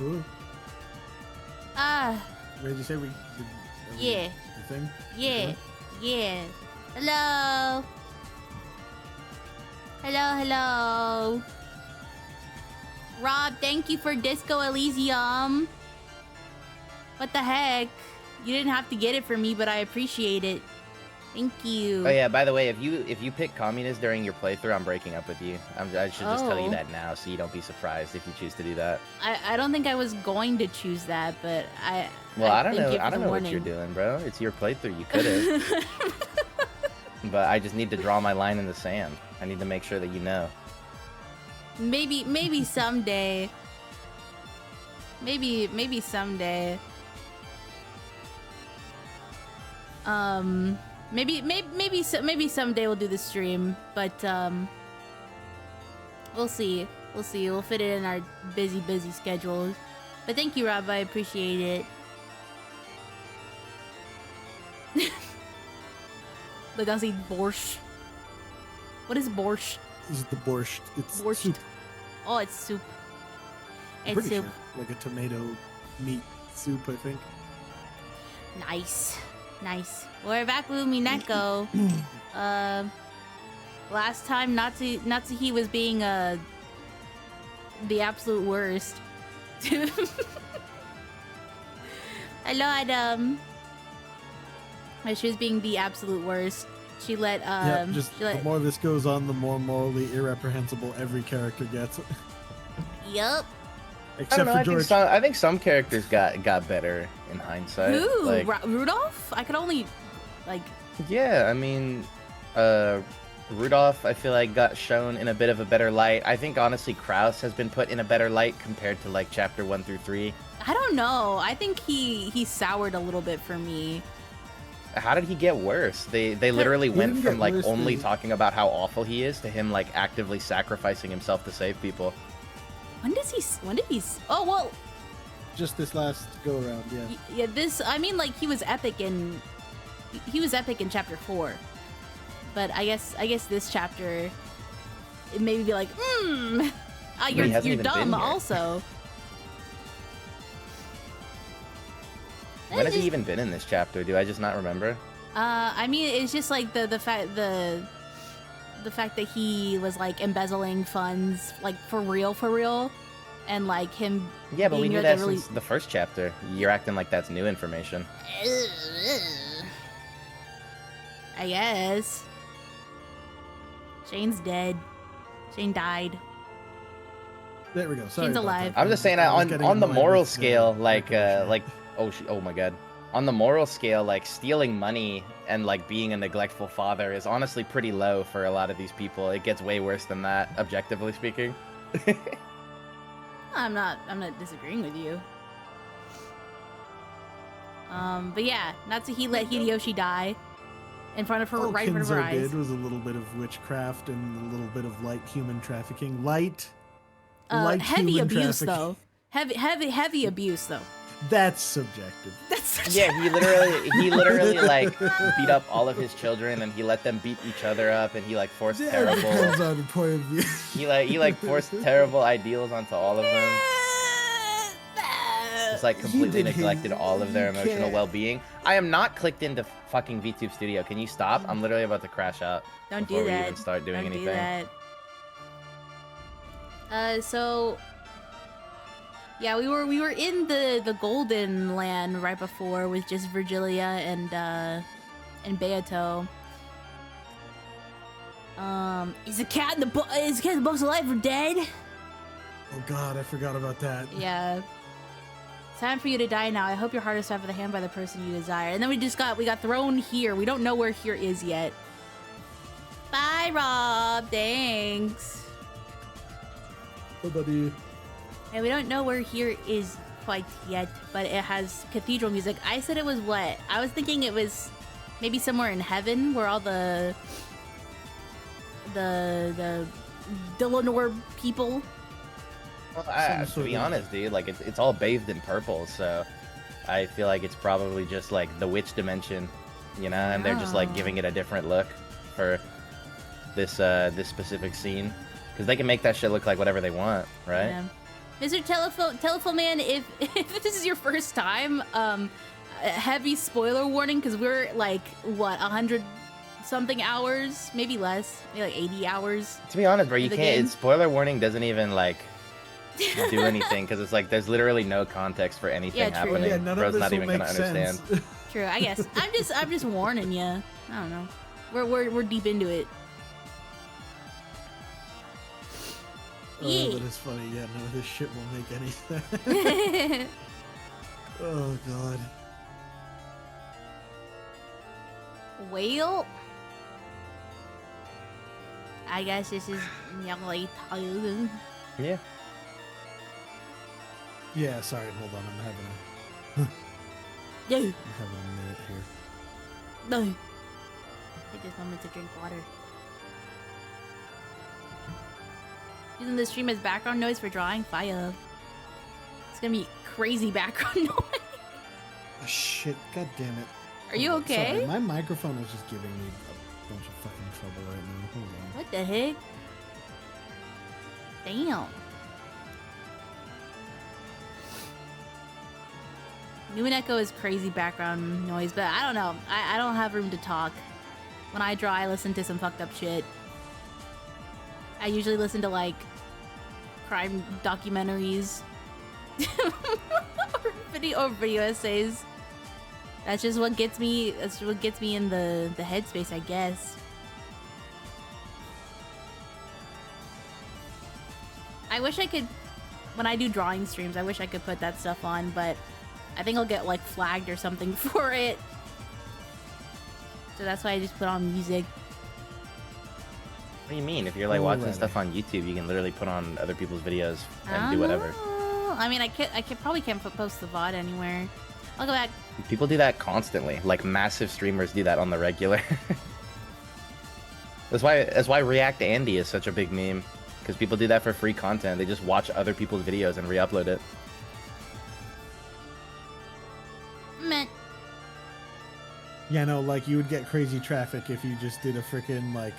Cool. What did you say? Yeah. The thing? Yeah. Yeah. Hello. Hello. Rob, thank you for Disco Elysium. What the heck? You didn't have to get it for me, but I appreciate it. Thank you. Oh yeah, by the way, if you pick communist during your playthrough, I'm breaking up with you. I should just tell you that now, so you don't be surprised if you choose to do that. I don't think I was going to choose that, but Well, I don't know. I don't know what you're doing, bro. It's your playthrough. You could have. But I just need to draw my line in the sand. I need to make sure that you know. Maybe someday. Maybe someday. Maybe someday we'll do the stream, but we'll see. We'll fit it in our busy schedules. But thank you, Rob. I appreciate it. Look, I see borscht. What is borscht? This is the borscht. It's borscht. soup. Oh, it's soup. I'm It's pretty soup. sure. Like a tomato meat soup, I think. Nice. We're back with UMINEKO. Last time Natsuhi was being the absolute worst. Hello, Adam. She was being the absolute worst. She let the more this goes on, the more morally irreprehensible every character gets. Yup. Except for George. I think some characters got better in hindsight. Who? Like, Rudolph? I could only Yeah, I mean, Rudolph, I feel like got shown in a bit of a better light. I think honestly Kraus has been put in a better light compared to like chapter 1 through 3. I don't know. I think he soured a little bit for me. How did he get worse? They literally went from like worse, only dude. talking about how awful he is to him like actively sacrificing himself to save people. When did he? Oh well. Just this last go around, yeah. Yeah. I mean, like he was epic in chapter 4, but I guess this chapter, it made me be like, he you're hasn't even been dumb here. also. When has he even been in this chapter? Do I just not remember? I mean, it's just like the fact that he was like embezzling funds, like for real, and like him. Yeah, but we being knew like that since the first chapter. You're acting like that's new information. I guess. Shane's dead. Shane died. There we go. Sorry Shane's about alive. that. I'm just saying I was on getting the annoyed moral with, scale, like information. oh my god. On the moral scale, like stealing money and like being a neglectful father is honestly pretty low for a lot of these people. It gets way worse than that, objectively speaking. I'm not disagreeing with you. But yeah, Natsuhi let Hideyoshi die in front of her, All right in front of her Kinzo eyes. did was a little bit of witchcraft and a little bit of light human trafficking. Light Heavy human abuse trafficking. though. Heavy abuse though. That's subjective. Yeah, he literally like beat up all of his children and he let them beat each other up and he like forced Yeah, it terrible depends on the point of view. he like forced terrible ideals onto all of them. Just like completely did his- neglected all of their you emotional can't. well-being. I am not clicked into fucking VTube Studio. Can you stop? I'm literally about to crash out. Don't before do we that. even start doing Don't anything. do that. So yeah, we were in the Golden Land right before with just Virgilia and Beato. Is the cat in the box alive or dead? Oh god, I forgot about that. Yeah. It's time for you to die now. I hope your heart is found for the hand by the person you desire. And then we got thrown here. We don't know where here is yet. Bye, Rob. Thanks. Oh, buddy. And we don't know where here is quite yet, but it has cathedral music. I said it was what? I was thinking it was maybe somewhere in heaven where all the Dillenor people. Well, to be honest, dude, like it's all bathed in purple, so I feel like it's probably just like the witch dimension, you know, and they're just like giving it a different look for this this specific scene, because they can make that shit look like whatever they want, right? Yeah. Mr. Telephone Man, if this is your first time, heavy spoiler warning, because we're like, what, 100 something hours, maybe less, maybe like 80 hours. To be honest, bro, you can't. Spoiler warning doesn't even like do anything because it's like there's literally no context for anything happening. Yeah, none Bro's of this not will even make gonna understand. sense. True, I guess. I'm just warning you. I don't know. We're deep into it. Oh, that is funny. Yeah, no, this shit won't make any sense. Oh god. Well, I guess this is nearly time. Yeah. Yeah, sorry, hold on, I'm having No. a minute here. No. Take this moment to drink water. Using the stream as background noise for drawing fire. It's gonna be crazy background noise. Oh, shit, god damn it. Are you okay? Sorry, my microphone is just giving me a bunch of fucking trouble right now. Hold on. What the heck? Damn. UMINEKO is crazy background noise, but I don't know. I don't have room to talk. When I draw, I listen to some fucked up shit. I usually listen to like crime documentaries or video essays. That's just what gets me. That's what gets me in the headspace, I guess. I wish I could, when I do drawing streams, I wish I could put that stuff on, but I think I'll get like flagged or something for it. So that's why I just put on music. What do you mean? If you're like watching stuff on YouTube, you can literally put on other people's videos and do whatever. I mean, I probably can't post the VOD anywhere. I'll go back. People do that constantly. Like massive streamers do that on the regular. That's why React Andy is such a big meme. Because people do that for free content. They just watch other people's videos and re-upload it. Meh. Yeah, no, like you would get crazy traffic if you just did a freaking like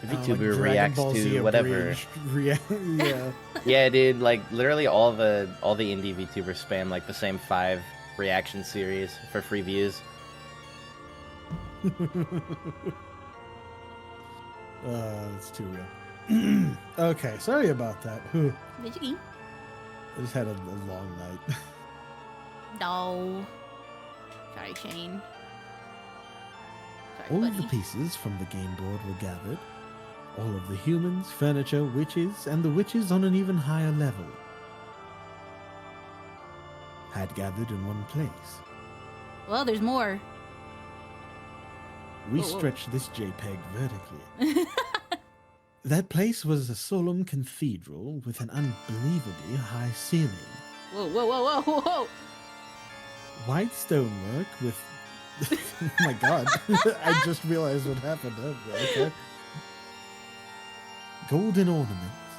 VTuber like reacts Ball Z to whatever. Yeah. Yeah, dude. Like literally all the indie VTubers spam like the same 5 reaction series for free views. That's too real. Okay, sorry about that. Whew. I just had a long night. No. Sorry, Shane. Sorry, All buddy. of the pieces from the game board were gathered. All of the humans, furniture, witches, and the witches on an even higher level had gathered in one place. Well, there's more. We stretched this JPEG vertically. That place was a solemn cathedral with an unbelievably high ceiling. Whoa, whoa, whoa, whoa, whoa, whoa. White stonework with... Oh my god. I just realized what happened. Okay. Golden ornaments.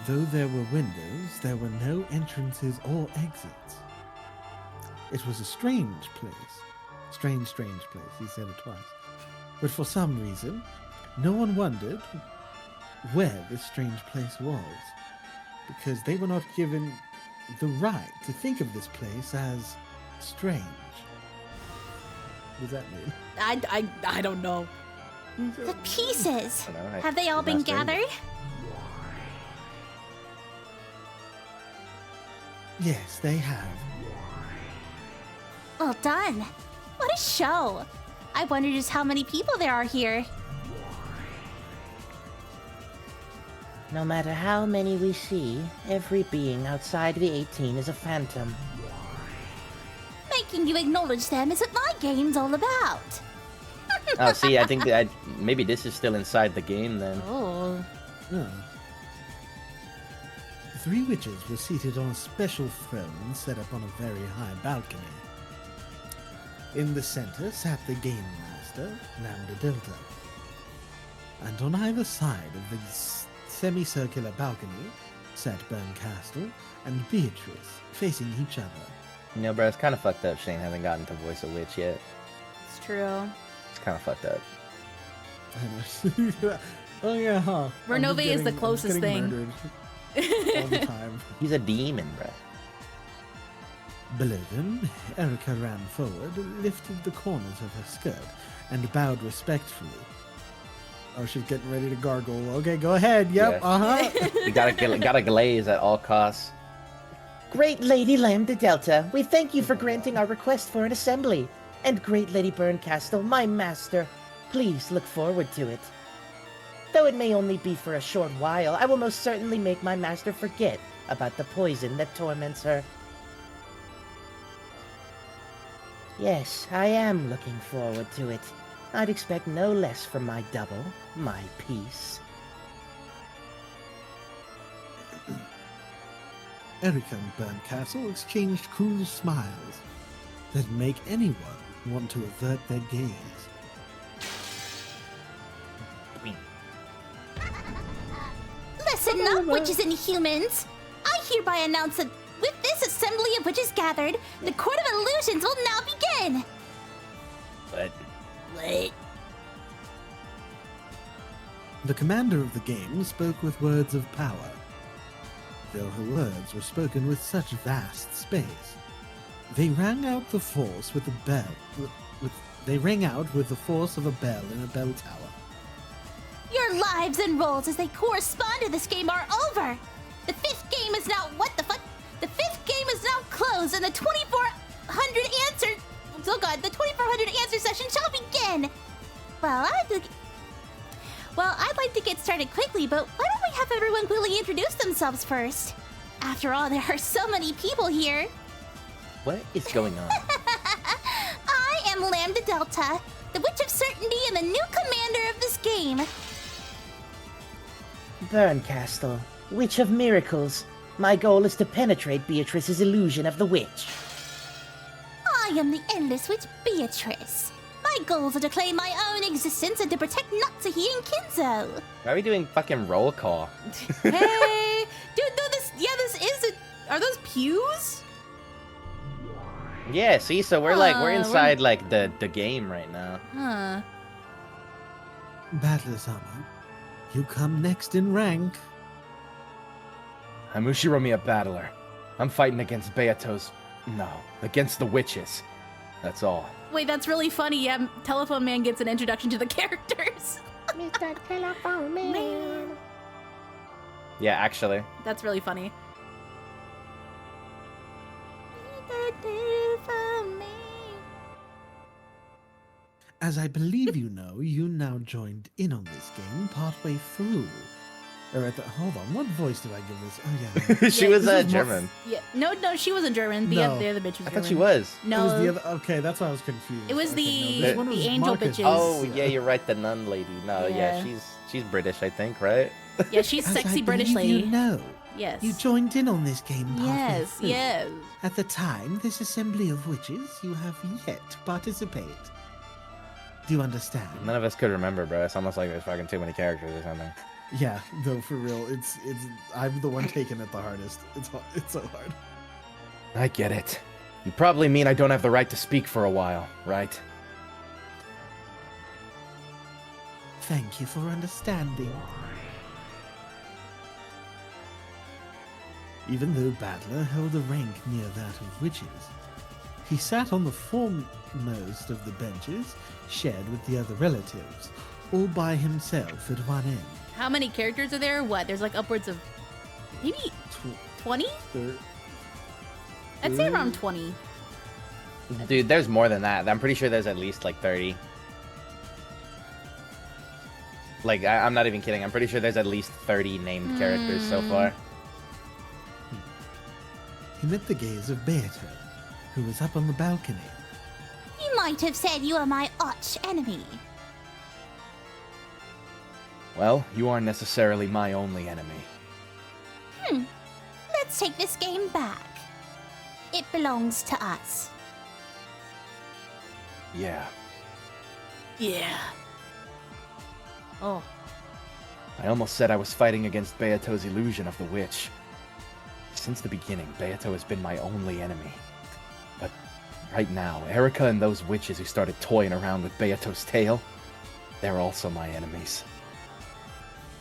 Though there were windows, there were no entrances or exits. It was a strange place. Strange place. He said it twice. But for some reason, no one wondered where this strange place was, because they were not given the right to think of this place as strange. What does that mean? I don't know. The pieces. I Have they all been not saying gathered? Yes, they have. Well done. What a show. I wonder just how many people there are here. No matter how many we see, every being outside the 18 is a phantom. Making you acknowledge them is what my game's all about. Oh, see, I think that maybe this is still inside the game then. Oh. The 3 witches were seated on a special throne set up on a very high balcony. In the center sat the Game Master, Lambda Delta. And on either side of the semicircular balcony sat Burn Castle and Beatrice, facing each other. You know, bro, it's kind of fucked up Shane hasn't gotten to voice a witch yet. It's true. It's kind of fucked up. Oh yeah, huh? Renove is the closest thing. Murdered. all the time. He's a demon, bro. Below them, Erica ran forward, lifted the corners of her skirt, and bowed respectfully. Oh, she's getting ready to gargle. Okay, go ahead. Yep, Yeah. We gotta glaze at all costs. Great Lady Lambda Delta, we thank you for granting our request for an assembly. And Great Lady Burncastle, my master, please look forward to it. Though it may only be for a short while, I will most certainly make my master forget about the poison that torments her. Yes, I am looking forward to it. I'd expect no less from my double, my piece. Erica and Burncastle exchanged cool smiles that make anyone want to avert their gaze. Listen up, witches and humans! I hereby announce that with this assembly of witches gathered, the Court of Illusions will now begin! But What? The commander of the game spoke with words of power, though her words were spoken with such vast space. They rang out the force with a bell. They rang out with the force of a bell in a bell tower. Your lives and roles as they correspond to this game are over! The fifth game is now— what the fuck? The fifth game is now closed and the 2400 answer— oh god, the 2400 answer session shall begin! Well, I'd like to get started quickly, but why don't we have everyone quickly introduce themselves first? After all, there are so many people here. what is going on? I am Lambda Delta, the Witch of Certainty and the new commander of this game. Burncastle, Witch of Miracles. My goal is to penetrate Beatrice's illusion of the witch. I am the Endless Witch Beatrice. My goals are to claim my own existence and to protect Natsuhi and Kinzo. Why are we doing fucking roll call? Hey, dude, no, this is a. Are those pews? Yeah, see, so we're inside like the game right now. Huh. Battler Sama, you come next in rank. I'm Ushiromiya Battler. I'm fighting against Beato's... No, against the witches. That's all. Wait, that's really funny. Yeah, Telephone Man gets an introduction to the characters. Mr. Telephone Man. Yeah, actually. That's really funny. As I believe you know, you now joined in on this game partway through. Hold on, what voice did I give this? Oh yeah. She Yeah, was this is German. Yeah, no, she wasn't German. The No. other bitch was I German. thought she was. No, It was the other. Okay, that's why I was confused. It was Okay, the- this one the was angel Marcus. bitches. Oh, yeah, you're right, the nun lady. No, yeah, Yeah. she's British, I think, right? yeah, she's As sexy I British believe lady. You know, Yes. you joined in on this game partway Yes, through. yes. At the time, this assembly of witches, you have yet to participate. Do you understand? None of us could remember, bro. It's almost like there's fucking too many characters or something. Yeah, though for real, it's I'm the one taking it the hardest. It's so hard. I get it. You probably mean I don't have the right to speak for a while, right? Thank you for understanding. Even though Battler held a rank near that of witches, he sat on the foremost of the benches shared with the other relatives, all by himself at one end. How many characters are there? What? There's like upwards of maybe 20? I'd say around 20. Dude, there's more than that. I'm pretty sure there's at least like 30. Like, I'm not even kidding. I'm pretty sure there's at least 30 named characters so far. He met the gaze of Beato, who was up on the balcony. You might have said you are my arch enemy. Well, you aren't necessarily my only enemy. Let's take this game back. It belongs to us. Yeah. Yeah. Oh. I almost said I was fighting against Beato's illusion of the witch. Since the beginning, Beato has been my only enemy. But right now, Erica and those witches who started toying around with Beato's tail, they're also my enemies.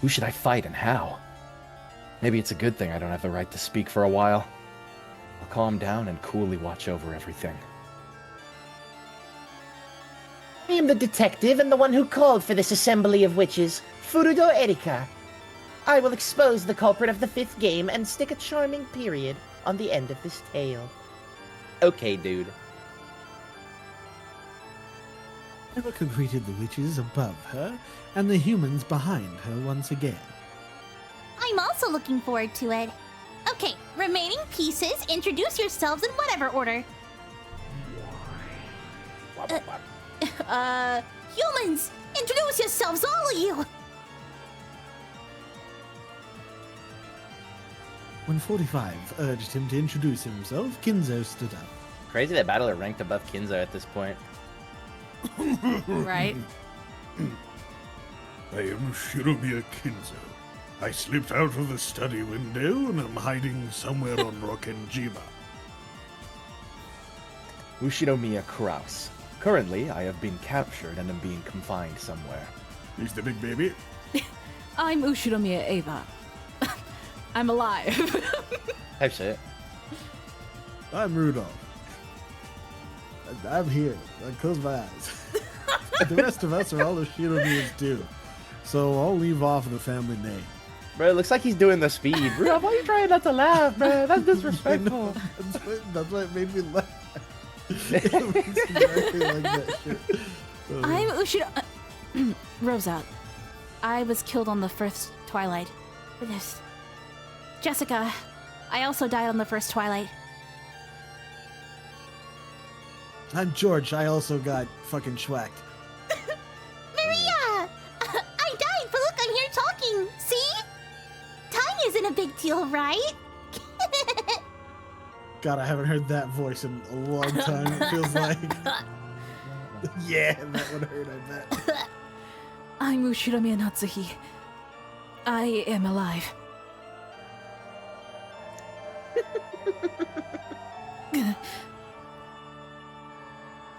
Who should I fight and how? Maybe it's a good thing I don't have the right to speak for a while. I'll calm down and coolly watch over everything. I am the detective and the one who called for this assembly of witches, Furudo Erika. I will expose the culprit of the 5th game and stick a charming period on the end of this tale. Okay, dude. Erica greeted the witches above her and the humans behind her once again. I'm also looking forward to it. Okay, remaining pieces, introduce yourselves in whatever order. Humans, introduce yourselves, all of you. When 45 urged him to introduce himself, Kinzo stood up. Crazy that Battler ranked above Kinzo at this point. Right? I am Shiromiya Kinzo. I slipped out of the study window and am hiding somewhere on Rokkenjima. Ushinomiya Kraus. Currently, I have been captured and am being confined somewhere. He's the big baby. I'm Ushinomiya Ava. I'm alive. Type shit. I'm Rudolph. I'm here. I close my eyes. The rest of us are all Shiromiya's too. So I'll leave off the family name. Bro, it looks like he's doing the speed. Rudolph, why are you trying not to laugh, bro? That's disrespectful. That's why it made me laugh. It looks exactly like that shit. I'm Ushiro... Rosa. I was killed on the first Twilight. This... Jessica. I also died on the first Twilight. I'm George. I also got fucking schwacked. Maria! I died, but look, I'm here talking. See? Time isn't a big deal, right? God, I haven't heard that voice in a long time. It feels like... Yeah, that would hurt, I bet. I'm Ushinomiya Natsuhi. I am alive.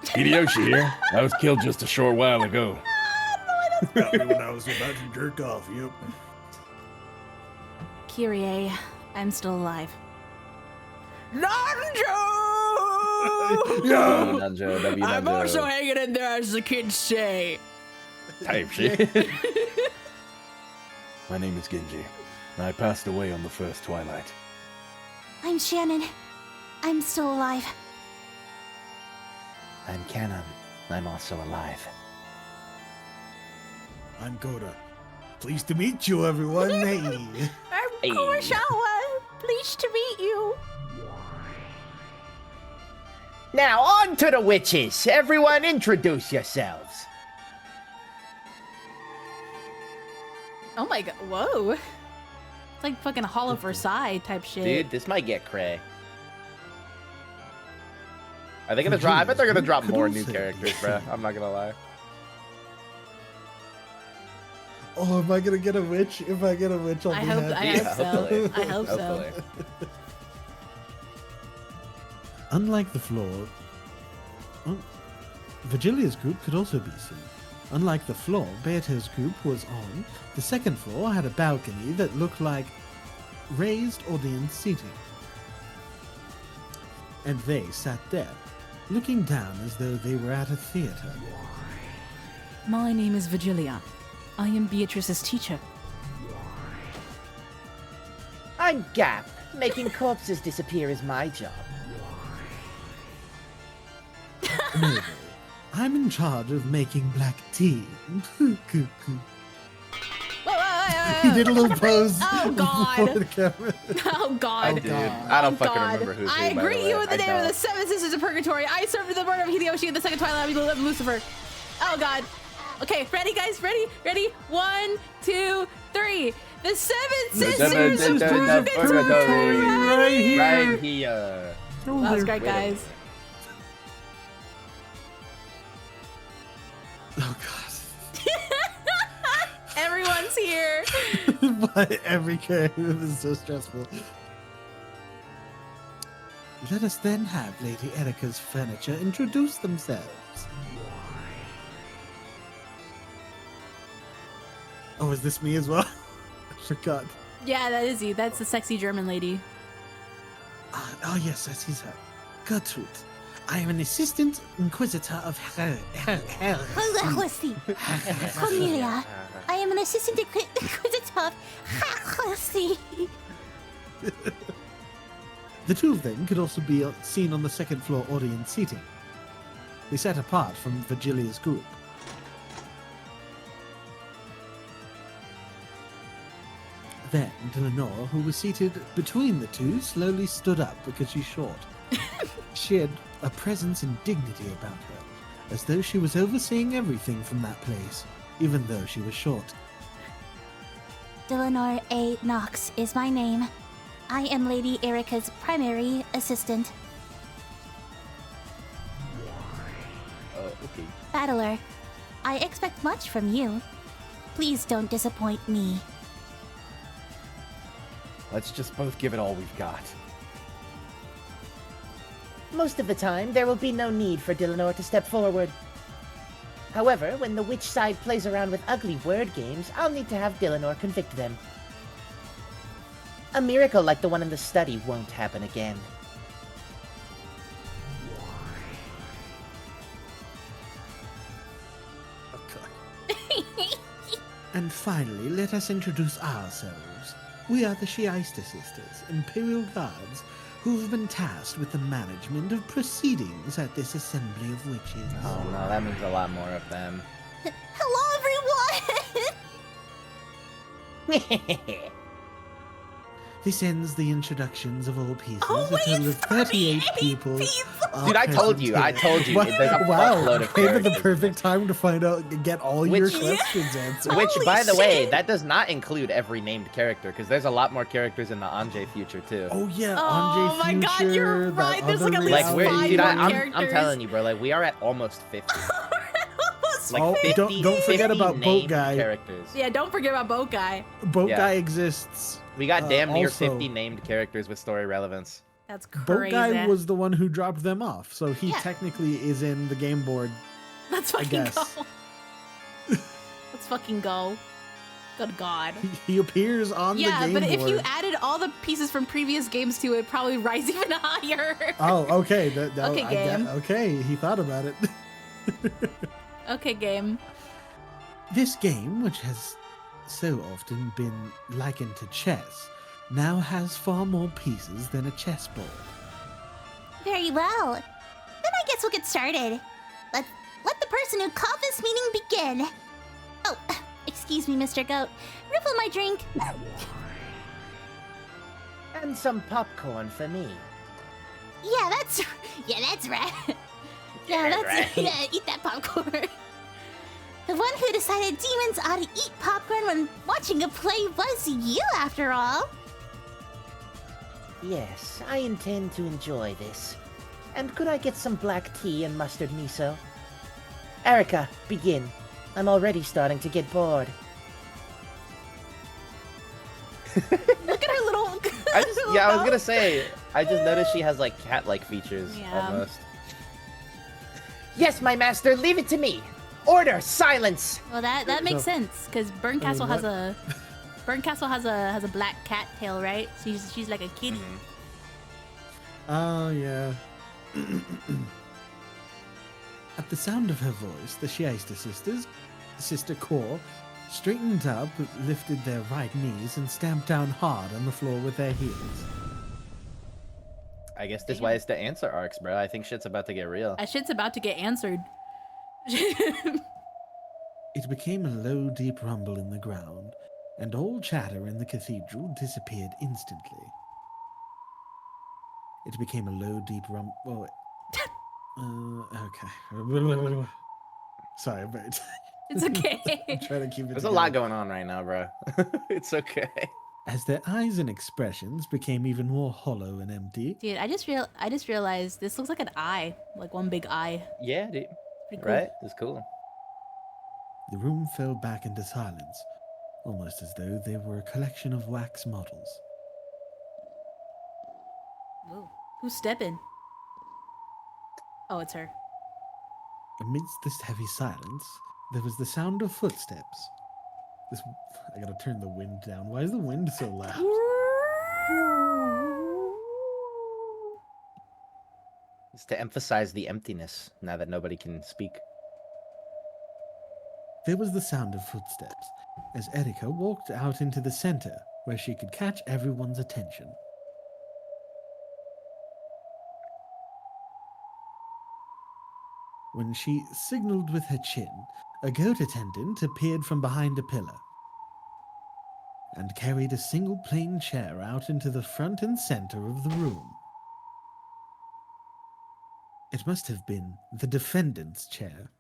Hideyoshi here. I was killed just a short while ago. Probably when I was about to jerk off, yep. Kyrie, I'm still alive. No, Nanjo, W I'm Nanjo. also hanging in there, as the kids say. Type shit. My name is Genji. I passed away on the first Twilight. I'm Shannon. I'm still alive. I'm Canon. I'm also alive. I'm Goda. Pleased to meet you, everyone. Hey. I'm Kurosawa. Pleased to meet you. Now, on to the witches. Everyone introduce yourselves. Oh my god, whoa. It's like fucking Hollow Versailles type shit. Dude, this might get cray. Are they gonna drop? I bet they're gonna drop more new characters, bro. I'm not gonna lie. Oh, am I gonna get a witch? If I get a witch, I'll be happy. I hope so. hopefully. I hope so. Hopefully. Unlike the floor, Virgilia's group could also be seen. Unlike the floor Beato's group was on, the second floor had a balcony that looked like raised audience seating. And they sat there, looking down as though they were at a theater. My name is Virgilia. I am Beatrice's teacher. I'm Gap. Making corpses disappear is my job. No, I'm in charge of making black tea. Whoa, whoa, whoa, He did a little pose Oh, God. before the camera. Oh god. Dude, I don't fucking God. remember who's who. I by the greet way. you in the I name of the don't. Seven Sisters of Purgatory. I served in the murder of Hideyoshi in the second Twilight of Lucifer. Oh god. Okay, ready guys? Ready? Ready? 1, 2, 3. The Seven Sisters of Purgatory. Right here. Right here. That was great, Wait a guys. Oh god. Everyone's here. But every character is so stressful. Let us then have Lady Erica's furniture introduce themselves. Oh, is this me as well? I forgot. Yeah, that is he. That's the sexy German lady. Oh, yes, that is her. Gertrude. I am an assistant inquisitor of Let's see. Cornelia, I am an assistant inquisitor of let's see. The two of them could also be seen on the second floor audience seating. They sat apart from Virgilia's group. Then Delanor, who was seated between the two, slowly stood up because she's short. She had a presence and dignity about her, as though she was overseeing everything from that place, even though she was short. Delanor A. Knox is my name. I am Lady Erica's primary assistant. Okay. Battler, I expect much from you. Please don't disappoint me. Let's just both give it all we've got. Most of the time, there will be no need for Delanor to step forward. However, when the witch side plays around with ugly word games, I'll need to have Delanor convict them. A miracle like the one in the study won't happen again. And finally, let us introduce ourselves. We are the Shiaista Sisters, Imperial Guards, who have been tasked with the management of proceedings at this assembly of witches. Oh no, that means a lot more of them. Hello, everyone! This ends the introductions of all pieces. Oh, A total of 38 people. are Dude, I told you, present here. there's a Wow, fuckload of came at the characters. perfect time to find out, get all your Which- questions answered. Which, Holy by the way, shit. that does not include every named character, because there's a lot more characters in the Anjay future, too. Oh yeah, Oh Anjay my Future. God, you're that right. There's like other at least Like, we're, five dude, more I'm characters. telling you, bro, like, we are at almost 50. Like, Oh, 50, don't forget 50 about Boat named Guy. characters. Yeah, don't forget about Boat Guy. Boat Yeah. Guy exists. We got damn near also, 50 named characters with story relevance. That's Boat crazy. Guy was the one who dropped them off, so he Yeah. technically is in the game board. Let's fucking guess. go. Let's fucking go. Good God. He appears on the Yeah, game but board. if you added all the pieces from previous games to it, probably rise even higher. Oh, okay. Okay, game. Okay, he thought about it. Okay, game. This game, which has so often been likened to chess, now has far more pieces than a chessboard. Very well. Then I guess we'll get started. Let the person who called this meeting begin. Oh, excuse me, Mr. Goat. Riffle my drink. And some popcorn for me. Yeah, that's right. Yeah, eat that popcorn. The one who decided demons ought to eat popcorn when watching a play was you, after all. Yes, I intend to enjoy this. And could I get some black tea and mustard miso? Erica, begin. I'm already starting to get bored. Look at her little. I was gonna say, I just noticed she has, like, cat-like features, Yeah. almost. Yes, my master, leave it to me. Order, silence. Well, that makes So- sense because Burncastle has a black cat tail, right? So she's like a kitty. Oh, yeah. At the sound of her voice, the Shiaista sisters, Sister Core, straightened up, lifted their right knees, and stamped down hard on the floor with their heels. I guess this why it's the answer arcs, bro. I think shit's about to get real. That shit's about to get answered. It became a low, deep rumble in the ground, and all chatter in the cathedral disappeared instantly. It became a low, deep rumble. Oh, okay. Sorry, but It's okay. I'm trying to keep it There's a together. lot going on right now, bro. It's okay. As their eyes and expressions became even more hollow and empty, Dude, I just realized this looks like an eye, like one big eye. Yeah, dude. Pretty cool. Right? It's cool. the room fell back into silence, almost as though they were a collection of wax models. Whoa. Who's stepping? Oh, it's her. Amidst this heavy silence, there was the sound of footsteps. This, I gotta turn the wind down. Why is the wind so loud? It's to emphasize the emptiness now that nobody can speak. There was the sound of footsteps as Erika walked out into the center where she could catch everyone's attention. When she signaled with her chin, a goat attendant appeared from behind a pillar and carried a single plain chair out into the front and center of the room. It must have been the defendant's chair.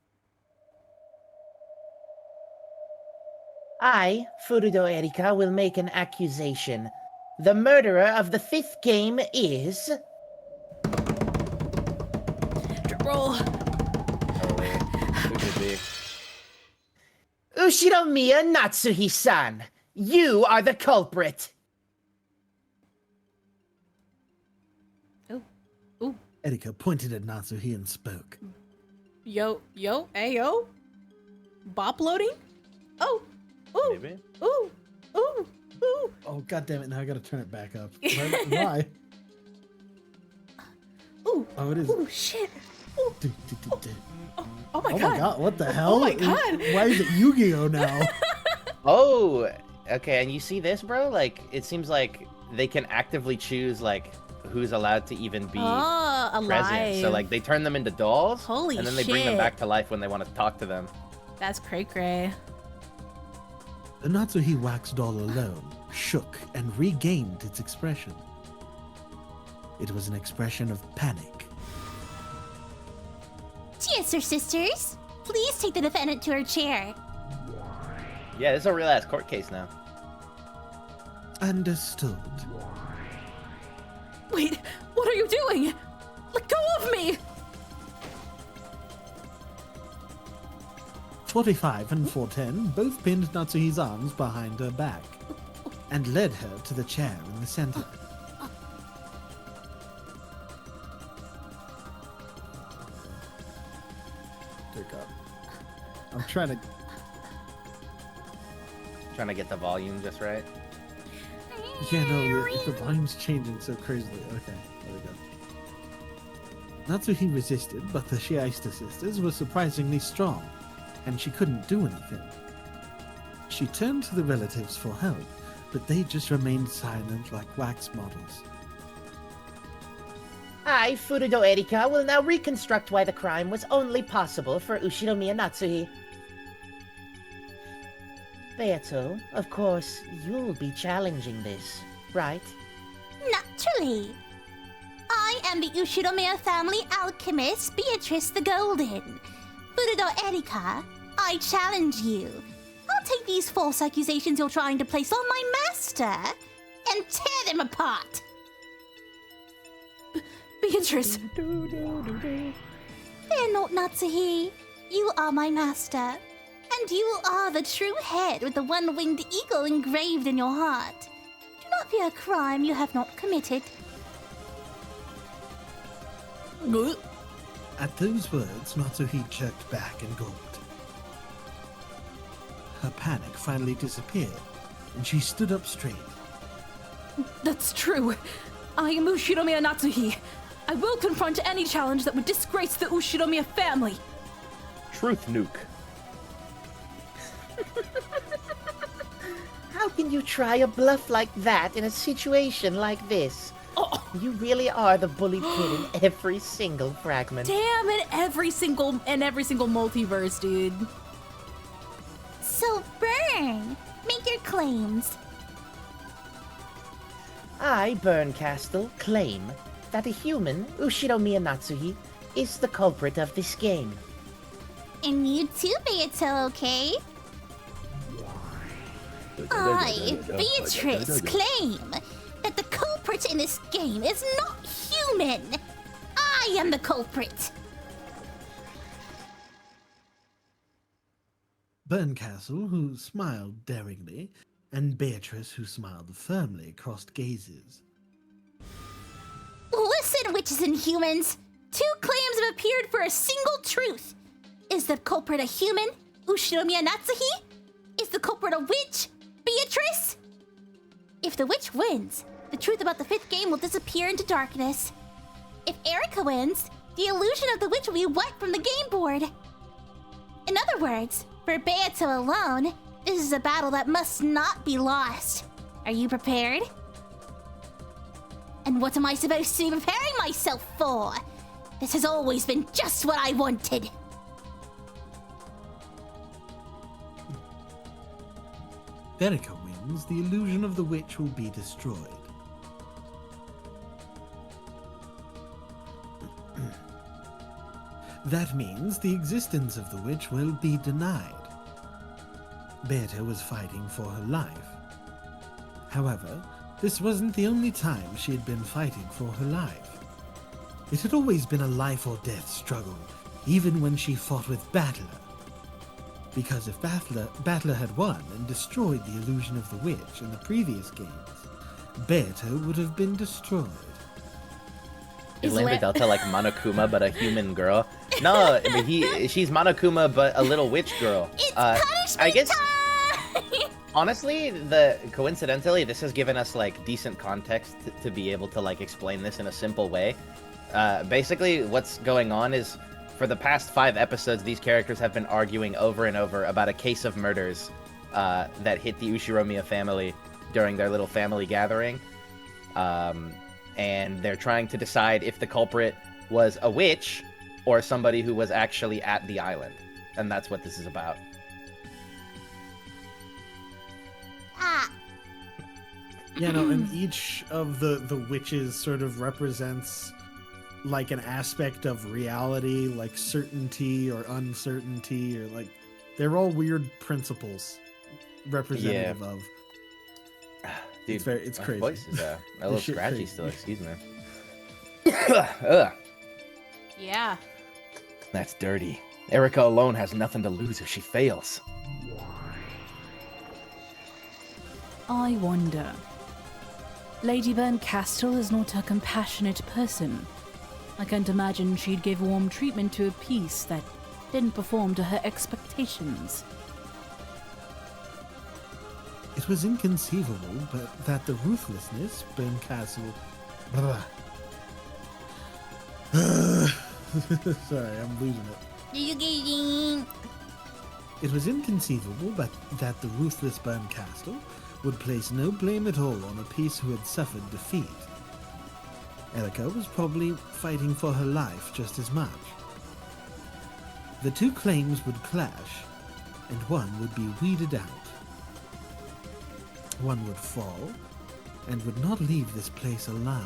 I, Furudo Erika, will make an accusation. The murderer of the 5th game is... Roll. Who could it be? Ushiromiya Natsuhi-san. You are the culprit. Oh. Ooh. Erika pointed at Natsuhi and spoke. Yo, ayo. Bop loading? Oh. Ooh. Maybe? Ooh. Ooh. Ooh. Oh, goddammit, now I gotta turn it back up. Why? Ooh. Oh, it is. Ooh, shit. Ooh. Oh my Oh god. my god, what the hell? my God. Why is it Yu-Gi-Oh now? Oh, okay. And you see this, bro? Like, it seems like they can actively choose, like, who's allowed to even be alive. present. So, like, they turn them into dolls. Holy and then they bring them shit. back to life when they want to talk to them. That's cray-cray. The Natsuhi wax doll alone shook and regained its expression. It was an expression of panic. Yes, sir, sisters. Please take the defendant to her chair. Yeah, this is a real ass court case now. Understood. Wait, what are you doing? Let go of me! 45 and 410 both pinned Natsuhi's arms behind her back and led her to the chair in the center. Dear God. I'm trying to... Trying to get the volume just right. Yeah, no, the volume's changing so crazily. Okay, there we go. Natsuhi resisted, but the Shiaista sisters were surprisingly strong, and she couldn't do anything. She turned to the relatives for help, but they just remained silent like wax models. I, Furudo Erika, will now reconstruct why the crime was only possible for Ushiromiya Natsuhi. Beato, of course, you'll be challenging this, right? Naturally. I am the Ushiromiya family alchemist, Beatrice the Golden. Furudo Erika, I challenge you. I'll take these false accusations you're trying to place on my master and tear them apart. Beatrice! Fear not, Natsuhi. You are my master, and you are the true head with the one-winged eagle engraved in your heart. Do not fear a crime you have not committed. At those words, Natsuhi jerked back and gulped. Her panic finally disappeared, and she stood up straight. That's true. I am Ushiromiya Natsuhi. I will confront any challenge that would disgrace the Ushiromiya family. Truth nuke. How can you try a bluff like that in a situation like this? Oh, You really are the bully kid in every single fragment. damn it! Every single multiverse, dude. So burn. Make your claims. I, Burncastle, claim that a human, Ushiromiya Natsuhi, is the culprit of this game. And you too, Beato, okay? I, Beatrice, claim that the culprit in this game is not human. I am the culprit. Burncastle, who smiled daringly, and Beatrice, who smiled firmly, crossed gazes. Listen, witches and humans. 2 claims have appeared for a single truth. Is the culprit a human, Ushiromiya Natsuhi? Is the culprit a witch, Beatrice? If the witch wins, the truth about the 5th game will disappear into darkness. If Erica wins, the illusion of the witch will be wiped from the game board. In other words, for Beato alone, this is a battle that must not be lost. Are you prepared? And what am I supposed to be preparing myself for? This has always been just what I wanted. If Erica wins, the illusion of the witch will be destroyed. That means the existence of the witch will be denied. Beata was fighting for her life. However, this wasn't the only time she had been fighting for her life. It had always been a life or death struggle, even when she fought with Battler. Because if Battler had won and destroyed the illusion of the witch in the previous games, Beata would have been destroyed. Is Lambda Delta like Monokuma but a human girl? No, I mean, she's Monokuma but a little witch girl. It's punishment I guess time! honestly, coincidentally, this has given us like decent context to be able to like explain this in a simple way. Basically, what's going on is for the past 5 episodes, these characters have been arguing over and over about a case of murders that hit the Ushiromiya family during their little family gathering. And they're trying to decide if the culprit was a witch or somebody who was actually at the island. And that's what this is about. Ah, Yeah, no, and each of the witches sort of represents like an aspect of reality, like certainty or uncertainty, or like they're all weird principles representative of. Dude, it's my crazy. voice is a little shit scratchy crazy. still, excuse me. Ugh, Yeah. That's dirty. Erica alone has nothing to lose if she fails. I wonder. Lady Berncastle is not a compassionate person. I can't imagine she'd give warm treatment to a piece that didn't perform to her expectations. It was inconceivable, but that the ruthlessness Berncastle. Sorry, I'm losing it. It was inconceivable but that the ruthless Berncastle would place no blame at all on a piece who had suffered defeat. Erica was probably fighting for her life just as much. The two claims would clash, and one would be weeded out. One would fall, and would not leave this place alive.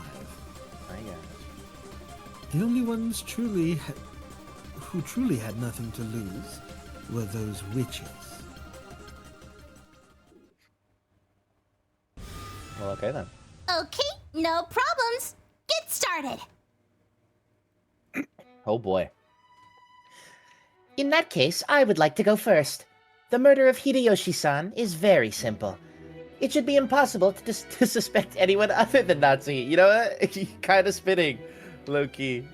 My gosh. The only ones who truly had nothing to lose were those witches. Well, okay then. okay, no problems. Get started. Oh boy. In that case, I would like to go first. The murder of Hideyoshi-san is very simple. It should be impossible to suspect anyone other than Natsuki. You know what? Kind of spitting, low-key.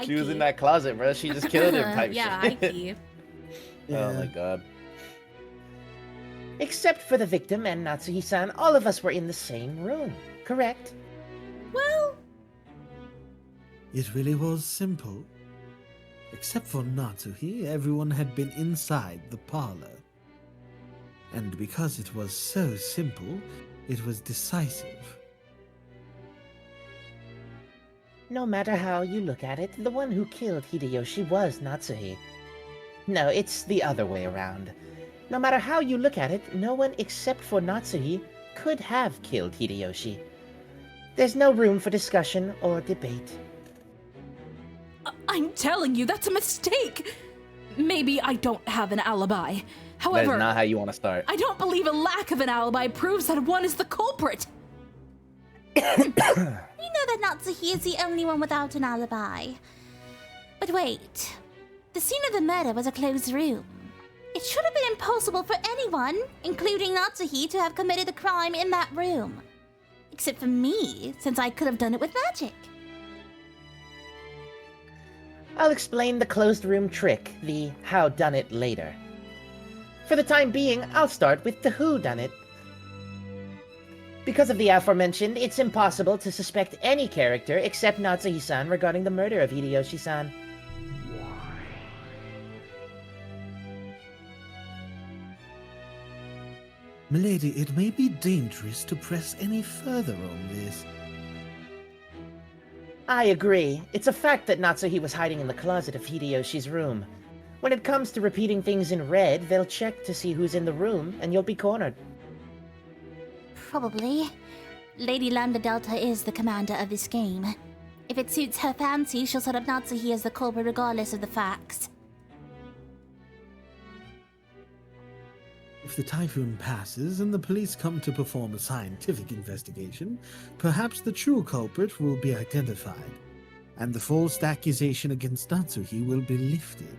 She was in that closet, bro. She just killed him type Yeah, shit. Ike. Oh my god. Except for the victim and Natsuki-san, all of us were in the same room, correct? Well, It really was simple. Except for Natsuhi, everyone had been inside the parlor. And because it was so simple, it was decisive. No matter how you look at it, the one who killed Hideyoshi was Natsuhi. No, it's the other way around. No matter how you look at it, no one except for Natsuhi could have killed Hideyoshi. There's no room for discussion or debate. I'm telling you, that's a mistake! Maybe I don't have an alibi. That However, is not how you want to start. I don't believe a lack of an alibi proves that one is the culprit. We know that Natsuhi is the only one without an alibi. But wait. The scene of the murder was a closed room. It should have been impossible for anyone, including Natsuhi, to have committed the crime in that room. Except for me, since I could have done it with magic. I'll explain the closed room trick, the how done it later. For the time being, I'll start with the whodunit. Because of the aforementioned, it's impossible to suspect any character except Natsuhi-san regarding the murder of Hideyoshi-san. Milady, it may be dangerous to press any further on this. I agree. It's a fact that Natsuhi was hiding in the closet of Hideyoshi's room. When it comes to repeating things in red, they'll check to see who's in the room, and you'll be cornered. Probably. Lady Lambda Delta is the commander of this game. If it suits her fancy, she'll set up Natsuhi as the culprit regardless of the facts. If the typhoon passes and the police come to perform a scientific investigation, perhaps the true culprit will be identified, and the false accusation against Natsuhi will be lifted.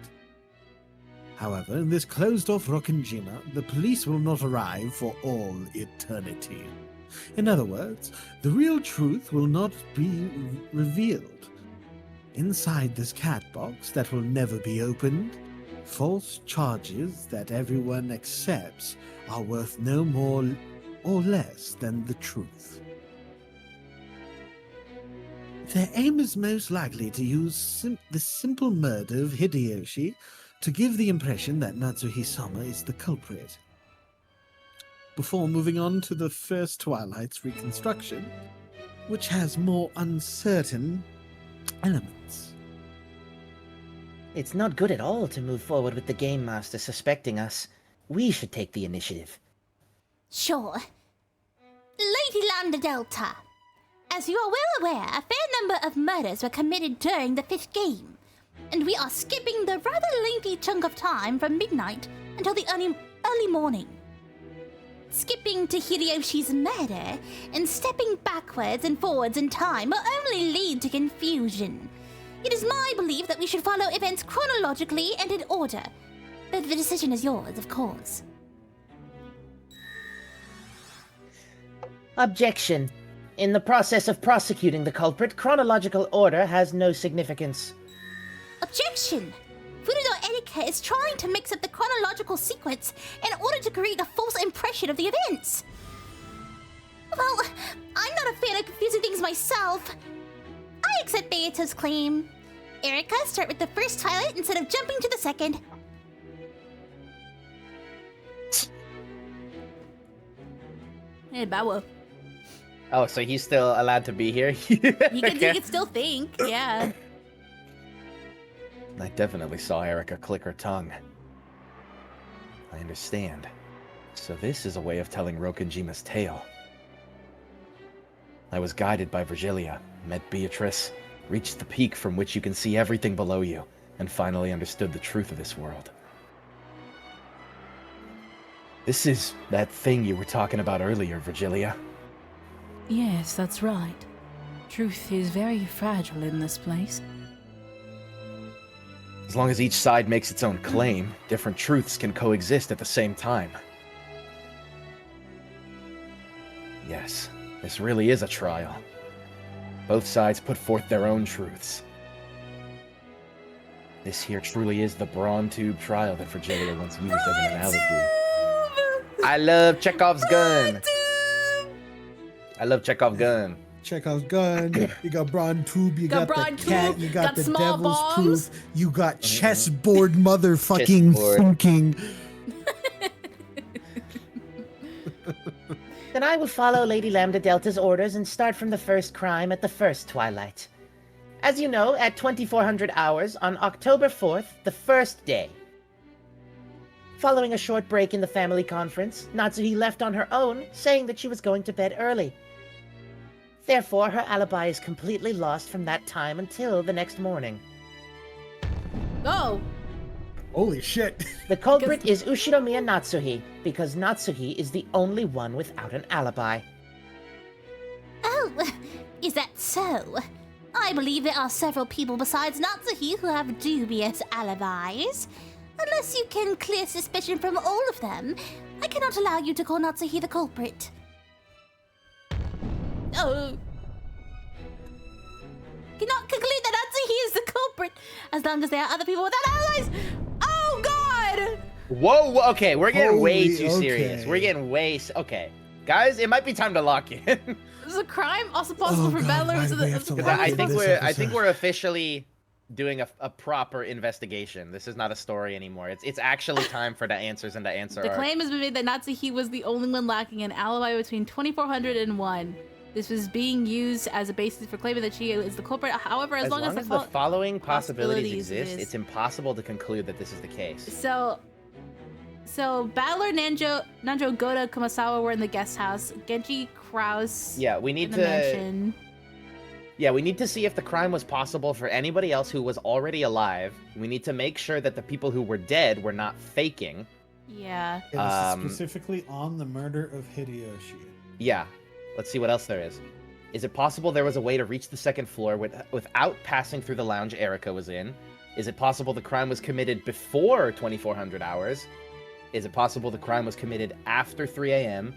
However, in this closed-off Rokkenjima, the police will not arrive for all eternity. In other words, the real truth will not be revealed. Inside this cat box that will never be opened, false charges that everyone accepts are worth no more or less than the truth. Their aim is most likely to use the simple murder of Hideyoshi to give the impression that Natsuhi-sama is the culprit. Before moving on to the first Twilight's reconstruction, which has more uncertain elements. It's not good at all to move forward with the Game Master suspecting us. We should take the initiative. Sure. Lady Lambda Delta. As you are well aware, a fair number of murders were committed during the 5th game, and we are skipping the rather lengthy chunk of time from midnight until the early morning. Skipping to Hideyoshi's murder and stepping backwards and forwards in time will only lead to confusion. It is my belief that we should follow events chronologically and in order, but the decision is yours, of course. Objection. In the process of prosecuting the culprit, chronological order has no significance. Objection! Furudo Erika is trying to mix up the chronological sequence in order to create a false impression of the events. Well, I'm not a fan of confusing things myself. I accept Beato's claim. Erika, start with the first Twilight instead of jumping to the second. Hey, Bawa. Oh, so he's still allowed to be here? He can still think, yeah. I definitely saw Erika click her tongue. I understand. So this is a way of telling Rokkenjima's tale. I was guided by Virgilia, met Beatrice, reached the peak from which you can see everything below you, and finally understood the truth of this world. This is that thing you were talking about earlier, Virgilia. Yes, that's right. Truth is very fragile in this place. As long as each side makes its own claim, different truths can coexist at the same time. Yes, this really is a trial. Both sides put forth their own truths. This here truly is the brawn tube trial that Virgilia once used as an analogy. I love Chekhov's gun. I love Chekhov's gun. Chekhov's gun, you got Braun Tube, you got Braun the cat, Tube, you got the small devil's bombs. proof, you got chessboard motherfucking Chessboard. thinking. Then I will follow Lady Lambda Delta's orders and start from the first crime at the first Twilight. As you know, at 2400 hours on October 4th, the first day. Following a short break in the family conference, Natsuhi left on her own, saying that she was going to bed early. Therefore, her alibi is completely lost from that time until the next morning. Oh, Holy shit. The culprit is Ushinomiya Natsuhi, because Natsuhi is the only one without an alibi. Oh, is that so? I believe there are several people besides Natsuhi who have dubious alibis. Unless you can clear suspicion from all of them, I cannot allow you to call Natsuhi the culprit. oh. Cannot conclude that Natsuhi is the culprit as long as there are other people without allies. Oh God! Whoa, okay, we're getting way Holy, too serious. okay. We're getting okay. Guys, it might be time to lock in. Is a crime also possible Oh for God, battlers? why Is do the- we have is to the lock crime in I think this I think episode? we're officially doing a proper investigation. This is not a story anymore. It's actually time for the answers and the answer. The arc. claim has been made that Natsuhi was the only one lacking an alibi between 2400 and 1. This was being used as a basis for claiming that she is the culprit. However, as long as the the following possibilities possibilities exist, exist. it's impossible to conclude that this is the case. So battler Nanjo, Goda, Kumasawa were in the guest house. Genji, Kraus, Yeah, we in need the to. mansion. Yeah, we need to see if the crime was possible for anybody else who was already alive. We need to make sure that the people who were dead were not faking. Yeah. Yeah, this Um, is specifically on the murder of Hideyoshi. Yeah. Let's see what else there is. Is it possible there was a way to reach the second floor without passing through the lounge Erica was in? Is it possible the crime was committed before 2400 hours? Is it possible the crime was committed after 3 a.m.?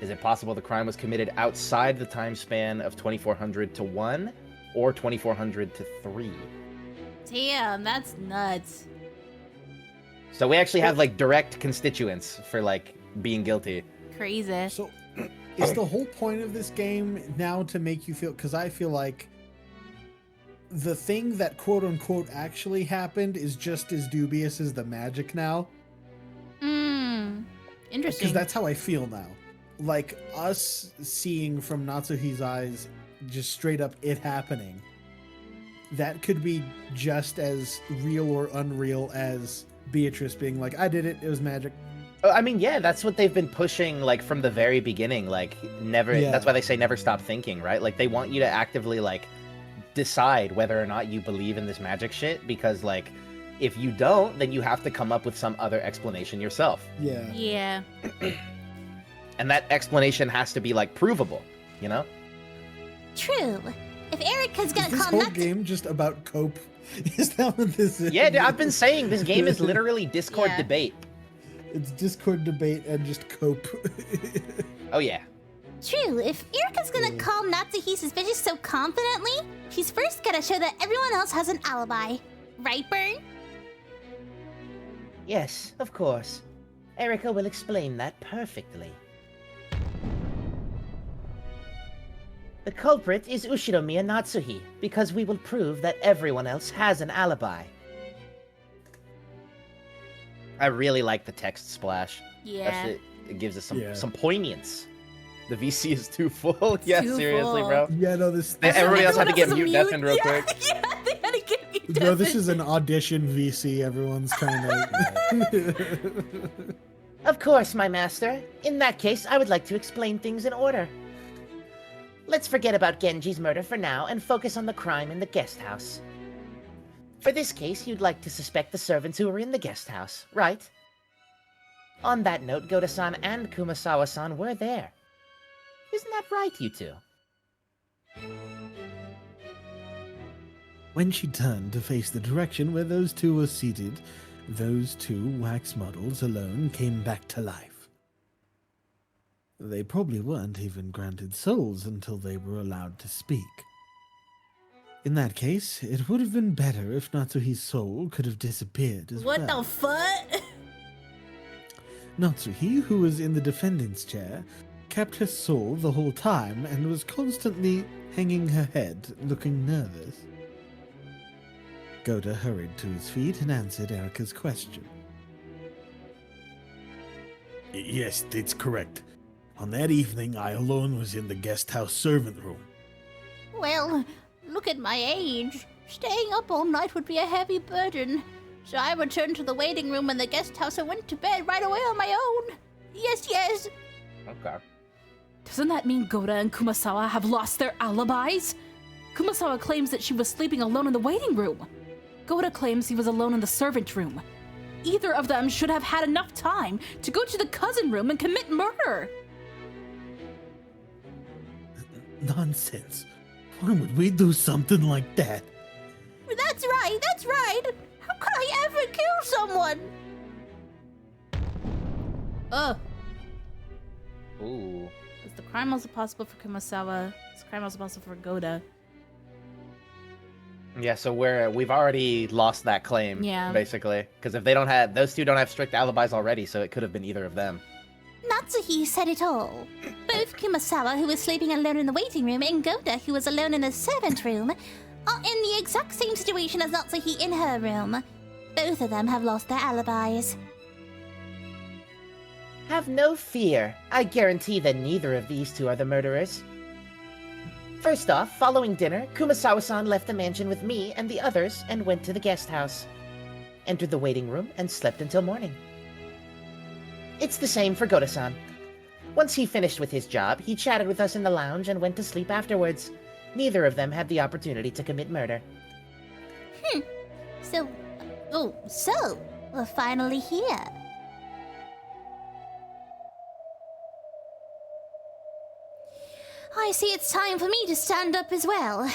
Is it possible the crime was committed outside the time span of 2400 to 1 or 2400 to 3? Damn, that's nuts. So we actually have like direct constituents for like being guilty. Crazy. So, is the whole point of this game now to make you feel? Because I feel like the thing that quote unquote actually happened is just as dubious as the magic now. Interesting. Because that's how I feel now. Like us seeing from Natsuhi's eyes, just straight up it happening. That could be just as real or unreal as Beatrice being like, "I did it. It was magic." I mean, yeah, that's what they've been pushing, like, from the very beginning. Like, never. Yeah. That's why they say never stop thinking, right? Like, they want you to actively, like, decide whether or not you believe in this magic shit. Because, like, if you don't, then you have to come up with some other explanation yourself. Yeah. Yeah. And that explanation has to be, like, provable, you know? True. If Erica's Is gonna this call whole Natsu... game just about cope? Is that what this is? Yeah, dude, I've been saying this game is literally Discord Yeah. debate. It's Discord debate and just cope. Oh, yeah. True, if Erica's gonna call Natsuhi suspicious so confidently, she's first gotta show that everyone else has an alibi. Right, Burn? Yes, of course. Erica will explain that perfectly. The culprit is Ushinomiya Natsuhi, because we will prove that everyone else has an alibi. I really like the text splash. Yeah. That shit, it gives us Yeah. some poignance. The VC is too full. Yeah, too seriously, full. bro. Yeah, no, this. Everybody else had to get Everyone mute else is deafened real quick. Yeah, they had to get mute No, this deafened. is an audition VC. Everyone's trying to. Of course, my master. In that case, I would like to explain things in order. Let's forget about Genji's murder for now and focus on the crime in the guest house. For this case, you'd like to suspect the servants who were in the guest house, right? On that note, Goda-san and Kumasawa-san were there. Isn't that right, you two? When she turned to face the direction where those two were seated, those two wax models alone came back to life. They probably weren't even granted souls until they were allowed to speak. In that case, it would have been better if Natsuhi's soul could have disappeared as What well. the fuck? Natsuhi, who was in the defendant's chair, kept her soul the whole time and was constantly hanging her head, looking nervous. Goda hurried to his feet and answered Erica's question. Yes, that's correct. On that evening, I alone was in the guest house servant room. Well, look at my age. Staying up all night would be a heavy burden. So I returned to the waiting room in the guest house and went to bed right away on my own. Yes, yes. Okay. Doesn't that mean Goda and Kumasawa have lost their alibis? Kumasawa claims that she was sleeping alone in the waiting room. Goda claims he was alone in the servant room. Either of them should have had enough time to go to the cousin room and commit murder. Nonsense. Why would we do something like that? That's right, that's right. How could I ever kill someone? Ooh. Is the crime also possible for Kumasawa? Is the crime also possible for Goda? Yeah, so we've already lost that claim, Yeah. basically. Because if they don't have, those two don't have strict alibis already, so it could have been either of them. Natsuhi said it all. Both Kumasawa, who was sleeping alone in the waiting room, and Goda, who was alone in the servant room, are in the exact same situation as Natsuhi in her room. Both of them have lost their alibis. Have no fear. I guarantee that neither of these two are the murderers. First off, following dinner, Kumasawa-san left the mansion with me and the others and went to the guest house. Entered the waiting room and slept until morning. It's the same for Goda-san. Once he finished with his job, he chatted with us in the lounge and went to sleep afterwards. Neither of them had the opportunity to commit murder. So, we're finally here. I see it's time for me to stand up as well.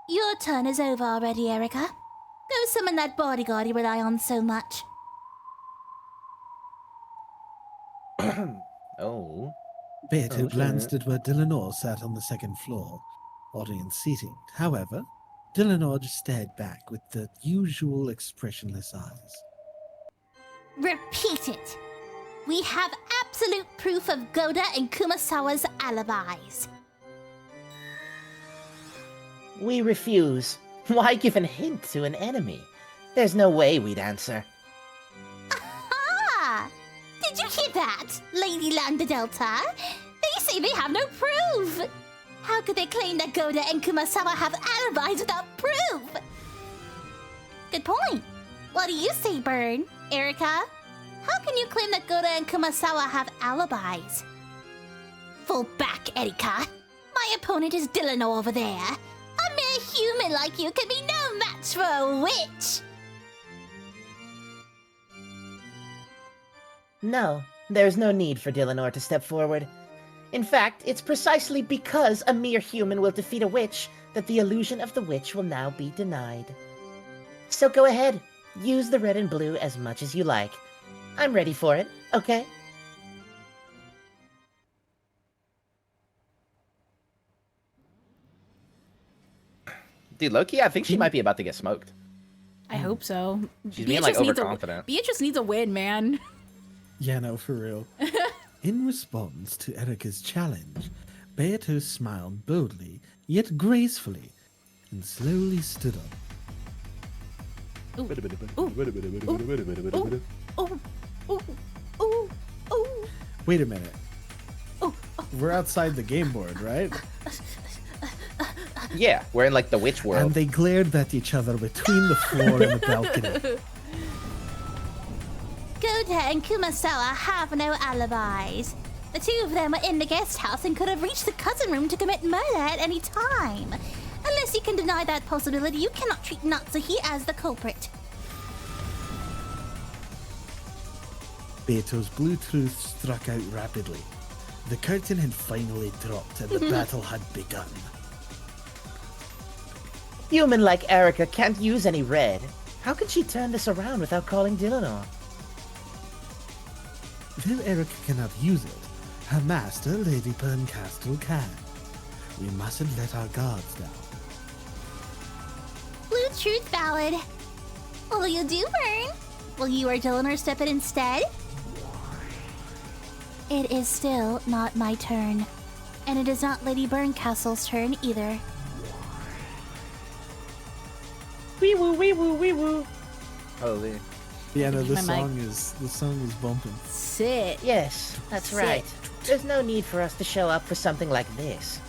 Your turn is over already, Erica. Go summon that bodyguard you rely on so much. Oh. Beato glanced at where Dillinor sat on the second floor, audience seating. However, Dillinor just stared back with the usual expressionless eyes. Repeat it. We have absolute proof of Goda and Kumasawa's alibis. We refuse. Why give a hint to an enemy? There's no way we'd answer. Aha! Did you hear that, Lady Lambda Delta? They say they have no proof. How could they claim that Goda and Kumasawa have alibis without proof? Good point. What do you say, Burn? Erica? How can you claim that Goda and Kumasawa have alibis? Fall back, Erika. My opponent is Dillinor over there. A mere human like you can be no match for a witch. No, there's no need for Dillinor to step forward. In fact, it's precisely because a mere human will defeat a witch that the illusion of the witch will now be denied. So go ahead, use the red and blue as much as you like. I'm ready for it, okay? Dude, Loki, I think she might be about to get smoked. I hope so. She's being, like, Beatrice overconfident. Beatrice needs a win, man. Yeah, no, for real. In response to Erika's challenge, Beato smiled boldly, yet gracefully, and slowly stood up. Wait a minute. We're outside the game board, right? Yeah, we're in like the witch world. And they glared at each other between the floor and the balcony. Goda and Kumasawa have no alibis. The two of them were in the guest house and could have reached the cousin room to commit murder at any time. Unless you can deny that possibility, you cannot treat Natsuhi as the culprit. Beato's Bluetooth struck out rapidly. The curtain had finally dropped and the battle had begun. Human like Erica can't use any red. How can she turn this around without calling Dillinor? Though Erica cannot use it, her master, Lady Berncastle, can. We mustn't let our guards down. Blue truth valid. What will you do, Burn? Will you or Dillinor step in instead? It is still not my turn. And it is not Lady Berncastle's turn either. Wee woo, wee woo, wee woo. Holy. Yeah, no, the My song is bumping. Sit. Yes, that's Sit. right. There's no need for us to show up for something like this.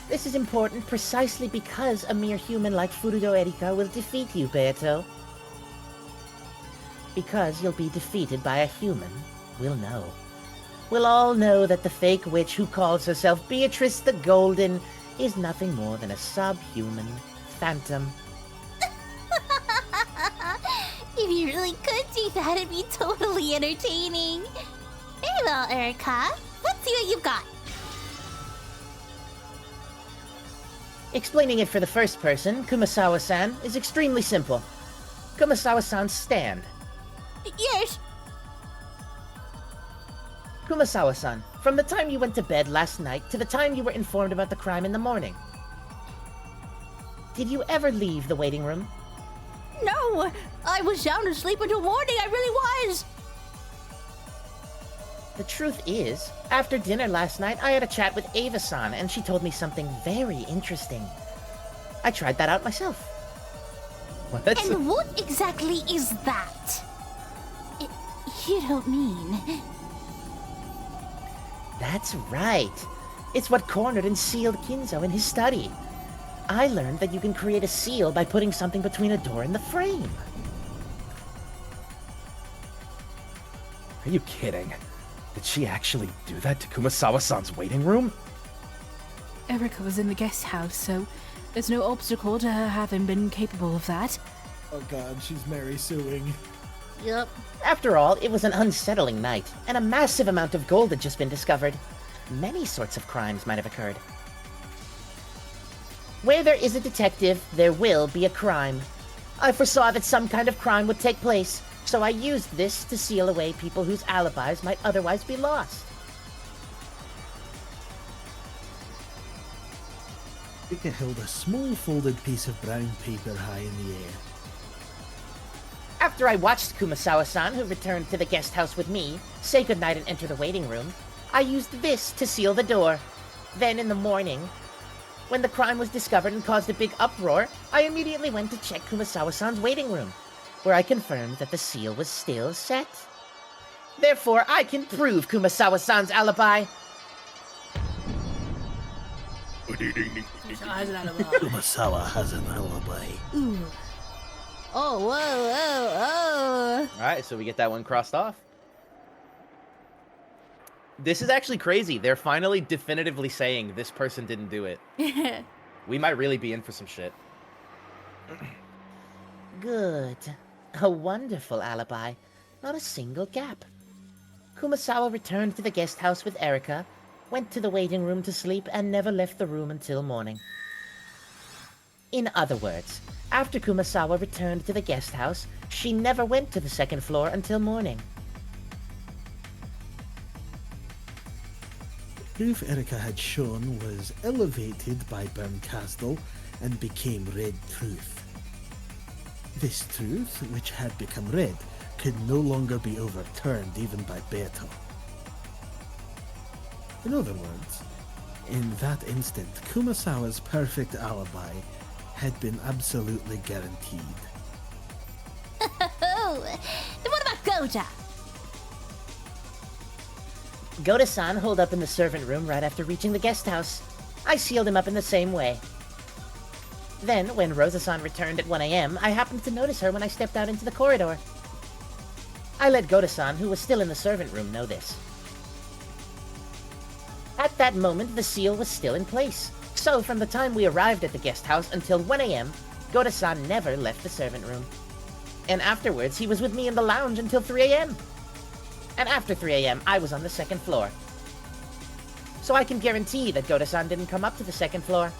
This is important precisely because a mere human like Furudo Erika will defeat you, Beato. Because you'll be defeated by a human, we'll know. We'll all know that the fake witch who calls herself Beatrice the Golden is nothing more than a subhuman phantom. If you really could do that, it'd be totally entertaining. Very well, Erica. Let's see what you've got. Explaining it for the first person, Kumasawa-san, is extremely simple. Kumasawa-san's stand. Yes. Kumasawa-san, from the time you went to bed last night to the time you were informed about the crime in the morning. Did you ever leave the waiting room? No, I was sound asleep until morning. I really was. The truth is, after dinner last night, I had a chat with Ava-san, and she told me something very interesting. I tried that out myself. What? And what exactly is that? You don't mean... That's right. It's what cornered and sealed Kinzo in his study. I learned that you can create a seal by putting something between a door and the frame. Are you kidding? Did she actually do that to Kumasawa-san's waiting room? Erika was in the guest house, so there's no obstacle to her having been capable of that. Oh god, she's Mary suing. Yep. After all, it was an unsettling night, and a massive amount of gold had just been discovered. Many sorts of crimes might have occurred. Where there is a detective, there will be a crime. I foresaw that some kind of crime would take place, so I used this to seal away people whose alibis might otherwise be lost. Erika held a small folded piece of brown paper high in the air. After I watched Kumasawa-san, who returned to the guest house with me, say goodnight and enter the waiting room, I used this to seal the door. Then in the morning, when the crime was discovered and caused a big uproar, I immediately went to check Kumasawa-san's waiting room, where I confirmed that the seal was still set. Therefore, I can prove Kumasawa-san's alibi. Kumasawa has an alibi. Ooh. Oh, whoa, whoa, All right, so we get that one crossed off. This is actually crazy. They're finally definitively saying this person didn't do it. oh. We might really be in for some shit. Good. A wonderful alibi. Not a single gap. Kumasawa returned to the guest house with Erika, went to the waiting room to sleep, and never left the room until morning. In other words, after Kumasawa returned to the guest house, she never went to the second floor until morning. Proof Erika had shown was elevated by Bernkastel and became red truth. This truth, which had become red, could no longer be overturned even by Beato. In other words, in that instant, Kumasawa's perfect alibi had been absolutely guaranteed. Oh, then what about Goja? Goda-san holed up in the servant room right after reaching the guest house. I sealed him up in the same way. Then, when Rosa-san returned at 1 a.m., I happened to notice her when I stepped out into the corridor. I let Goda-san, who was still in the servant room, know this. At that moment, the seal was still in place. So, from the time we arrived at the guest house until 1 a.m., Goda-san never left the servant room. And afterwards, he was with me in the lounge until 3 a.m. And after 3 a.m., I was on the second floor. So I can guarantee that Goda-san didn't come up to the second floor.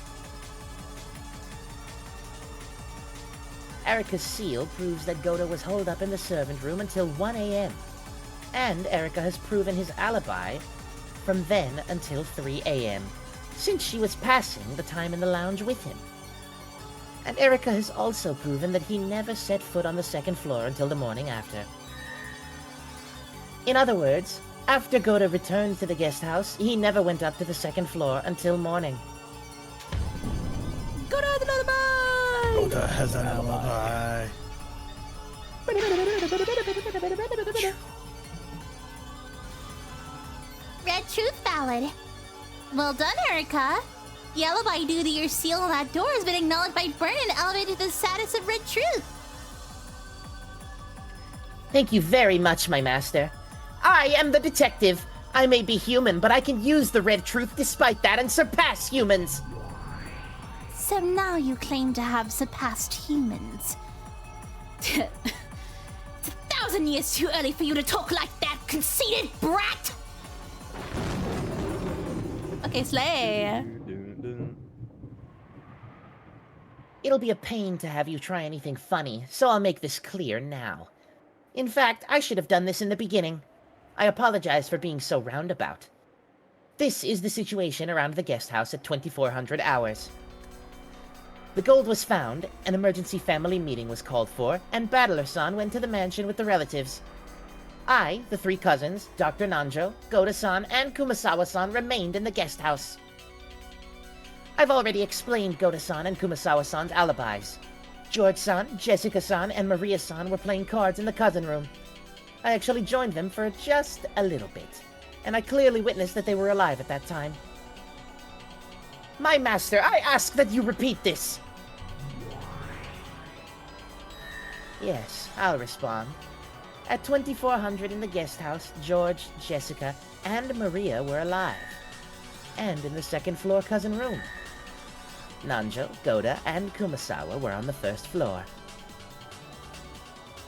Erika's seal proves that Goda was holed up in the servant room until 1 a.m. And Erika has proven his alibi from then until 3 a.m., since she was passing the time in the lounge with him. And Erika has also proven that he never set foot on the second floor until the morning after. In other words, after Goda returned to the guest house, he never went up to the second floor until morning. Goda has an alibi! Goda has an alibi. Red Truth Ballad. Well done, Erika. The alibi due to your seal on that door has been acknowledged by Byrne and elevated to the status of Red Truth. Thank you very much, my master. I am the detective. I may be human, but I can use the red truth despite that and surpass humans. So now you claim to have surpassed humans. It's 1,000 years too early for you to talk like that, conceited brat! Okay, slay. It'll be a pain to have you try anything funny, so I'll make this clear now. In fact, I should have done this in the beginning. I apologize for being so roundabout. This is the situation around the guest house at 2400 hours. The gold was found, an emergency family meeting was called for, and Battler-san went to the mansion with the relatives. I, the 3 cousins, Dr. Nanjo, Goda-san, and Kumasawa-san remained in the guest house. I've already explained Goda-san and Kumasawa-san's alibis. George-san, Jessica-san, and Maria-san were playing cards in the cousin room. I actually joined them for just a little bit, and I clearly witnessed that they were alive at that time. My master, I ask that you repeat this! Yes, I'll respond. At 2400 in the guest house, George, Jessica, and Maria were alive. And in the second floor cousin room. Nanjo, Goda, and Kumasawa were on the first floor.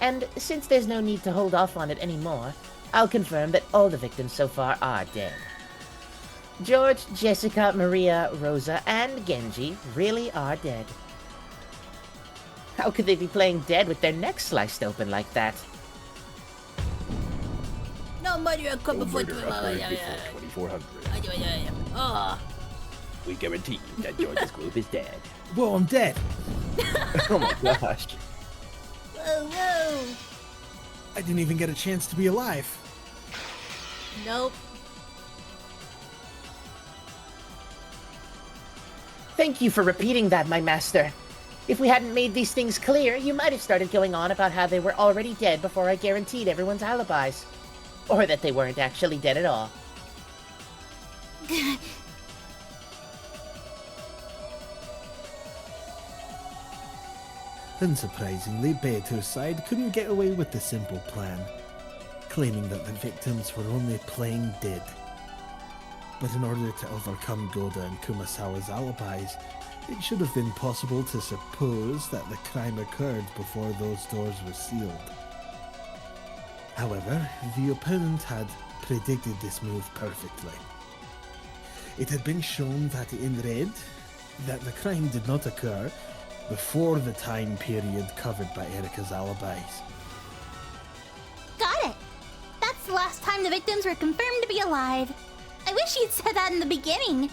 And since there's no need to hold off on it anymore, I'll confirm that all the victims so far are dead. George, Jessica, Maria, Rosa, and Genji really are dead. How could they be playing dead with their necks sliced open like that? No murder occurred before 2400. Oh. We guarantee you that George's group is dead. Whoa, I'm dead. Oh my gosh. Whoa. I didn't even get a chance to be alive. Nope. Thank you for repeating that, my master. If we hadn't made these things clear, you might have started going on about how they were already dead before I guaranteed everyone's alibis. Or that they weren't actually dead at all. Unsurprisingly, Beto's side couldn't get away with the simple plan, claiming that the victims were only playing dead. But in order to overcome Goda and Kumasawa's alibis, it should have been possible to suppose that the crime occurred before those doors were sealed. However, the opponent had predicted this move perfectly. It had been shown that in red, that the crime did not occur before the time period covered by Erika's alibis. Got it. That's the last time the victims were confirmed to be alive. I wish you'd said that in the beginning.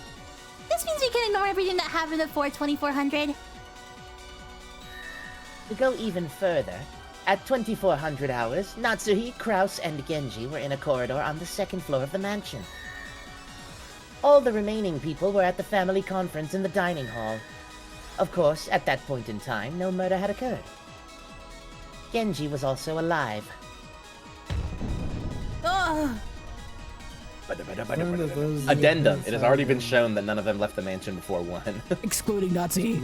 This means we can ignore everything that happened before 2400. To go even further, at 2400 hours, Natsuhi, Kraus, and Genji were in a corridor on the second floor of the mansion. All the remaining people were at the family conference in the dining hall. Of course, at that point in time, no murder had occurred. Genji was also alive. Ugh. Addendum. It has already been shown that none of them left the mansion before 1. Excluding Nazi.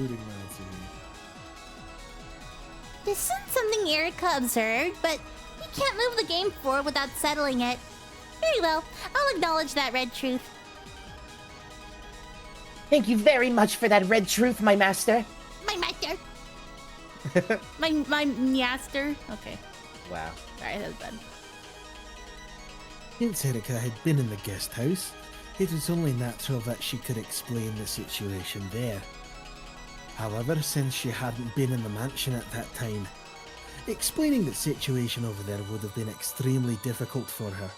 This isn't something Erika observed, but we can't move the game forward without settling it. Very well, I'll acknowledge that red truth. Thank you very much for that red truth, my master. My master. My master. Okay. Wow. Sorry, that was bad. Since Erika had been in the guest house, it was only natural that she could explain the situation there. However, since she hadn't been in the mansion at that time, explaining the situation over there would have been extremely difficult for her.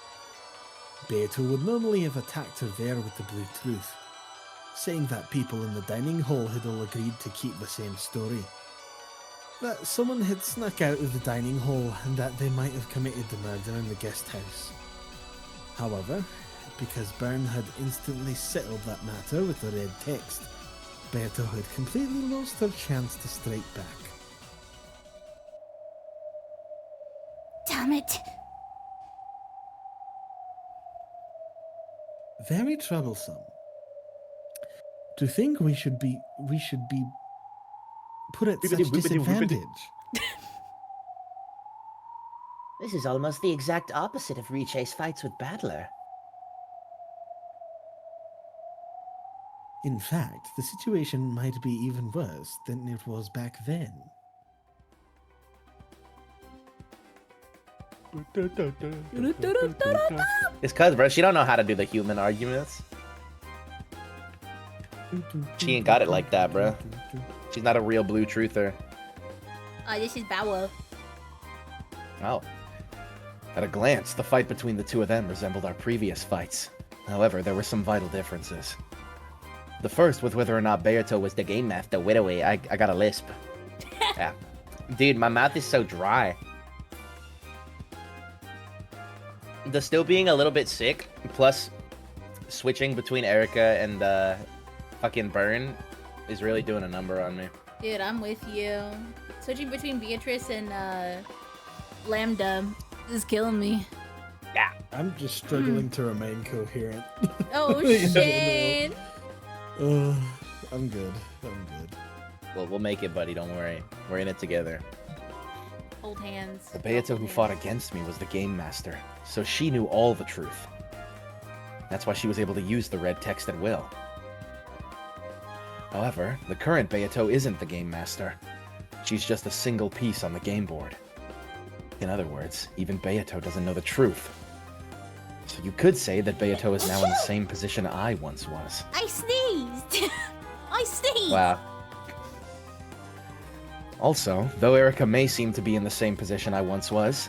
Beto would normally have attacked her there with the blue truth, saying that people in the dining hall had all agreed to keep the same story. That someone had snuck out of the dining hall and that they might have committed the murder in the guest house. However, because Byrne had instantly settled that matter with the red text, Beto had completely lost her chance to strike back. Damn it. Very troublesome. To think we should be put at such disadvantage. This is almost the exact opposite of Riche's fights with Battler. In fact, the situation might be even worse than it was back then. It's cuz, bro, she don't know how to do the human arguments. She ain't got it like that, bro. She's not a real blue truther. This is Bow. Oh. At a glance, the fight between the two of them resembled our previous fights. However, there were some vital differences. The first with whether or not Beato was the game master. Wait away, I got a lisp. Yeah. Dude, my mouth is so dry. The still being a little bit sick, plus switching between Erica and fucking Burn is really doing a number on me. Dude, I'm with you. Switching between Beatrice and Lambda is killing me. I'm just struggling to remain coherent. Oh Yeah, shit! no. I'm good. I'm good. Well, we'll make it, buddy. Don't worry. We're in it together. Hold hands. The Beato who fought against me was the game master, so she knew all the truth. That's why she was able to use the red text at will. However, the current Beato isn't the game master. She's just a single piece on the game board. In other words, even Beato doesn't know the truth. So you could say that Beato is now in the same position I once was. I sneezed. I sneezed. Wow. Also, though Erica may seem to be in the same position I once was,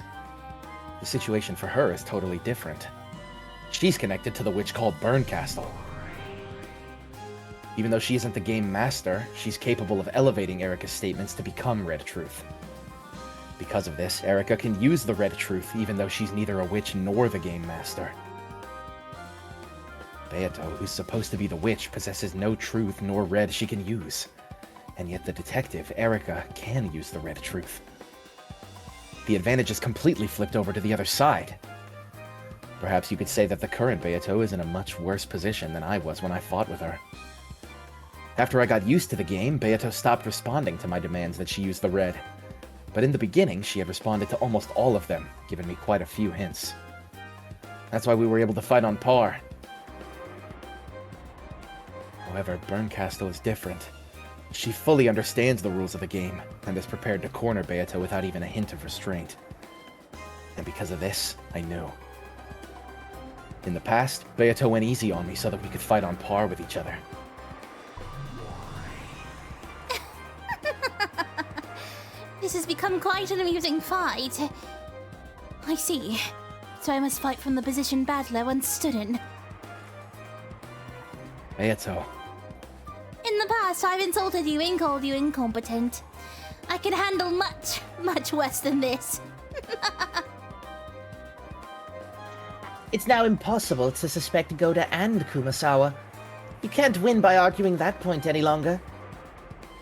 the situation for her is totally different. She's connected to the witch called Burncastle. Even though she isn't the game master, she's capable of elevating Erica's statements to become Red Truth. Because of this, Erica can use the Red Truth even though she's neither a witch nor the game master. Beato, who's supposed to be the witch, possesses no truth nor red she can use. And yet the detective, Erica, can use the Red Truth. The advantage is completely flipped over to the other side. Perhaps you could say that the current Beato is in a much worse position than I was when I fought with her. After I got used to the game, Beato stopped responding to my demands that she use the red. But in the beginning, she had responded to almost all of them, giving me quite a few hints. That's why we were able to fight on par. However, Burncastle is different. She fully understands the rules of the game, and is prepared to corner Beato without even a hint of restraint. And because of this, I knew. In the past, Beato went easy on me so that we could fight on par with each other. This has become quite an amusing fight. I see. So I must fight from the position Battler once stood in. Beato, In the past, I've insulted you and called you incompetent. I can handle much, much worse than this. It's now impossible to suspect Goda and Kumasawa. You can't win by arguing that point any longer.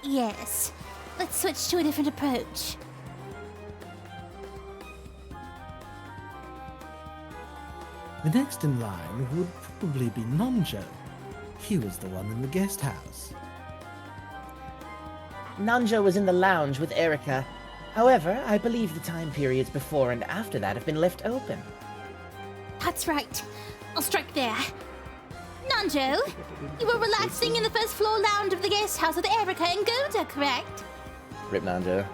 Yes. Let's switch to a different approach. The next in line would probably be Nonjo. He was the one in the guest house. Nanjo was in the lounge with Erica. However, I believe the time periods before and after that have been left open. That's right. I'll strike there. Nanjo, you were relaxing in the first floor lounge of the guest house with Erica and Goda, correct? Rip Nanjo.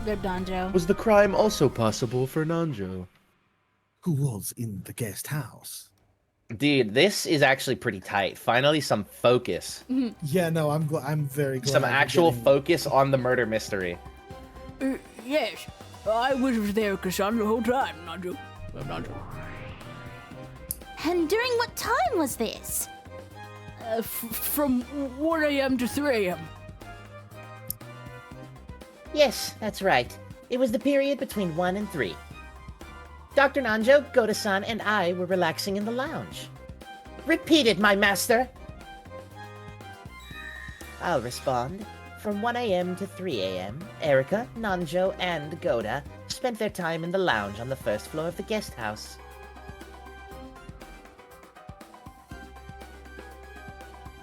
Rip Donjo. was the crime also possible for Nanjo? Who was in the guest house? Dude, this is actually pretty tight. Finally, some focus. Yeah, no, I'm very glad. Some we're actual getting- focus on the murder mystery. Yes, I was there, Kassan, the whole time, Nanjo. And during what time was this? From 1 a.m. to 3 a.m. Yes, that's right. It was the period between 1 and 3. Dr. Nanjo, Goda-san, and I were relaxing in the lounge. Repeat it, my master! I'll respond. From 1 a.m. to 3 a.m., Erica, Nanjo, and Goda spent their time in the lounge on the first floor of the guest house.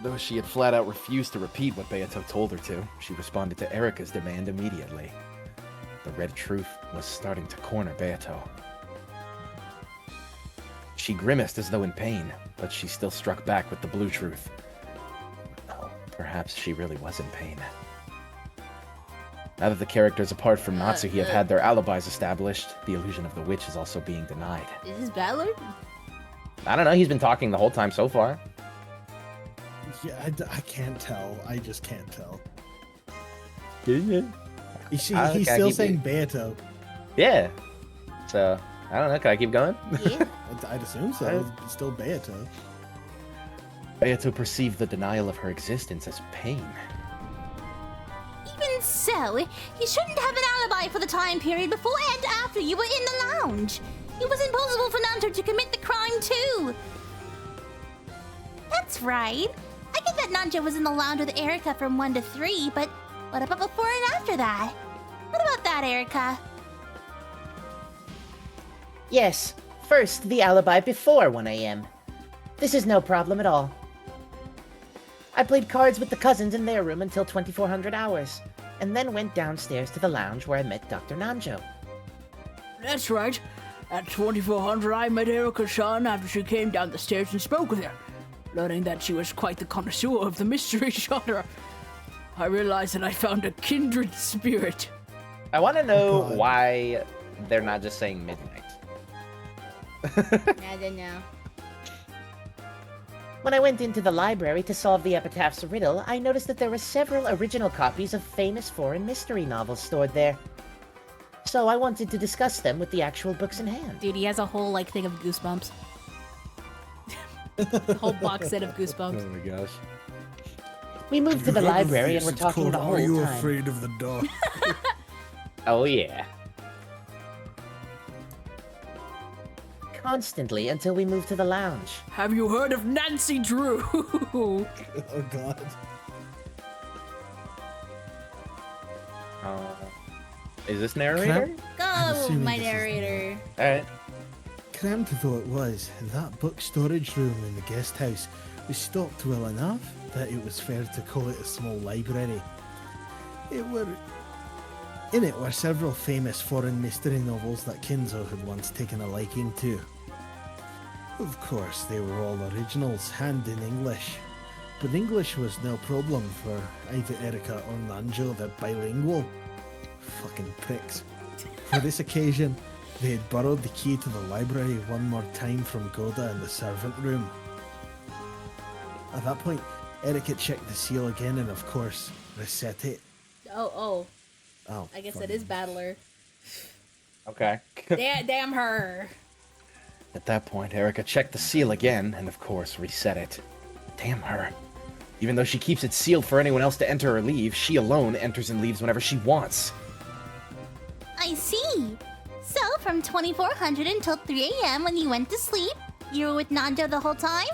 Though she had flat out refused to repeat what Beato told her to, she responded to Erica's demand immediately. The Red Truth was starting to corner Beato. She grimaced as though in pain, but she still struck back with the Blue Truth. Oh, perhaps she really was in pain. Now that the characters apart from Natsuki have had their alibis established, the illusion of the witch is also being denied. Is this Battler? I don't know, he's been talking the whole time so far. Yeah, I can't tell. I just can't tell. Yeah. He's Okay, still keep saying it. Beato. Yeah. So, I don't know, can I keep going? Yeah. I'd assume so. It's still Beato. Beato perceived the denial of her existence as pain. Even so, you shouldn't have an alibi for the time period before and after you were in the lounge. It was impossible for Nanto to commit the crime too. That's right. I get that Nanjo was in the lounge with Erica from 1 to 3, but what about before and after that? What about that, Erica? Yes, first the alibi before 1 a.m. This is no problem at all. I played cards with the cousins in their room until 2400 hours, and then went downstairs to the lounge where I met Dr. Nanjo. That's right. At 2400, I met Erica-san after she came down the stairs and spoke with her. Learning that she was quite the connoisseur of the mystery genre, I realized that I found a kindred spirit. I want to know why they're not just saying midnight. I don't know. When I went into the library to solve the epitaph's riddle, I noticed that there were several original copies of famous foreign mystery novels stored there. So I wanted to discuss them with the actual books in hand. Dude, he has a whole, like, thing of Goosebumps. A whole box set of Goosebumps. Oh my gosh. We moved to the library and were talking the whole Are you time. afraid of the dark? Oh yeah. Constantly until we moved to the lounge. Have you heard of Nancy Drew? Oh god. Is this narrator? Go, assuming my this is narrator. Alright. Cramped though it was, that book storage room in the guest house was stocked well enough that it was fair to call it a small library. In it were several famous foreign mystery novels that Kinzo had once taken a liking to. Of course, they were all originals, and in English. But English was no problem for either Erica or Nanjo, they're bilingual. Fucking pricks. For this occasion, they had borrowed the key to the library one more time from Goda in the servant room. At that point, Erica checked the seal again and, of course, reset it. Oh. Oh, I guess fuck. that is Battler. Okay. Damn her. At that point, Erica checked the seal again and, of course, reset it. Damn her. Even though she keeps it sealed for anyone else to enter or leave, she alone enters and leaves whenever she wants. I see. So, from 2400 until 3 a.m. when you went to sleep, you were with Nanjo the whole time?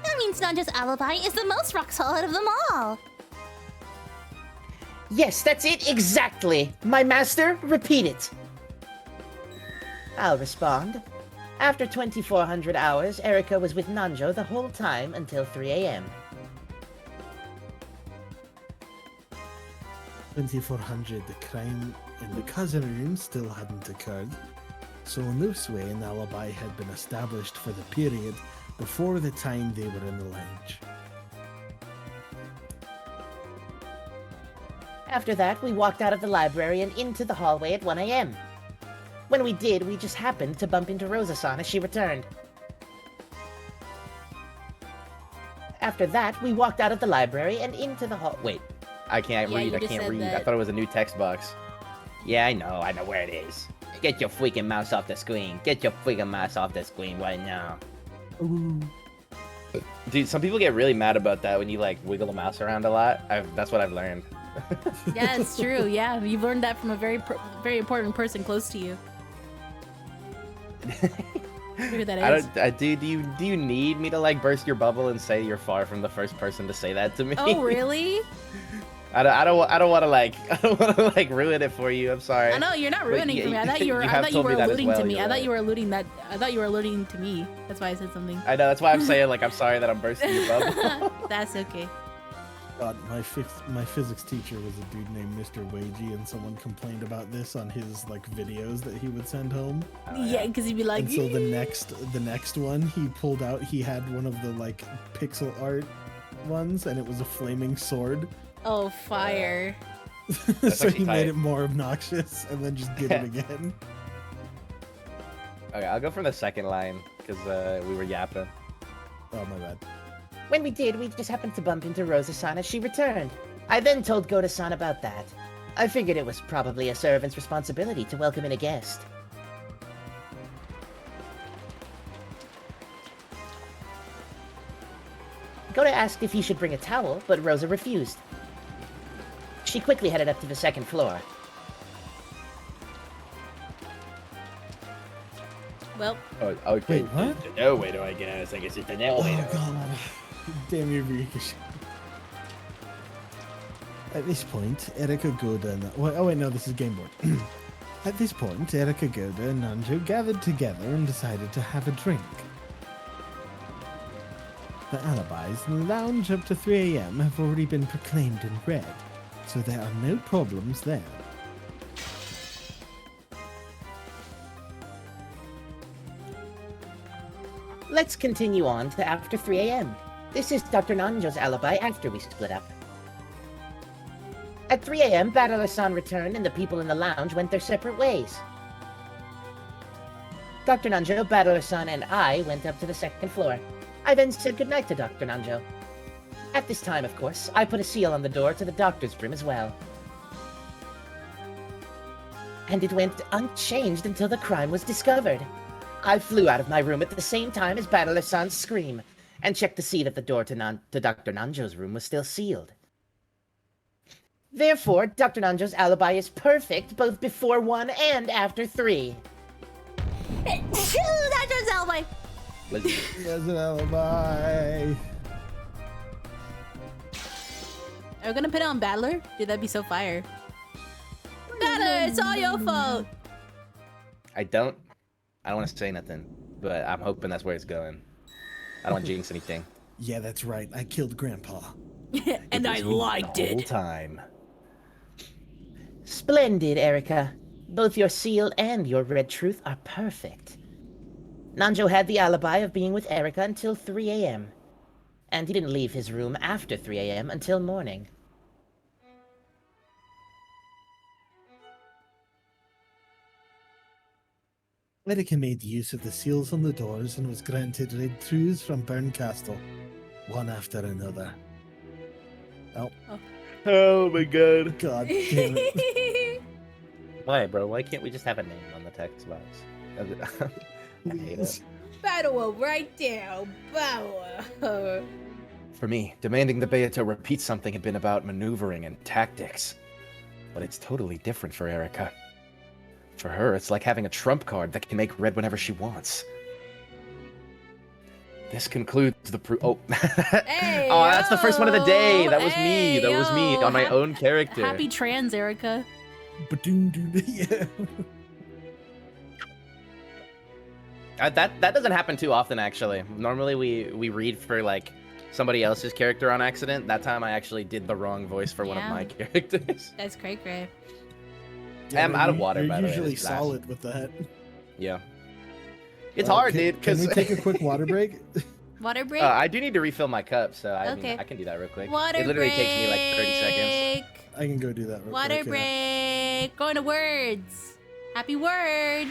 That means Nanjo's alibi is the most rock solid of them all. Yes, that's it exactly. My master, repeat it. I'll respond. After 2400 hours, Erica was with Nanjo the whole time until 3 a.m. 2400, the crime in the cousin room still hadn't occurred, so in this way an alibi had been established for the period before the time they were in the lounge. After that, we walked out of the library and into the hallway at 1 a.m. When we did, we just happened to bump into Rosa-san as she returned. After that, we walked out of the library and into the hall. Wait. I can't Yeah, read. you I just can't said read. I that. thought it was a new text box. Yeah, I know where it is. Get your freaking mouse off the screen. Get your freaking mouse off the screen right now. Dude, some people get really mad about that when you like wiggle the mouse around a lot. That's what I've learned. Yeah, it's true. Yeah, you've learned that from a very important person close to you. Who that is. Do you need me to like burst your bubble and say you're far from the first person to say that to me? Oh, really? I don't want to like ruin it for you. I'm sorry. I know you're not ruining for me. I thought you were. you I have thought you told me were that as alluding well, to me. you're I thought right. you were alluding that. I thought you were alluding to me. That's why I said something. I know. That's why I'm saying like I'm sorry that I'm bursting your bubble. That's okay. God, my physics teacher was a dude named Mr. Wagey, and someone complained about this on his like videos that he would send home. Yeah, because he'd be like. And so the next one he pulled out, he had one of the like pixel art ones, and it was a flaming sword. Oh, fire! So he actually made tight. it more obnoxious, and then just did it again. Okay, I'll go from the second line because we were yapping. Oh my bad. When we did, we just happened to bump into Rosa-san as she returned. I then told Goda-san about that. I figured it was probably a servant's responsibility to welcome in a guest. Dakota asked if he should bring a towel, but Rosa refused. She quickly headed up to the second floor. Well, Oh, okay. Wait, what? It's an elevator, I guess. I guess it's an elevator. Oh god. Damn you, Ricochet. At this point, Erica, Goda, and... Oh wait, no, this is Game Board. At this point, Erica, Goda, and Nanjo gathered together and decided to have a drink. The alibis in the lounge up to 3 a.m. have already been proclaimed in red, so there are no problems there. Let's continue on to after 3 a.m. This is Dr. Nanjo's alibi after we split up. At 3 a.m., Battler-san returned and the people in the lounge went their separate ways. Dr. Nanjo, Battler-san, and I went up to the second floor. I then said goodnight to Dr. Nanjo. At this time, of course, I put a seal on the door to the doctor's room as well. And it went unchanged until the crime was discovered. I flew out of my room at the same time as Battler-san's scream, and checked to see that the door to Dr. Nanjo's room was still sealed. Therefore, Dr. Nanjo's alibi is perfect both before 1 and after 3. Nanjo's alibi. There's an alibi. are we gonna put it on Battler? Dude, that'd be so fire. Battler, it's all your fault. I don't want to say nothing, but I'm hoping that's where it's going. I don't want to jinx anything. Yeah, that's right. I killed Grandpa. And I liked The whole it. time. Splendid, Erica. Both your seal and your red truth are perfect. Nanjo had the alibi of being with Erica until 3 a.m. And he didn't leave his room after 3 a.m. until morning. Erica made use of the seals on the doors and was granted red truths from Burn Castle, one after another. Oh my god. God damn it. Why, bro? Why can't we just have a name on the text box? I hate it. Battle right there. Battle. For me, demanding the Beato repeat something had been about maneuvering and tactics. But it's totally different for Erica. For her, it's like having a trump card that can make red whenever she wants. This concludes the oh. Hey, Oh, that's the first one of the day. That was me. hey, That was me yo. on my own character. Happy trans, Erica. Yeah. That doesn't happen too often, actually. Normally we read for like somebody else's character on accident. That time I actually did the wrong voice for one of Yeah. my characters. That's cray cray. I'm out of water, You're by the way. usually This last- solid with that. Yeah. It's hard, dude. Can we Cause take a quick water break? Water break. I do need to refill my cup, so I Okay. mean, I can do that real quick. Water it literally break. takes me like 30 seconds. I can go do that real Water quick. yeah. break. Going to words. Happy word.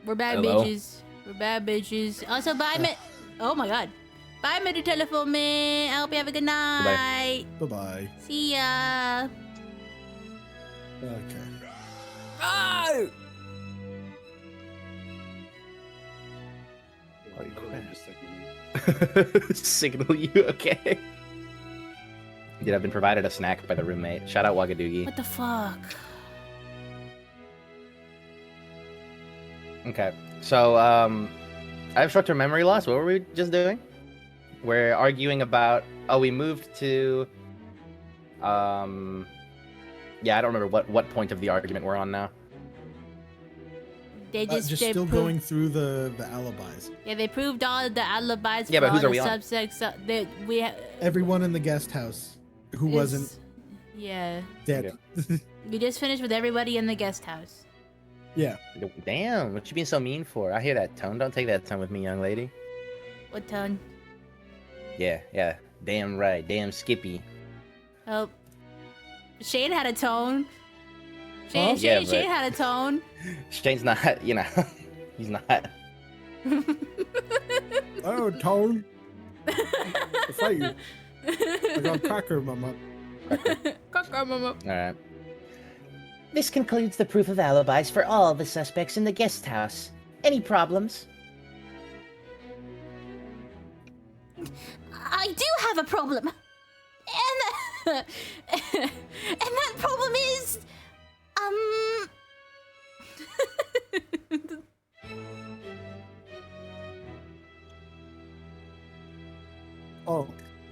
We're bad Hello? bitches. We're bad bitches. Also, bye, oh my god. Bye, Mr. Telephone Man. I hope you have a good night. Bye-bye. See ya. Okay. Oh, Signal you, okay? Dude, I've been provided a snack by the roommate. Shout out Wagadoogie. What the fuck? Okay, so, I have short-term memory loss. What were we just doing? We're arguing about... Oh, we moved to... Yeah, I don't remember what point of the argument we're on now. They Just they still proved- going through the alibis. Yeah, they proved all the alibis Yeah, for but all whose the are we on? subjects. Everyone in the guest house who wasn't Yeah. dead. We just finished with everybody in the guest house. Yeah. Damn, what you being so mean for? I hear that tone. Don't take that tone with me, young lady. What tone? Yeah. Damn right. Damn Skippy. Oh. Shane had a tone. Huh? Shane Yeah, but- had a tone. Shane's not, you know, he's not. Oh, Tone. I fight you. I got cracker, mama. Alright. This concludes the proof of alibis for all the suspects in the guest house. Any problems? I do have a problem. And that problem is Oh.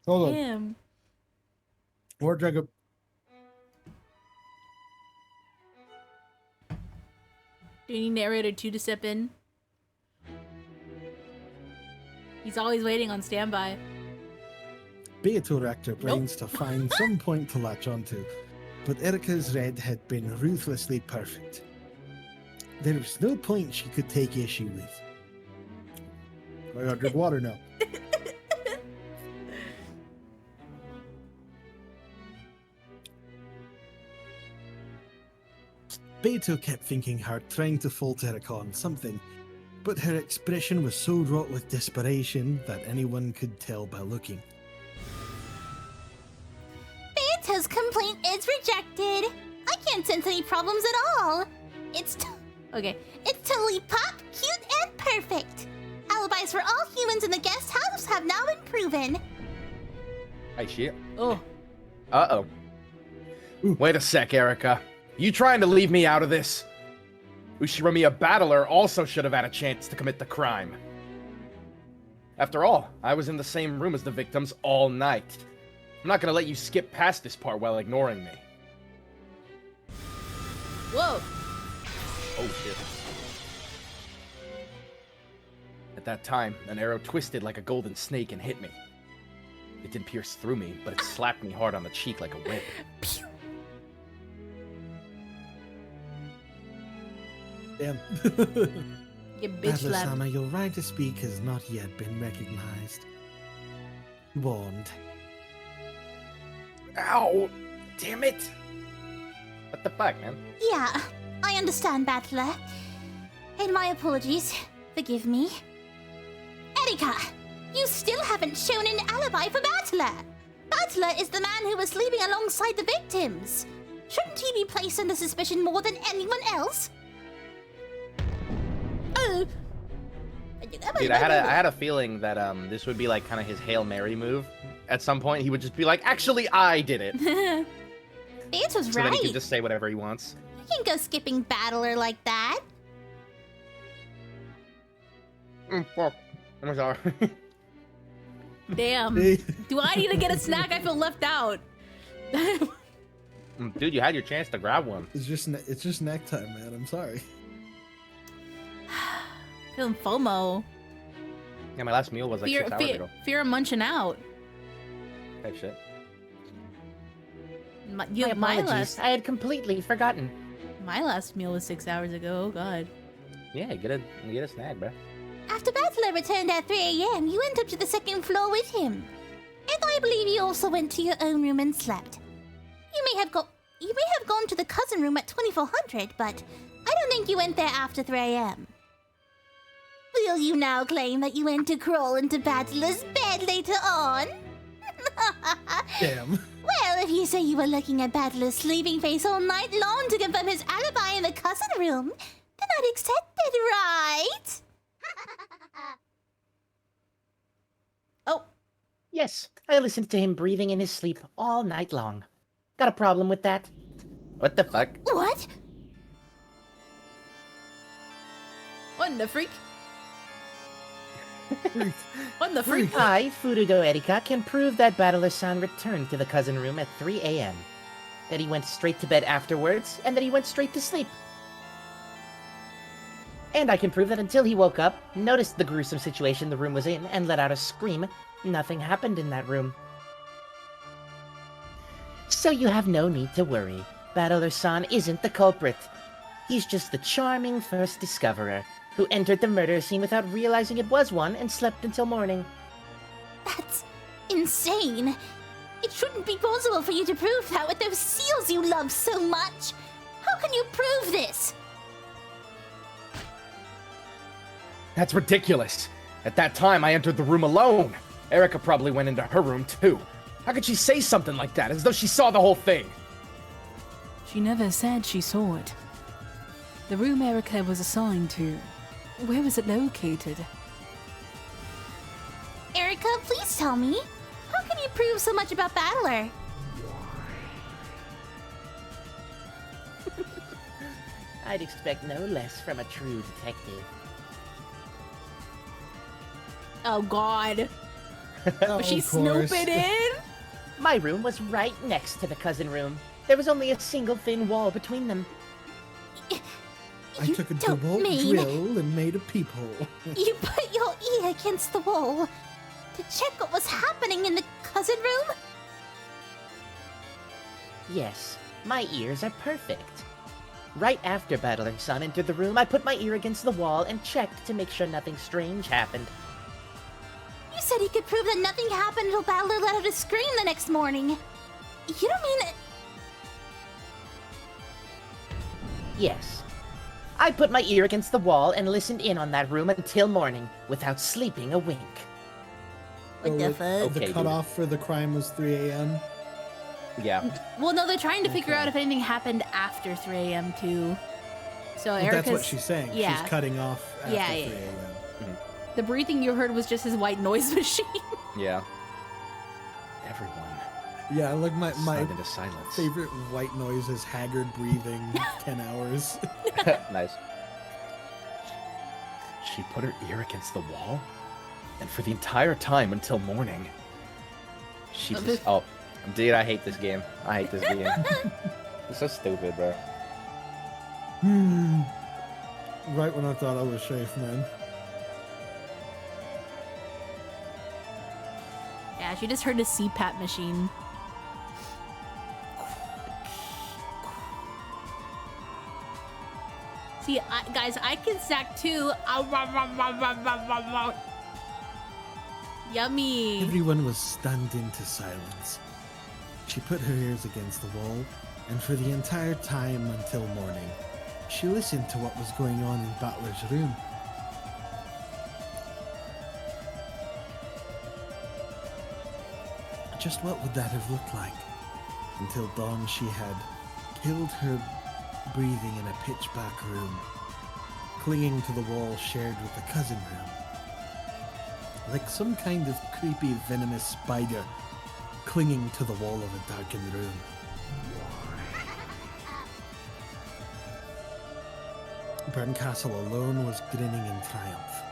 Hold on. Damn. More drink of... Do you need narrator 2 to step in? He's always waiting on standby. Beato Rector brains to find some point to latch onto, but Erica's red had been ruthlessly perfect. There was no point she could take issue with. I gotta drink water now. Beato kept thinking hard, trying to fault Erica on something, but her expression was so wrought with desperation that anyone could tell by looking. Beato's complaint is rejected. I can't sense any problems at all. Okay. It's totally pop, cute, and perfect. Alibis for all humans in the guest house have now been proven. Hey, shit. Oh. Uh-oh. wait a sec, Erica. You trying to leave me out of this? Ushiramiya Battler also should have had a chance to commit the crime. After all, I was in the same room as the victims all night. I'm not gonna let you skip past this part while ignoring me. Whoa. Oh, shit. At that time, an arrow twisted like a golden snake and hit me. It didn't pierce through me, but it slapped me hard on the cheek like a whip. Damn. You bitch slap. Atlas-sama, your right to speak has not yet been recognized. Warned. Ow! Damn it! What the fuck, man? Yeah, I understand, Battler. And my apologies. Forgive me. Erika, you still haven't shown an alibi for Battler. Battler is the man who was sleeping alongside the victims. Shouldn't he be placed under suspicion more than anyone else? Oh. Dude, I had a feeling that this would be like kind of his Hail Mary move. At some point, he would just be like, "Actually, I did it." Beato's So right. then he can just say whatever he wants. You can't go skipping Battler like that. Fuck. I'm sorry. Damn. Do I need to get a snack? I feel left out. Dude, you had your chance to grab one. It's just neck time, man. I'm sorry. Feeling FOMO. Yeah, my last meal was like 6 hours ago. Fear of munching out. That shit. My apologies. last I had completely forgotten. meal was 6 hours ago. Oh god. Yeah, get a snack, bro. After Battler returned at 3 a.m., you went up to the second floor with him. And I believe you also went to your own room and slept. You may have got You may have gone to the cousin room at 2400, but I don't think you went there after 3 a.m. Will you now claim that you went to crawl into Battler's bed later on? Damn. Well, if you say you were looking at Battler's sleeping face all night long to confirm his alibi in the cousin room, then I'd accept it, right? Oh, yes. I listened to him breathing in his sleep all night long. Got a problem with that? What the fuck? What? What in the freak? What in the freak? I, Furudo Erika, can prove that Battler-san returned to the cousin room at 3 a.m. That he went straight to bed afterwards, and that he went straight to sleep. And I can prove that until he woke up, noticed the gruesome situation the room was in, and let out a scream, nothing happened in that room. So you have no need to worry. Battler-san isn't the culprit. He's just the charming first discoverer, who entered the murder scene without realizing it was one and slept until morning. That's insane. It shouldn't be possible for you to prove that with those seals you love so much. How can you prove this? That's ridiculous. At that time, I entered the room alone. Erica probably went into her room, too. How could she say something like that, as though she saw the whole thing? She never said she saw it. The room Erica was assigned to, where was it located? Erica, please tell me. How can you prove so much about Battler? I'd expect no less from a true detective. Oh God. Oh, Was she of course. snooping in? My room was right next to the cousin room. There was only a single thin wall between them. I You took a don't double mean- drill and made a peephole. You put your ear against the wall to check what was happening in the cousin room? Yes, my ears are perfect. Right after Battler-san entered the room, I put my ear against the wall and checked to make sure nothing strange happened. You said he could prove that nothing happened until Battler let out a scream the next morning. You don't mean... Yes. I put my ear against the wall and listened in on that room until morning, without sleeping a wink. What the fuck? Okay, The dude. cutoff for the crime was 3 a.m. Yeah. Well, no, they're trying to figure out if anything happened after 3 a.m. too. So But Erica's... that's what she's saying. Yeah. She's cutting off after Yeah, 3 yeah, a.m. The breathing you heard was just his white noise machine. Yeah. Everyone Yeah, like my sighed into silence. favorite white noise is haggard breathing 10 hours. Nice. She put her ear against the wall, and for the entire time until morning, she just... Oh, dude, I hate this game. I hate this game. It's so stupid, bro. Right when I thought I was safe, man. Yeah, she just heard a CPAP machine. See, guys, I can stack too. Yummy. Everyone was stunned into silence. She put her ears against the wall, and for the entire time until morning, she listened to what was going on in Battler's room. Just what would that have looked like? Until dawn she had killed her breathing in a pitch-black room, clinging to the wall shared with the cousin room. Like some kind of creepy venomous spider clinging to the wall of a darkened room. Berncastle alone was grinning in triumph.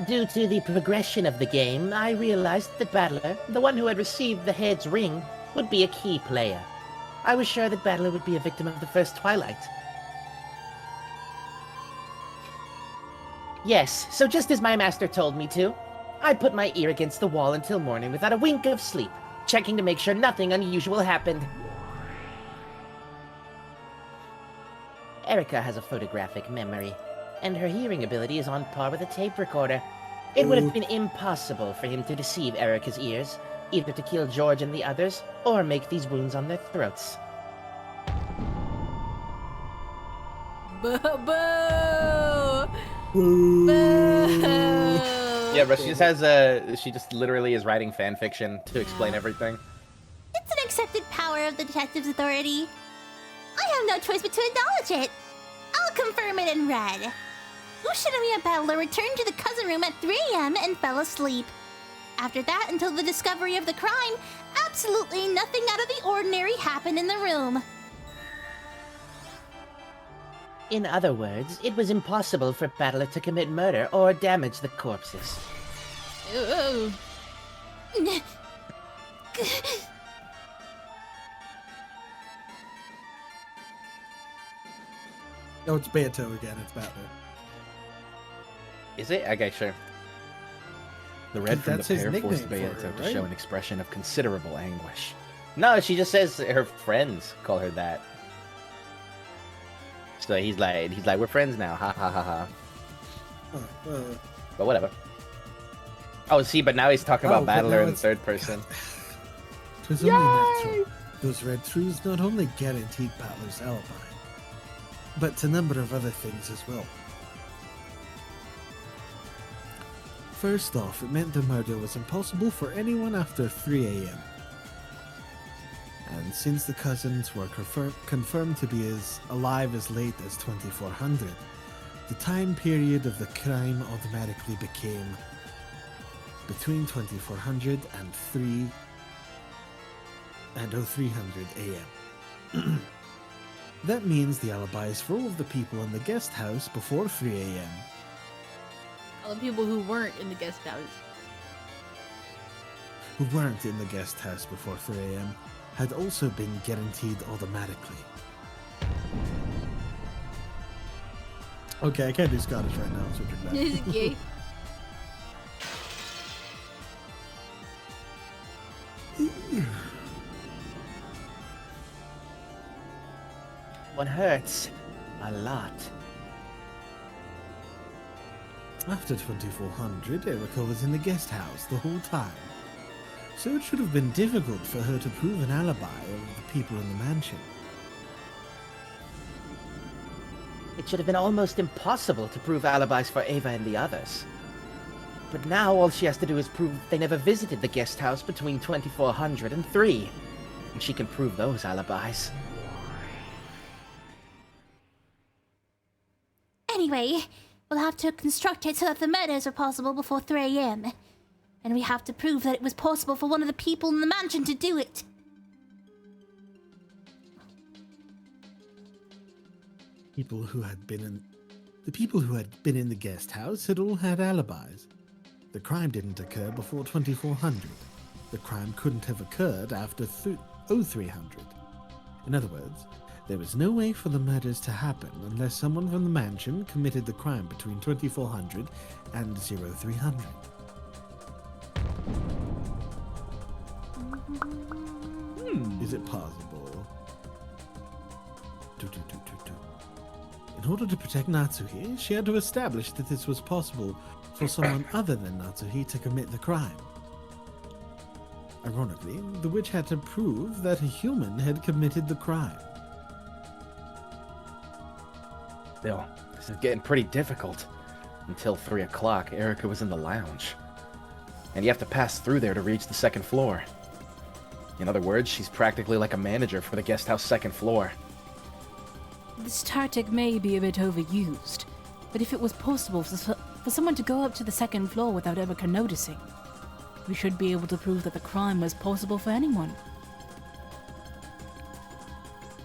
Due to the progression of the game, I realized that Battler, the one who had received the head's ring, would be a key player. I was sure that Battler would be a victim of the first Twilight. Yes, so just as my master told me to, I put my ear against the wall until morning without a wink of sleep, checking to make sure nothing unusual happened. Erica has a photographic memory, and her hearing ability is on par with a tape recorder. It would have been impossible for him to deceive Erica's ears, either to kill George and the others, or make these wounds on their throats. Boo! Boo! Boo! Yeah, but she just has she just literally is writing fan fiction to explain everything. It's an accepted power of the Detectives Authority. I have no choice but to acknowledge it. I'll confirm it in red. Ushinomiya Battler returned to the cousin room at 3 a.m. and fell asleep. After that, until the discovery of the crime, absolutely nothing out of the ordinary happened in the room. In other words, it was impossible for Battler to commit murder or damage the corpses. Ooh. Oh, it's Beato again. It's Battler. Is it? Okay, sure. The red from the That's his pair forced nickname for Beato her, to right? show an expression of considerable anguish. No, she just says her friends call her that. So he's like, we're friends now. Ha ha ha ha. But whatever. Oh, see, but now he's talking Oh, about but Battler now in it's- third person. It was only natural. Those red truths not only guaranteed Battler's alibi, but a number of other things as well. First off, it meant the murder was impossible for anyone after 3 a.m. And since the cousins were confirmed to be as alive as late as 2400, the time period of the crime automatically became between 2400 and 0300 a.m. That means the alibis for all of the people in the guest house before 3 a.m. All the people who weren't in the guest house. who weren't in the guest house before 3 a.m. had also been guaranteed automatically. Okay, I can't do Scottish right now, I'm switching back. Okay. One hurts. A lot. After 2400, Erica was in the guest house the whole time. So it should have been difficult for her to prove an alibi of the people in the mansion. It should have been almost impossible to prove alibis for Ava and the others. But now all she has to do is prove they never visited the guest house between 2400 and 3. And she can prove those alibis. Anyway, we'll have to construct it so that the murders are possible before 3 a.m. And we have to prove that it was possible for one of the people in the mansion to do it. The people who had been in the guest house had all had alibis. The crime didn't occur before 2400. The crime couldn't have occurred after 0300. In other words, there was no way for the murders to happen unless someone from the mansion committed the crime between 2400 and 0300. Is it possible? In order to protect Natsuhi, she had to establish that this was possible for someone other than Natsuhi to commit the crime. Ironically, the witch had to prove that a human had committed the crime. Bill, this is getting pretty difficult. Until 3 o'clock, Erica was in the lounge. And you have to pass through there to reach the second floor. In other words, she's practically like a manager for the guest house second floor. This tactic may be a bit overused, but if it was possible for someone to go up to the second floor without ever noticing, we should be able to prove that the crime was possible for anyone.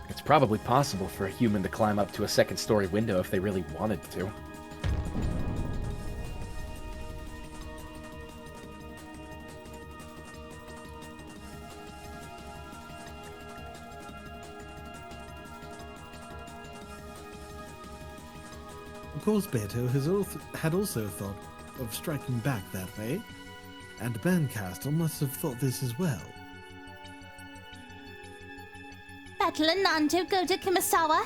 It's probably possible for a human to climb up to a second-story window if they really wanted to. Of course, Beto had also thought of striking back that way, and Berncastle must have thought this as well. Battle and Nanto go to Kumasawa.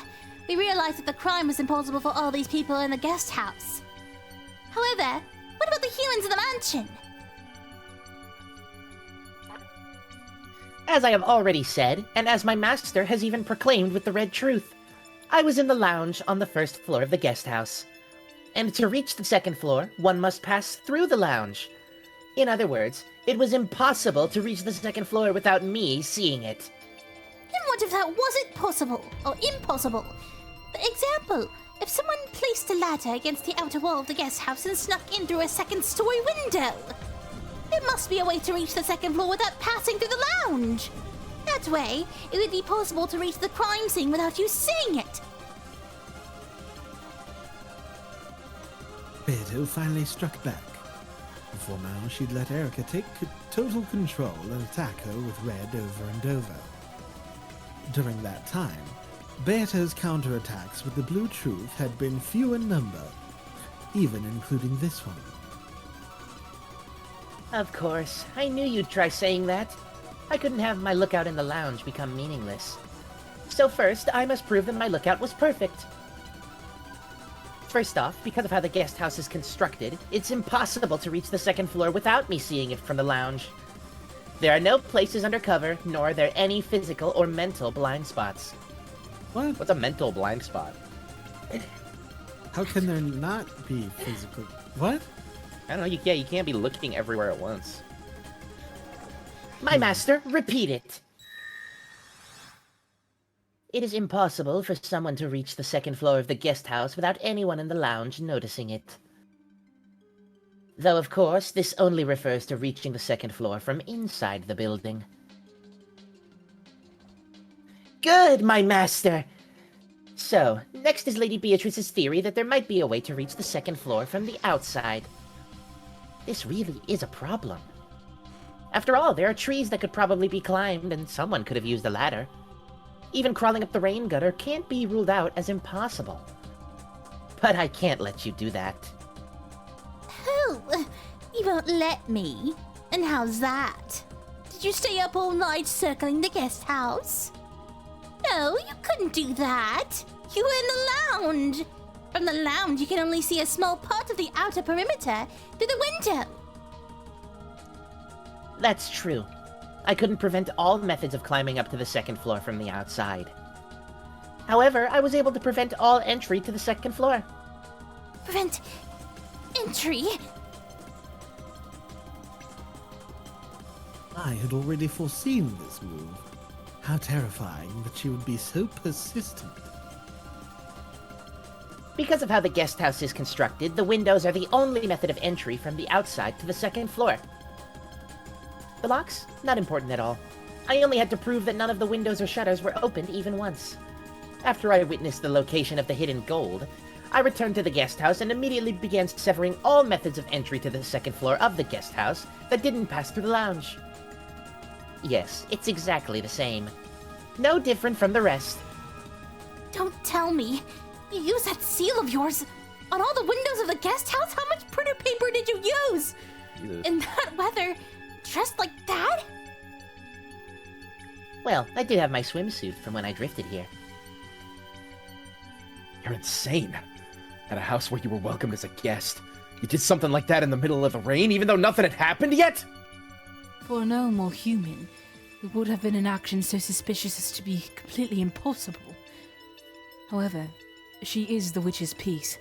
We realized that the crime was impossible for all these people in the guest house. However, what about the humans in the mansion? As I have already said, and as my master has even proclaimed with the red truth, I was in the lounge on the first floor of the guest house. And to reach the second floor, one must pass through the lounge. In other words, it was impossible to reach the second floor without me seeing it. And what if that wasn't possible, or impossible? For example, if someone placed a ladder against the outer wall of the guest house and snuck in through a second-story window, there must be a way to reach the second floor without passing through the lounge. That way, it would be possible to reach the crime scene without you seeing it. Beato finally struck back. Before now, she'd let Erica take total control and attack her with red over and over. During that time, Beato's counterattacks with the blue truth had been few in number, even including this one. Of course, I knew you'd try saying that. I couldn't have my lookout in the lounge become meaningless. So first, I must prove that my lookout was perfect. First off, because of how the guest house is constructed, it's impossible to reach the second floor without me seeing it from the lounge. There are no places under cover, nor are there any physical or mental blind spots. What? What's a mental blind spot? How can there not be physical? What? I don't know. You can't be looking everywhere at once. My master, repeat it! It is impossible for someone to reach the second floor of the guest house without anyone in the lounge noticing it. Though, of course, this only refers to reaching the second floor from inside the building. Good, my master! So, next is Lady Beatrice's theory that there might be a way to reach the second floor from the outside. This really is a problem. After all, there are trees that could probably be climbed, and someone could have used a ladder. Even crawling up the rain gutter can't be ruled out as impossible. But I can't let you do that. Oh, you won't let me? And how's that? Did you stay up all night circling the guest house? No, you couldn't do that. You were in the lounge. From the lounge, you can only see a small part of the outer perimeter through the window. That's true. I couldn't prevent all methods of climbing up to the second floor from the outside. However, I was able to prevent all entry to the second floor. Prevent entry? I had already foreseen this move. How terrifying that she would be so persistent. Because of how the guest house is constructed, the windows are the only method of entry from the outside to the second floor. The locks? Not important at all. I only had to prove that none of the windows or shutters were opened even once. After I witnessed the location of the hidden gold, I returned to the guest house and immediately began severing all methods of entry to the second floor of the guest house that didn't pass through the lounge. Yes, it's exactly the same. No different from the rest. Don't tell me. You used that seal of yours on all the windows of the guest house? How much printer paper did you use? Jesus. In that weather, dressed like that? Well, I did have my swimsuit from when I drifted here. You're insane. At a house where you were welcomed as a guest, you did something like that in the middle of the rain, even though nothing had happened yet? For a gnome or human, it would have been an action so suspicious as to be completely impossible. However, she is the witch's piece.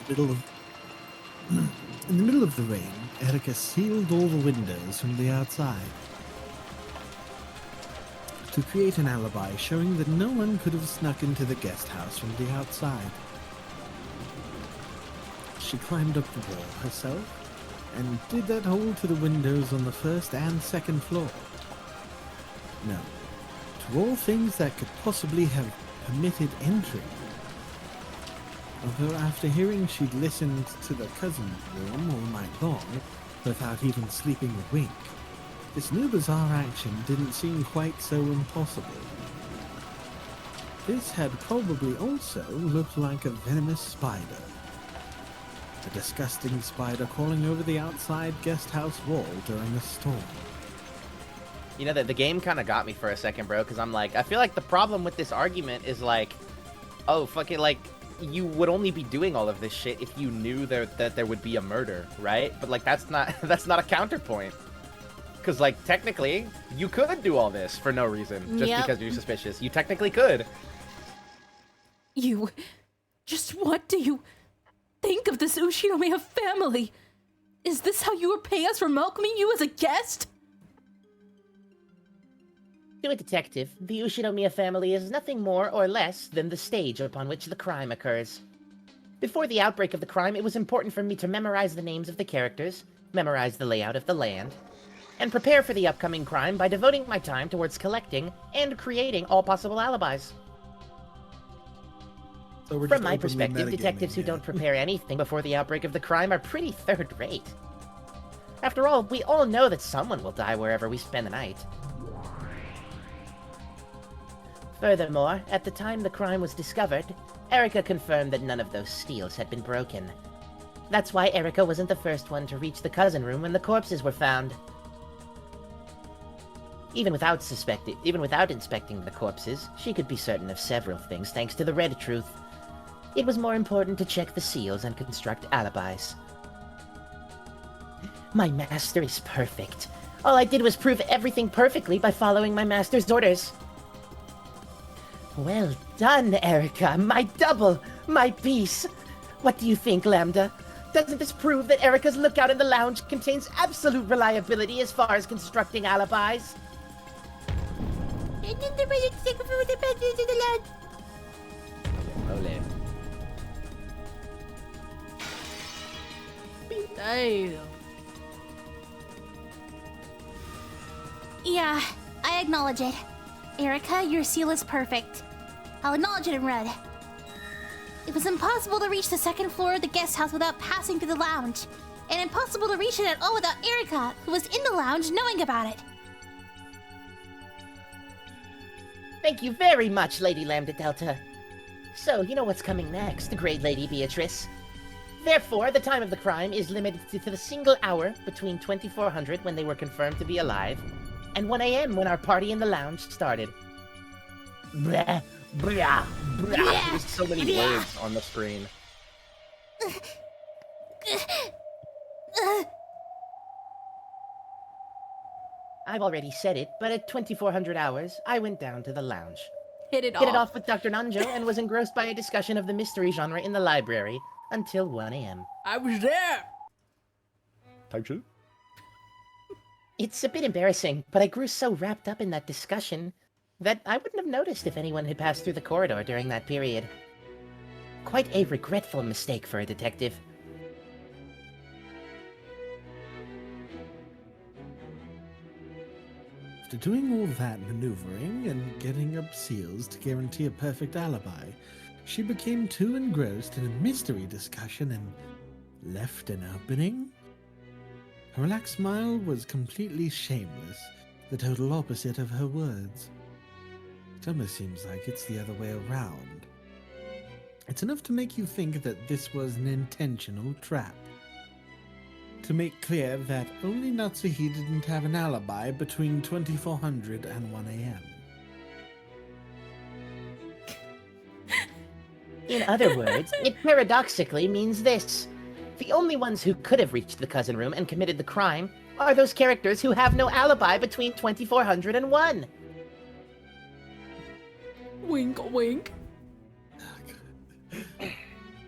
In the middle of the rain, Erica sealed all the windows from the outside to create an alibi showing that no one could have snuck into the guest house from the outside. She climbed up the wall herself and did that hole to the windows on the first and second floor. No, to all things that could possibly have permitted entry. Although after hearing she'd listened to the cousin's room all night long without even sleeping a wink, this new bizarre action didn't seem quite so impossible. This had probably also looked like a venomous spider. A disgusting spider crawling over the outside guest house wall during a storm. You know, the game kind of got me for a second, bro, because I'm like, I feel like the problem with this argument is like, oh, fucking, like, you would only be doing all of this shit if you knew that there would be a murder, right? But like that's not a counterpoint. Because like technically, you could do all this for no reason just because you're suspicious. You technically could. What do you think of this Ushinomiya family? Is this how you repay us for welcoming you as a guest? To a detective, the Ushinomiya family is nothing more or less than the stage upon which the crime occurs. Before the outbreak of the crime, it was important for me to memorize the names of the characters, memorize the layout of the land, and prepare for the upcoming crime by devoting my time towards collecting and creating all possible alibis. So we're From just my openly perspective, metagaming detectives who here. don't prepare anything before the outbreak of the crime are pretty third-rate. After all, we all know that someone will die wherever we spend the night. Furthermore, at the time the crime was discovered, Erica confirmed that none of those seals had been broken. That's why Erica wasn't the first one to reach the cousin room when the corpses were found. Even without inspecting the corpses, she could be certain of several things thanks to the Red Truth. It was more important to check the seals and construct alibis. My master is perfect. All I did was prove everything perfectly by following my master's orders. Well done, Erica. My double. My piece. What do you think, Lambda? Doesn't this prove that Erica's lookout in the lounge contains absolute reliability as far as constructing alibis? Ole. Damn. Yeah, I acknowledge it. Erica, your seal is perfect. I'll acknowledge it in red. It was impossible to reach the second floor of the guest house without passing through the lounge. And impossible to reach it at all without Erica, who was in the lounge, knowing about it. Thank you very much, Lady Lambda Delta. So, you know what's coming next, Great Lady Beatrice. Therefore, the time of the crime is limited to the single hour between 2400 when they were confirmed to be alive, and 1 a.m. when our party in the lounge started. Blah, blah, blah. There's so many words on the screen. I've already said it, but at 2400 hours, I went down to the lounge. Hit it Hit it off. off with Dr. Nanjo and was engrossed by a discussion of the mystery genre in the library until 1 a.m. I was there. It's a bit embarrassing, but I grew so wrapped up in that discussion that I wouldn't have noticed if anyone had passed through the corridor during that period. Quite a regretful mistake for a detective. After doing all that maneuvering and getting up seals to guarantee a perfect alibi, she became too engrossed in a mystery discussion and left an opening? Her relaxed smile was completely shameless, the total opposite of her words. It almost seems like it's the other way around. It's enough to make you think that this was an intentional trap. To make clear that only Natsuhi didn't have an alibi between 2400 and 1 a.m. In other words, it paradoxically means this. The only ones who could have reached the cousin room and committed the crime are those characters who have no alibi between 2400 and 1. Wink, wink.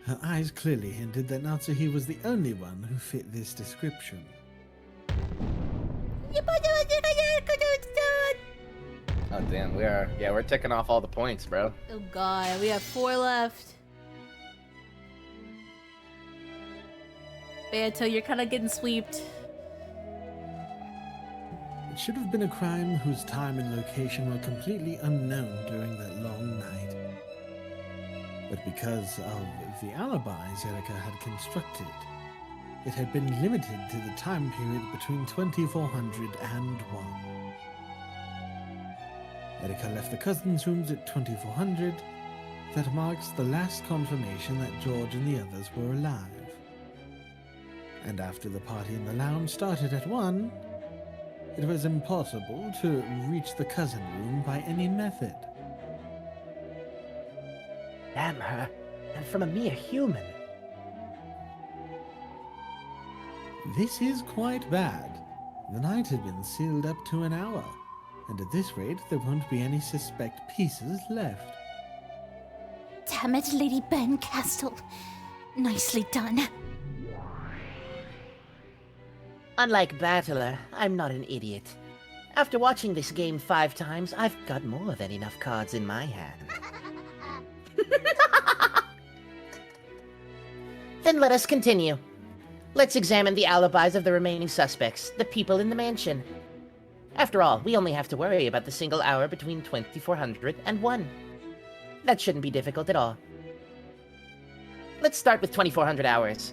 Her eyes clearly hinted that Natsuhi was the only one who fit this description. Oh damn, we're ticking off all the points, bro. Oh god, we have 4 left. Beato, you're kind of getting sweeped. It should have been a crime whose time and location were completely unknown during that long night. But because of the alibis Erica had constructed, it had been limited to the time period between 2400 and 1. Erica left the cousins' rooms at 2400. That marks the last confirmation that George and the others were alive. And after the party in the lounge started at 1, it was impossible to reach the cousin room by any method. Damn her. and from a mere human. This is quite bad. The night had been sealed up to an hour, and at this rate there won't be any suspect pieces left. Damn it, Lady Berncastle. Nicely done. Unlike Battler, I'm not an idiot. After watching this game 5 times, I've got more than enough cards in my hand. Then let us continue. Let's examine the alibis of the remaining suspects, the people in the mansion. After all, we only have to worry about the single hour between 2400 and 1. That shouldn't be difficult at all. Let's start with 2400 hours.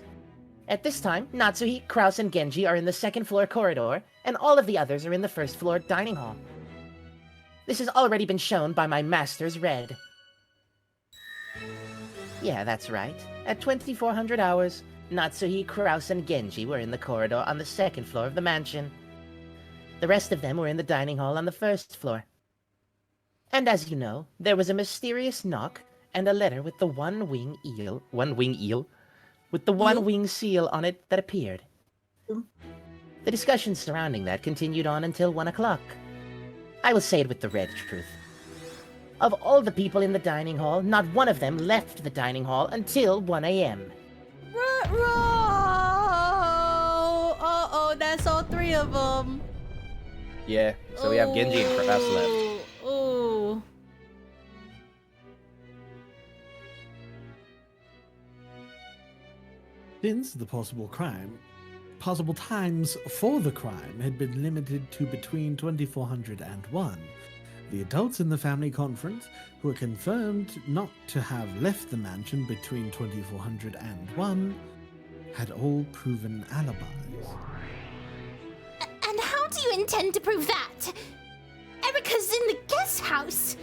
At this time, Natsuhi, Kraus, and Genji are in the second floor corridor, and all of the others are in the first floor dining hall. This has already been shown by my master's red. Yeah, that's right. At 2400 hours, Natsuhi, Kraus, and Genji were in the corridor on the second floor of the mansion. The rest of them were in the dining hall on the first floor. And as you know, there was a mysterious knock and a letter with the one-wing seal on it that appeared. The discussion surrounding that continued on until 1 o'clock. I will say it with the red truth. Of all the people in the dining hall, not one of them left the dining hall until 1 a.m. Uh-oh, that's all 3 of them. Yeah, so we have Genji and Kraus left. Oh. Since the possible times for the crime had been limited to between 2400 and 1, the adults in the family conference, who were confirmed not to have left the mansion between 2400 and 1, had all proven alibis. And how do you intend to prove that? Erica's in the guest house.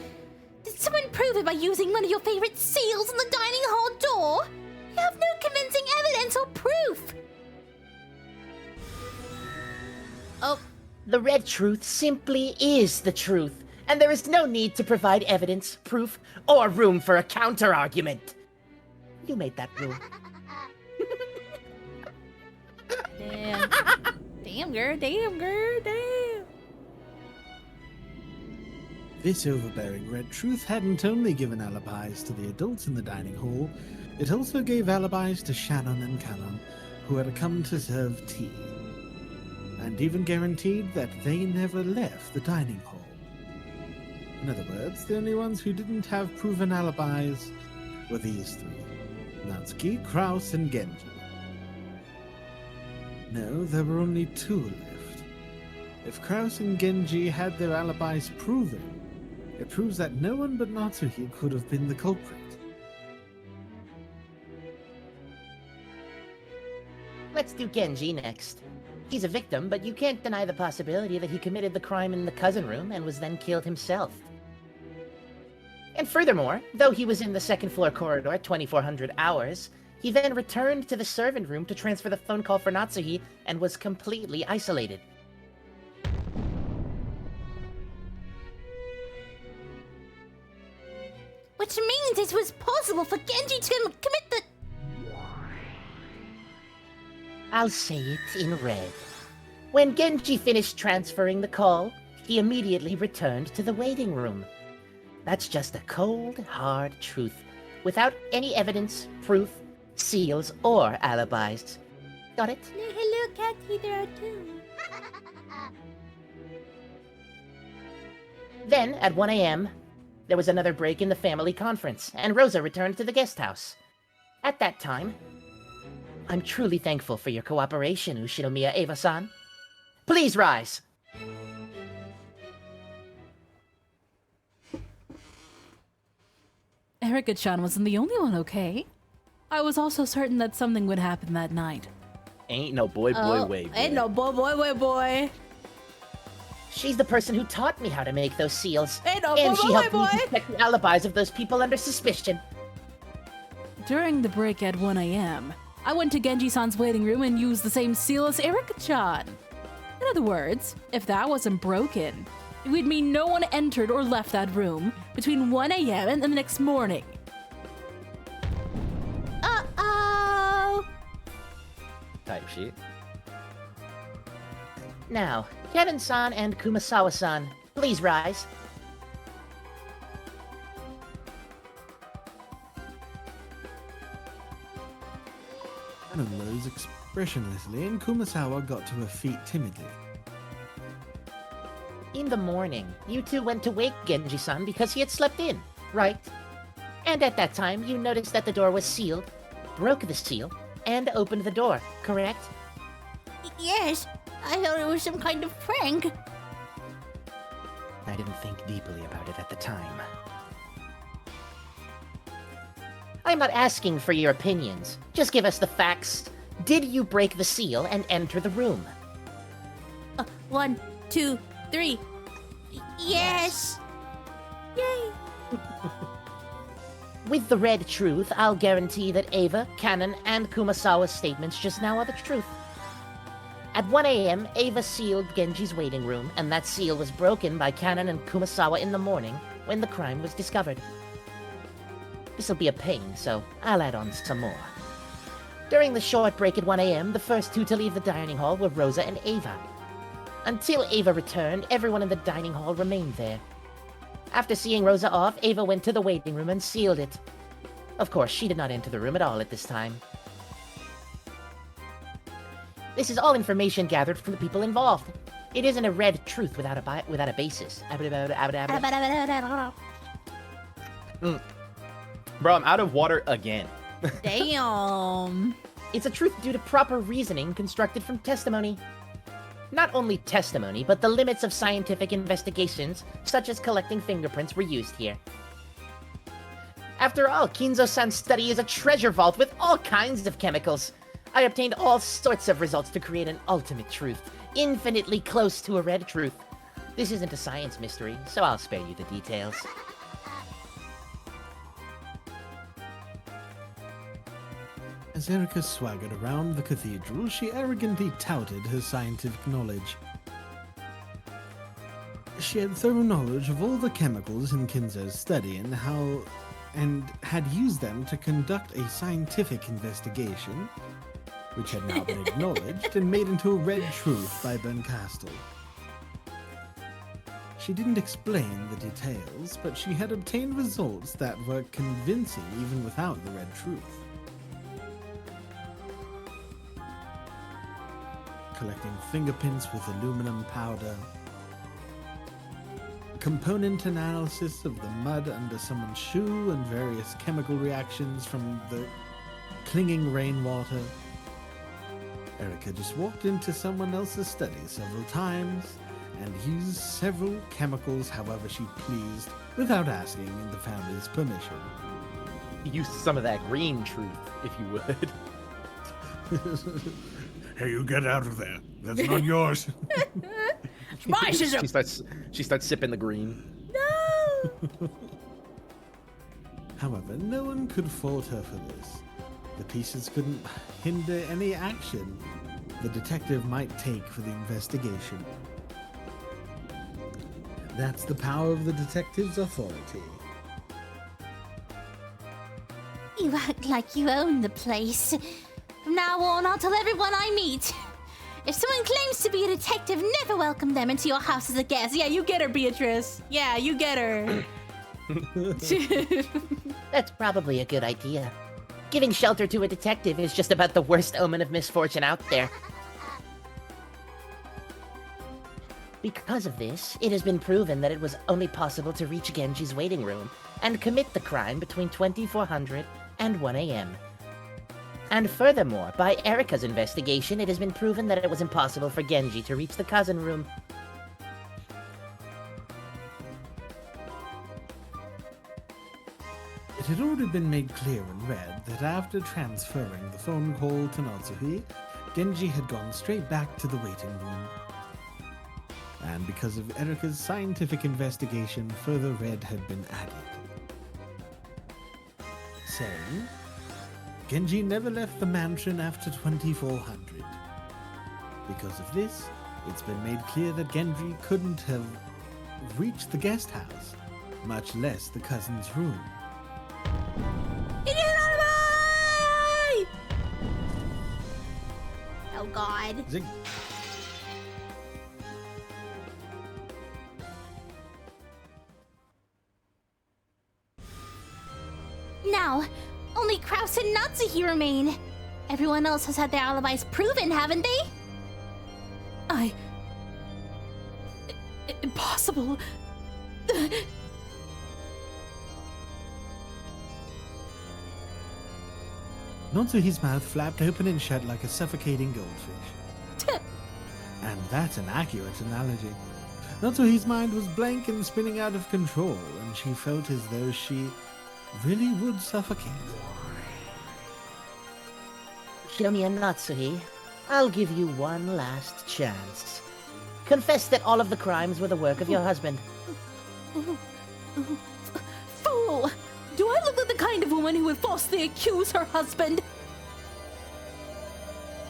Did someone prove it by using one of your favorite seals on the dining hall door? You have no convincing evidence or proof. Oh, the red truth simply is the truth, and there is no need to provide evidence, proof, or room for a counter-argument. You made that rule. Damn. Damn, girl, damn. This overbearing red truth hadn't only given alibis to the adults in the dining hall, it also gave alibis to Shannon and Cannon, who had come to serve tea, and even guaranteed that they never left the dining hall. In other words, the only ones who didn't have proven alibis were these 3, Natsuki, Kraus, and Genji. No, there were only 2 left. If Kraus and Genji had their alibis proven, it proves that no one but Natsuhi could have been the culprit. Let's do Genji next. He's a victim, but you can't deny the possibility that he committed the crime in the cousin room and was then killed himself. And furthermore, though he was in the second floor corridor at 2400 hours, he then returned to the servant room to transfer the phone call for Natsuhi and was completely isolated. Which means it was possible for Genji to commit the... I'll say it in red. When Genji finished transferring the call, he immediately returned to the waiting room. That's just a cold, hard truth, without any evidence, proof, seals, or alibis. Got it? Hello, Cathy, there are 2. Then, at 1 a.m., there was another break in the family conference, and Rosa returned to the guest house. At that time, I'm truly thankful for your cooperation, Ushinomiya Eva-san. Please rise! Erika-chan wasn't the only one, okay? I was also certain that something would happen that night. Ain't no boy way. Ain't no boy. She's the person who taught me how to make those seals. Ain't no And she helped me boy. detect the alibis of those people under suspicion. During the break at 1 a.m., I went to Genji-san's waiting room and used the same seal as Erika-chan. In other words, if that wasn't broken, it would mean no one entered or left that room between 1 a.m. and the next morning. type sheet. Now, Kevin-san and Kumasawa-san, please rise. Kanon rose expressionlessly, and Kumasawa got to her feet timidly. In the morning, you two went to wake Genji-san because he had slept in, right? And at that time, you noticed that the door was sealed, broke the seal, and opened the door, correct? Yes, I thought it was some kind of prank. I didn't think deeply about it at the time. I'm not asking for your opinions. Just give us the facts. Did you break the seal and enter the room? 1, 2, 3. Yes. Yay! With the red truth, I'll guarantee that Ava, Kanon, and Kumasawa's statements just now are the truth. At 1 a.m., Ava sealed Genji's waiting room, and that seal was broken by Kanon and Kumasawa in the morning when the crime was discovered. This'll be a pain, so I'll add on some more. During the short break at 1 a.m., the first two to leave the dining hall were Rosa and Ava. Until Ava returned, everyone in the dining hall remained there. After seeing Rosa off, Ava went to the waiting room and sealed it. Of course, she did not enter the room at all at this time. This is all information gathered from the people involved. It isn't a red truth without a basis. Bro, I'm out of water again. Damn. It's a truth due to proper reasoning constructed from testimony. Not only testimony, but the limits of scientific investigations, such as collecting fingerprints, were used here. After all, Kinzo-san's study is a treasure vault with all kinds of chemicals. I obtained all sorts of results to create an ultimate truth, infinitely close to a red truth. This isn't a science mystery, so I'll spare you the details. As Erika swaggered around the cathedral, she arrogantly touted her scientific knowledge. She had thorough knowledge of all the chemicals in Kinzo's study and had used them to conduct a scientific investigation, which had now been acknowledged and made into a red truth by Bernkastel. She didn't explain the details, but she had obtained results that were convincing even without the red truth. Collecting fingerprints with aluminum powder, component analysis of the mud under someone's shoe and various chemical reactions from the clinging rainwater. Erika just walked into someone else's study several times and used several chemicals however she pleased without asking the family's permission. Use some of that green truth, if you would. Hey, you get out of there. That's not yours. My scissor. She starts sipping the green. No. However, no one could fault her for this. The pieces couldn't hinder any action the detective might take for the investigation. That's the power of the detective's authority. You act like you own the place. From now on, I'll tell everyone I meet. If someone claims to be a detective, never welcome them into your house as a guest. Yeah, you get her, Beatrice. Yeah, you get her. That's probably a good idea. Giving shelter to a detective is just about the worst omen of misfortune out there. Because of this, it has been proven that it was only possible to reach Genji's waiting room and commit the crime between 2400 and 1 a.m. And furthermore, by Erika's investigation, it has been proven that it was impossible for Genji to reach the cousin room. It had already been made clear in red that after transferring the phone call to Natsuhi, Genji had gone straight back to the waiting room. And because of Erika's scientific investigation, further red had been added, saying Genji never left the mansion after 2400. Because of this, it's been made clear that Genji couldn't have reached the guest house, much less the cousin's room. Oh God. Zing. Now, only Kraus and Natsuhi remain. Everyone else has had their alibis proven, haven't they? Impossible. Natsuhi's mouth flapped open and shut like a suffocating goldfish. And that's an accurate analogy. Natsuhi's mind was blank and spinning out of control, and she felt as though she really would suffocate. Kiyomi and Natsuhi, I'll give you one last chance. Confess that all of the crimes were the work of your husband. Fool! Do I look like the kind of woman who would falsely accuse her husband?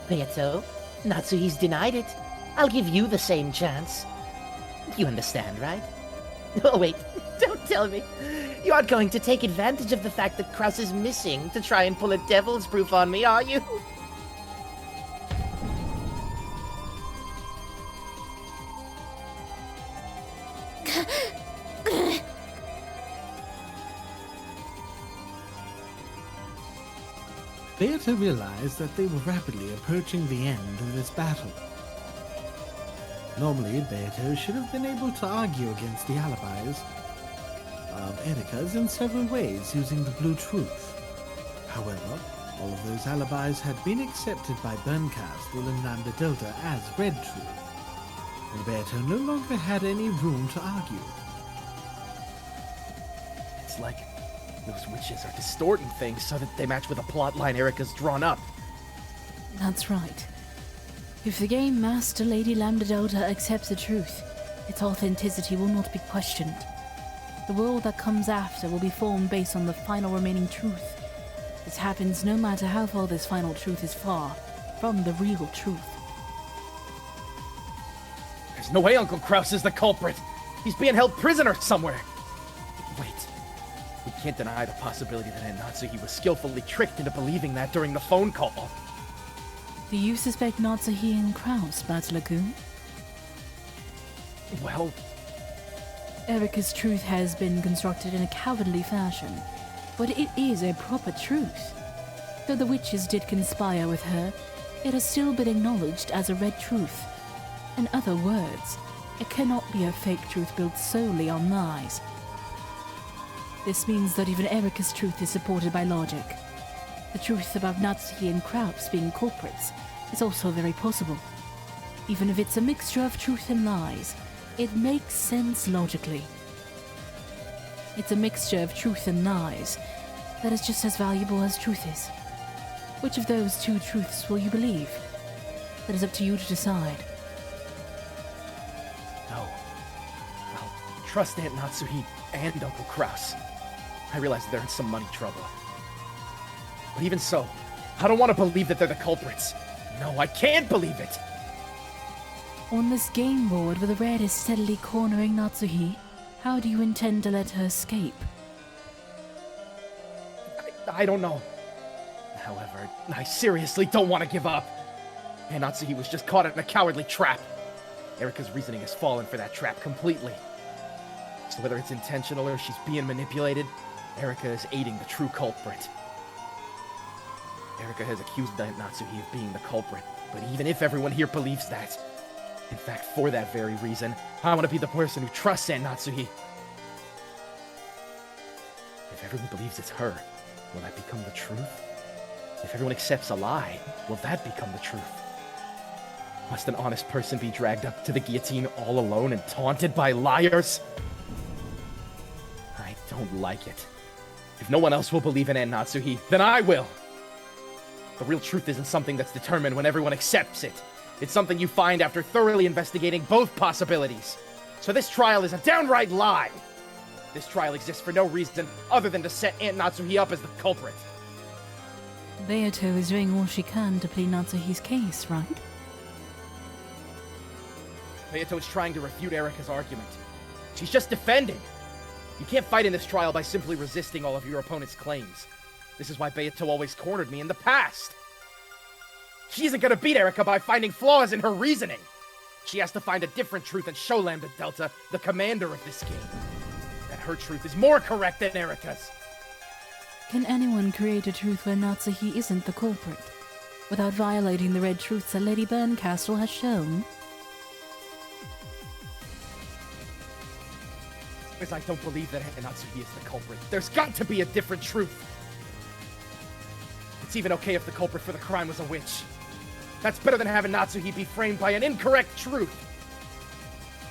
Beato, Natsuhi's denied it. I'll give you the same chance. You understand, right? Oh, wait. Don't tell me. You aren't going to take advantage of the fact that Kraus is missing to try and pull a devil's proof on me, are you? Beato realized that they were rapidly approaching the end of this battle. Normally, Beato should have been able to argue against the alibis of Erika's in several ways using the Blue Truth. However, all of those alibis had been accepted by Burncastle and Lambda Delta as Red Truth, and Beato no longer had any room to argue. It's like those witches are distorting things so that they match with a plot line Erika's drawn up. That's right. If the game master Lady Lambda Delta accepts the truth, its authenticity will not be questioned. The world that comes after will be formed based on the final remaining truth. This happens no matter how far this final truth is far from the real truth. There's no way Uncle Kraus is the culprit. He's being held prisoner somewhere. Wait. We can't deny the possibility that Natsuhi was skillfully tricked into believing that during the phone call. Do you suspect Natsuhi and Kraus, Battle-kun? Well, Erika's truth has been constructed in a cowardly fashion, but it is a proper truth. Though the witches did conspire with her, it has still been acknowledged as a red truth. In other words, it cannot be a fake truth built solely on lies. This means that even Erika's truth is supported by logic. The truth about Natsuhi and Kraus being culprits is also very possible. Even if it's a mixture of truth and lies, it makes sense logically. It's a mixture of truth and lies that is just as valuable as truth is. Which of those two truths will you believe? That is up to you to decide. no. I'll trust Aunt Natsuhi and Uncle Kraus. I realize they're in some money trouble. But even so, I don't want to believe that they're the culprits. No, I can't believe it! On this game board where the red is steadily cornering Natsuhi, how do you intend to let her escape? I don't know. However, I seriously don't want to give up. And Natsuhi was just caught in a cowardly trap. Erika's reasoning has fallen for that trap completely. So whether it's intentional or she's being manipulated, Erika is aiding the true culprit. Erika has accused Aunt Natsuhi of being the culprit, but even if everyone here believes that, in fact, for that very reason, I want to be the person who trusts Aunt Natsuhi. If everyone believes it's her, will that become the truth? If everyone accepts a lie, will that become the truth? Must an honest person be dragged up to the guillotine all alone and taunted by liars? I don't like it. If no one else will believe in Aunt Natsuhi, then I will! The real truth isn't something that's determined when everyone accepts it. It's something you find after thoroughly investigating both possibilities. So this trial is a downright lie! This trial exists for no reason other than to set Aunt Natsuhi up as the culprit. Beato is doing all she can to plead Natsuhi's case, right? Beato is trying to refute Erika's argument. She's just defending. You can't fight in this trial by simply resisting all of your opponent's claims. This is why Beato always cornered me in the past. She isn't gonna beat Erika by finding flaws in her reasoning. She has to find a different truth and show Lambda Delta, the commander of this game, that her truth is more correct than Erika's. Can anyone create a truth where Natsuhi isn't the culprit, without violating the red truths that Lady Berncastle has shown? Because I don't believe that Natsuhi is the culprit. There's got to be a different truth. It's even okay if the culprit for the crime was a witch. That's better than having Natsuhi be framed by an incorrect truth.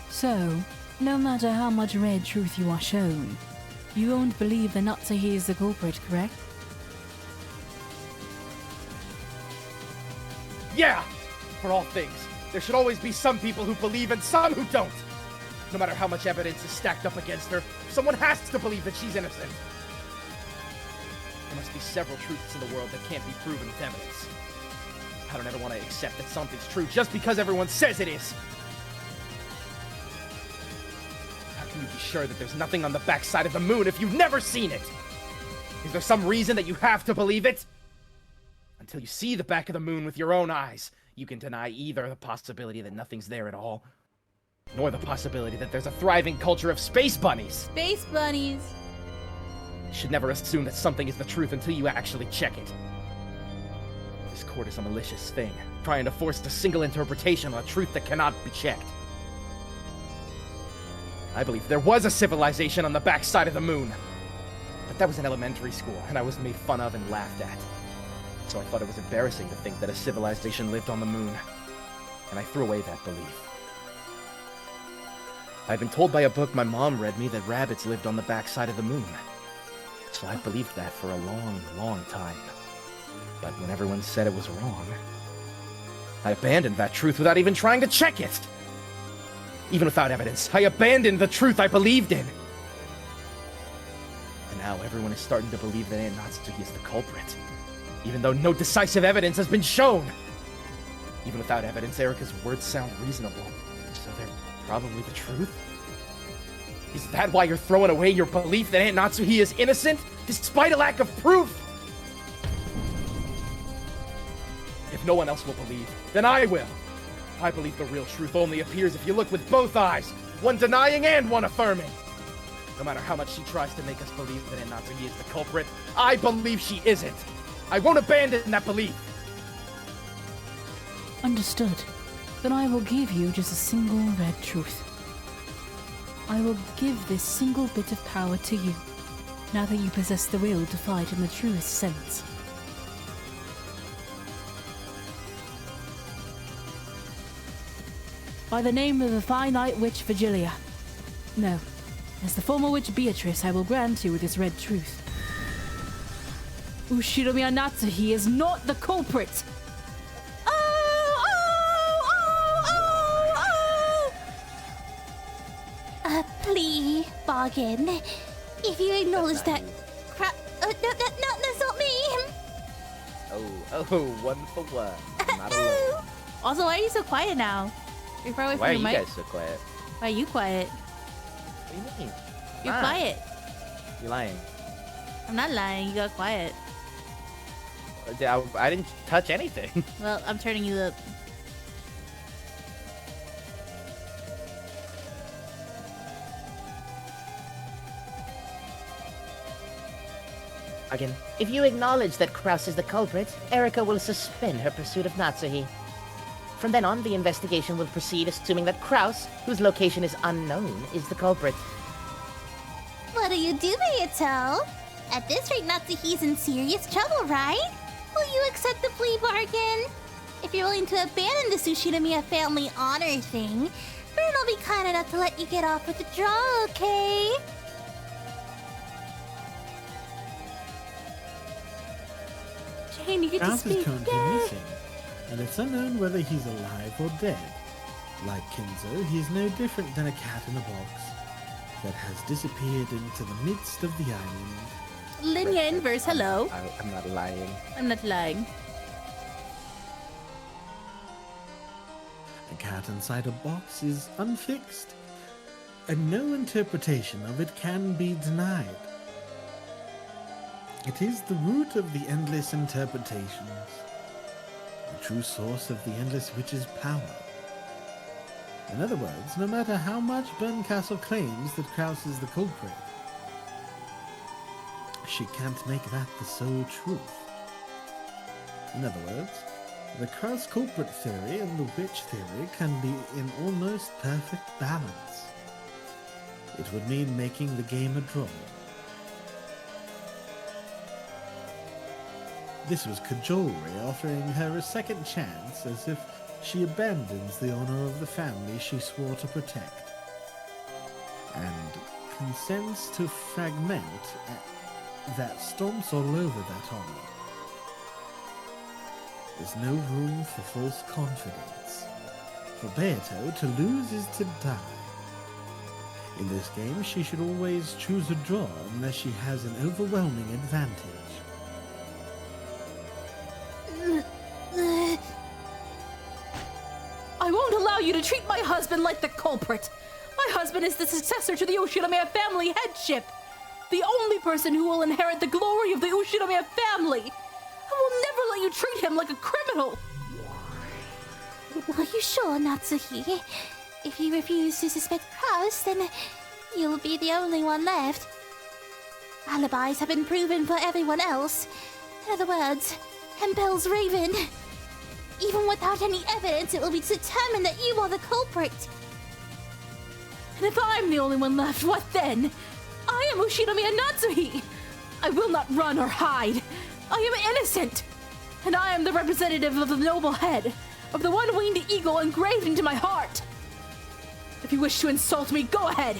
So, no matter how much red truth you are shown, you won't believe that Natsuhi is the culprit, correct? Yeah! For all things, there should always be some people who believe and some who don't. No matter how much evidence is stacked up against her, someone has to believe that she's innocent. There must be several truths in the world that can't be proven with evidence. I don't ever want to accept that something's true just because everyone says it is. How can you be sure that there's nothing on the backside of the moon if you've never seen it? Is there some reason that you have to believe it? Until you see the back of the moon with your own eyes, you can deny either the possibility that nothing's there at all, nor the possibility that there's a thriving culture of space bunnies. Space bunnies. You should never assume that something is the truth until you actually check it. This court is a malicious thing, trying to force a single interpretation on a truth that cannot be checked. I believe there was a civilization on the backside of the moon. But that was in elementary school, and I was made fun of and laughed at. So I thought it was embarrassing to think that a civilization lived on the moon. And I threw away that belief. I'd been told by a book my mom read me that rabbits lived on the backside of the moon. So I believed that for a long, long time. But when everyone said it was wrong, I abandoned that truth without even trying to check it. Even without evidence, I abandoned the truth I believed in. And now everyone is starting to believe that Aunt Natsuki is the culprit, even though no decisive evidence has been shown. Even without evidence, Erika's words sound reasonable, so they're probably the truth? Is that why you're throwing away your belief that Aunt Natsuhi is innocent, despite a lack of proof? If no one else will believe, then I will. I believe the real truth only appears if you look with both eyes, one denying and one affirming. No matter how much she tries to make us believe that Aunt Natsuhi is the culprit, I believe she isn't. I won't abandon that belief. Understood. Then I will give you just a single red truth. I will give this single bit of power to you, now that you possess the will to fight in the truest sense. By the name of the finite witch Virgilia. No, as the former witch Beatrice, I will grant you with this red truth. Ushiromiya Natsuhi is not the culprit! Please, bargain. If you acknowledge that crap. No, that's not me. Oh, 1 for 1. Not alone. Also, why are you so quiet now? You're far away Why are from you your mic. guys so quiet? Why are you quiet? What do you mean? You're Ah, quiet. You're lying. I'm not lying. You got quiet. I didn't touch anything. Well, I'm turning you up. Again, if you acknowledge that Kraus is the culprit, Erika will suspend her pursuit of Natsuhi. From then on, the investigation will proceed assuming that Kraus, whose location is unknown, is the culprit. What do you do, Beato? At this rate, Natsuhi's in serious trouble, right? Will you accept the plea bargain? If you're willing to abandon the Sushinomiya family honor thing, Bern will be kind enough to let you get off with the draw, okay? Jane, you get to Kraus is speak. currently Yay. missing, and it's unknown whether he's alive or dead. Like Kinzo, he is no different than a cat in a box that has disappeared into the midst of the island. Linya Inverse, hello. I'm not lying. I'm not lying. A cat inside a box is unfixed, and no interpretation of it can be denied. It is the root of the endless interpretations. the true source of the Endless Witch's power. In other words, no matter how much Berncastle claims that Kraus is the culprit, she can't make that the sole truth. In other words, the Kraus culprit theory and the witch theory can be in almost perfect balance. It would mean making the game a draw. This was cajolery, offering her a second chance, as if she abandons the honor of the family she swore to protect, and consents to fragment that stomps all over that honor. There's no room for false confidence. For Beato, to lose is to die. In this game, she should always choose a draw unless she has an overwhelming advantage. I won't allow you to treat my husband like the culprit. My husband is the successor to the Ushinomiya family headship. The only person who will inherit the glory of the Ushinomiya family. I will never let you treat him like a criminal. Are you sure, Natsuhi? If you refuse to suspect Kraus, then you'll be the only one left. Alibis have been proven for everyone else. In other words, Hempel's Raven. Even without any evidence, it will be determined that you are the culprit. And if I'm the only one left, what then? I am Ushinomiya Natsuhi. I will not run or hide. I am innocent. And I am the representative of the noble head, of the one-winged eagle engraved into my heart. If you wish to insult me, go ahead.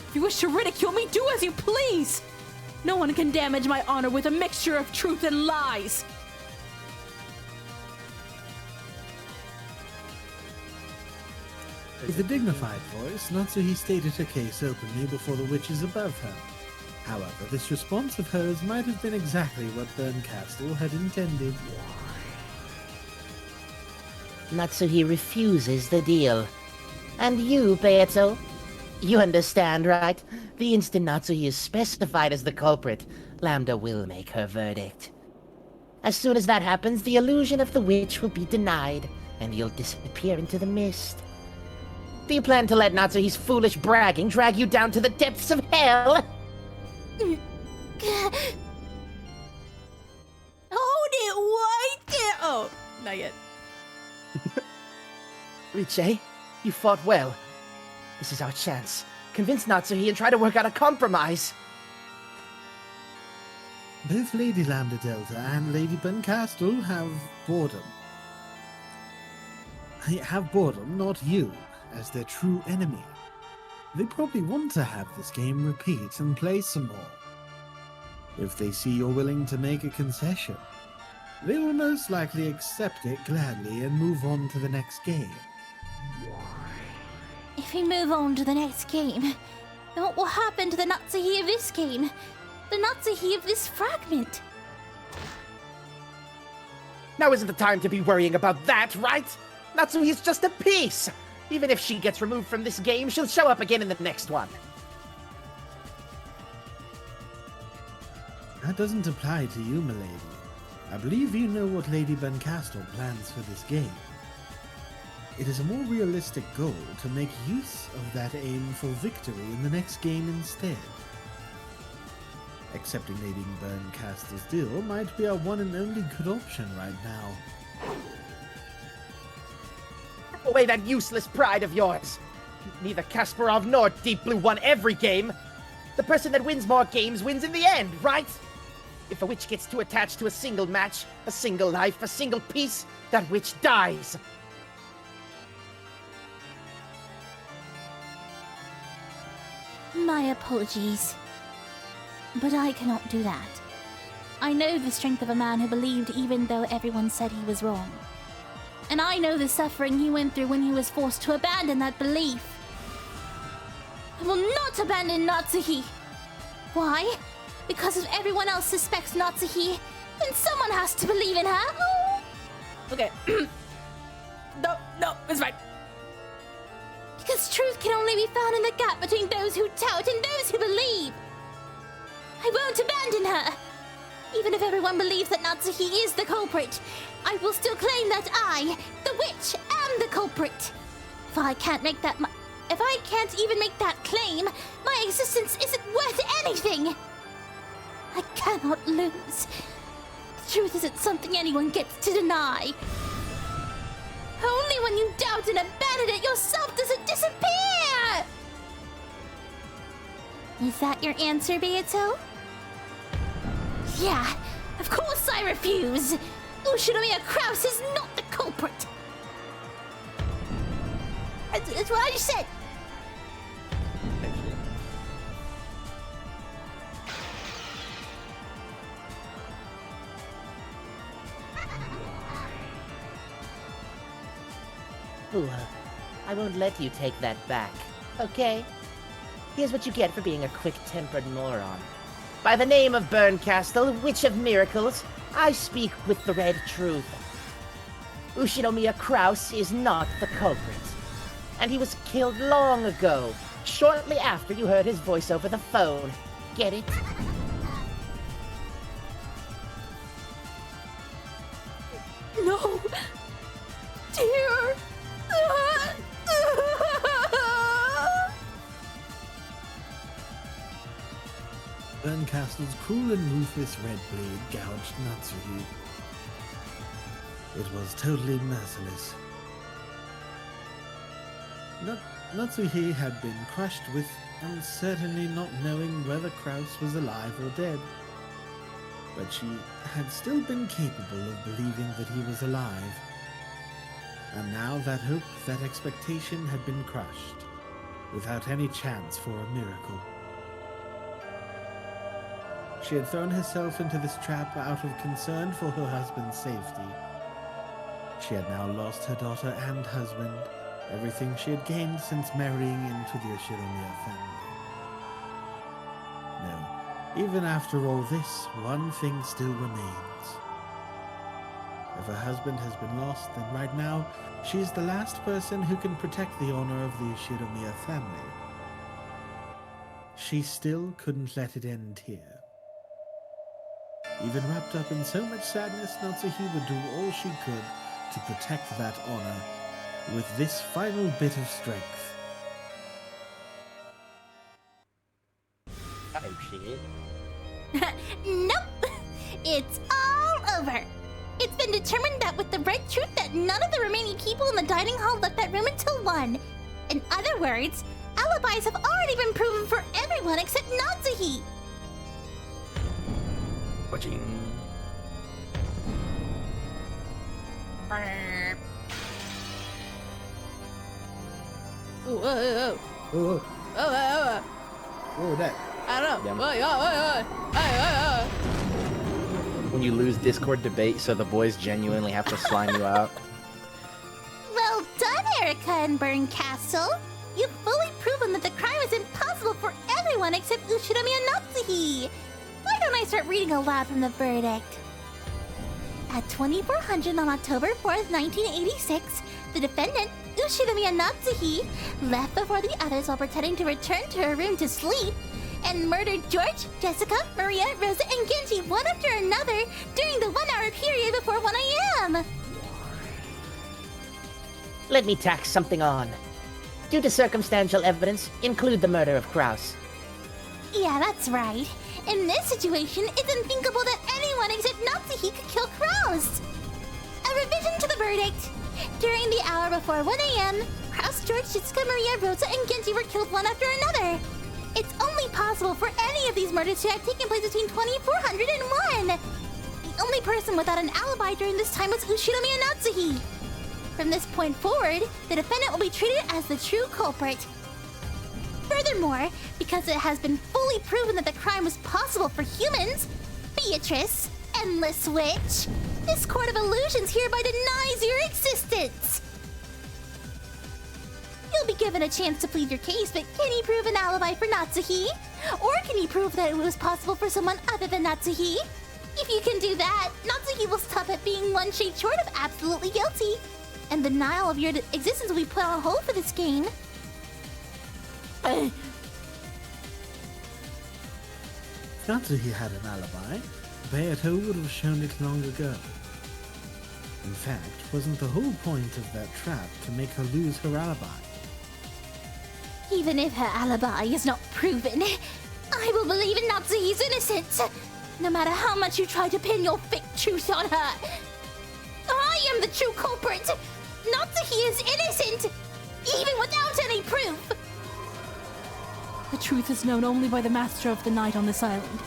If you wish to ridicule me, do as you please. No one can damage my honor with a mixture of truth and lies. With a dignified voice, Natsuhi stated her case openly before the witches above her. However, this response of hers might have been exactly what Berncastle had intended. Natsuhi refuses the deal. And you, Beato? You understand, right? The instant Natsuhi is specified as the culprit, Lambda will make her verdict. As soon as that happens, the illusion of the witch will be denied, and you'll disappear into the mist. Do you plan to let Natsuhi's foolish bragging drag you down to the depths of hell? Hold it right there. Oh, not yet. Riche, you fought well. This is our chance. Convince Natsuhi and try to work out a compromise. Both Lady Lambda Delta and Lady Berncastle have boredom. Have boredom, not you, as their true enemy. They probably want to have this game repeat and play some more. If they see you're willing to make a concession, they will most likely accept it gladly and move on to the next game. If we move on to the next game, then what will happen to the Natsuhi of this game? The Natsuhi of this fragment? Now isn't the time to be worrying about that, right? Natsuhi's just a piece! Even if she gets removed from this game, she'll show up again in the next one. That doesn't apply to you, milady. I believe you know what Lady Berncastle plans for this game. It is a more realistic goal to make use of that aim for victory in the next game instead. Accepting Lady Berncastle's deal might be our one and only good option right now. Throw away that useless pride of yours. Neither Kasparov nor Deep Blue won every game. The person that wins more games wins in the end, right? If a witch gets too attached to a single match, a single life, a single piece, that witch dies. My apologies. But I cannot do that. I know the strength of a man who believed even though everyone said he was wrong. And I know the suffering he went through when he was forced to abandon that belief. I will not abandon Natsuhi. Why? Because if everyone else suspects Natsuhi, then someone has to believe in her. Oh. Okay. No, it's fine. Because truth can only be found in the gap between those who doubt and those who believe. I won't abandon her. Even if everyone believes that Natsuhi is the culprit, I will still claim that I, the witch, am the culprit. If I can't even make that claim, my existence isn't worth anything. I cannot lose. The truth isn't something anyone gets to deny. Only when you doubt and abandon it yourself does it disappear! Is that your answer, Beato? Yeah, of course I refuse! Ushinomiya Kraus is not the culprit! That's what I just said! Ooh, I won't let you take that back, okay? Here's what you get for being a quick-tempered moron. By the name of Burncastle, Witch of Miracles, I speak with the red truth. Ushinomiya Kraus is not the culprit. And he was killed long ago, shortly after you heard his voice over the phone. Get it? No! Dear! Burncastle's cruel and ruthless red blade gouged Natsuhi. It was totally merciless. Natsuhi had been crushed with uncertainly not knowing whether Kraus was alive or dead. But she had still been capable of believing that he was alive. And now that hope, that expectation had been crushed, without any chance for a miracle. She had thrown herself into this trap out of concern for her husband's safety. She had now lost her daughter and husband, everything she had gained since marrying into the Ushinomiya family. No, even after all this, one thing still remains. If her husband has been lost, then right now, she is the last person who can protect the honor of the Ushinomiya family. She still couldn't let it end here. Even wrapped up in so much sadness, Natsuhi would do all she could to protect that honor with this final bit of strength. Oh shit. Nope! It's all over! It's been determined that with the red truth that none of the remaining people in the dining hall left that room until 1. In other words, alibis have already been proven for everyone except Natsuhi! Watching. Ooh, oh, oh, Oh, oh, oh, oh, that. I don't know. Yeah. When you lose Discord debate, so the boys genuinely have to slime you out. Well done, Erica and Burncastle! You've fully proven that the crime is impossible for everyone except Ushinomiya Natsuhi! Why don't I start reading aloud from the verdict? At 2400 on October 4th, 1986, the defendant, Ushinomiya Natsuhi, left before the others while pretending to return to her room to sleep, and murdered George, Jessica, Maria, Rosa, and Genji one after another during the 1-hour period before 1 a.m. Let me tack something on. Due to circumstantial evidence, include the murder of Kraus. Yeah, that's right. In this situation, it's unthinkable that anyone except Natsuhi could kill Kraus. A revision to the verdict. During the hour before 1 a.m., Kraus, George, Jessica, Maria, Rosa, and Genji were killed one after another. It's only possible for any of these murders to have taken place between 2400 and 1. The only person without an alibi during this time was Ushinomiya Natsuhi. From this point forward, the defendant will be treated as the true culprit. Furthermore, because it has been fully proven that the crime was possible for humans, Beatrice, Endless Witch, this Court of Illusions hereby denies your existence. You'll be given a chance to plead your case, but can you prove an alibi for Natsuhi? Or can you prove that it was possible for someone other than Natsuhi? If you can do that, Natsuhi will stop at being one shade short of absolutely guilty, and denial of your existence will be put on hold for this game. Natsuhi had an alibi. Beato would have shown it long ago. In fact, wasn't the whole point of that trap to make her lose her alibi? Even if her alibi is not proven, I will believe in Natsuhi's innocence, no matter how much you try to pin your fake truth on her. I am the true culprit. Natsuhi is innocent, even without any proof. The truth is known only by the master of the night on this island,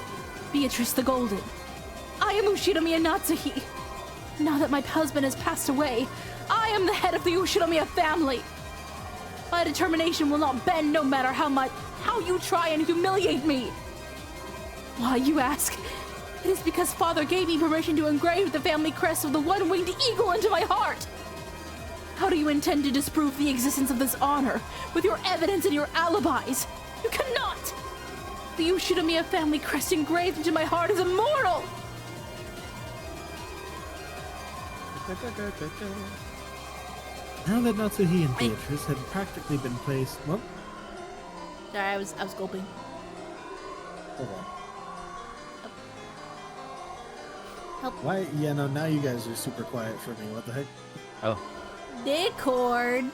Beatrice the Golden. I am Ushinomiya Natsuhi. Now that my husband has passed away, I am the head of the Ushinomiya family. My determination will not bend no matter how you try and humiliate me. Why, you ask? It is because Father gave me permission to engrave the family crest of the one-winged eagle into my heart. How do you intend to disprove the existence of this honor with your evidence and your alibis? You cannot! The Ushinomiya family crest engraved into my heart is immortal! Now that Natsuhi and Beatrice had practically been placed... What? Sorry, I was gulping. Hold on. Help. Why? Yeah, no, now you guys are super quiet for me. What the heck? Oh. Discord.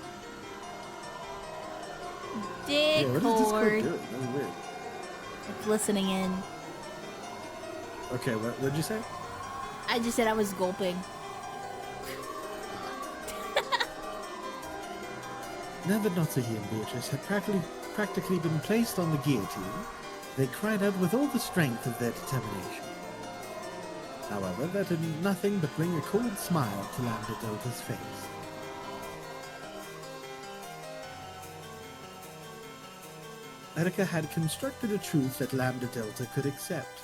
Yeah, what is Discord Discord. doing? That's weird. It's listening in. Okay, what did you say? I just said I was gulping. Now that Natsuhi and Beatrice had practically been placed on the guillotine, they cried out with all the strength of their determination. However, that did nothing but bring a cold smile to Lambda Delta's face. Erika had constructed a truth that Lambda Delta could accept,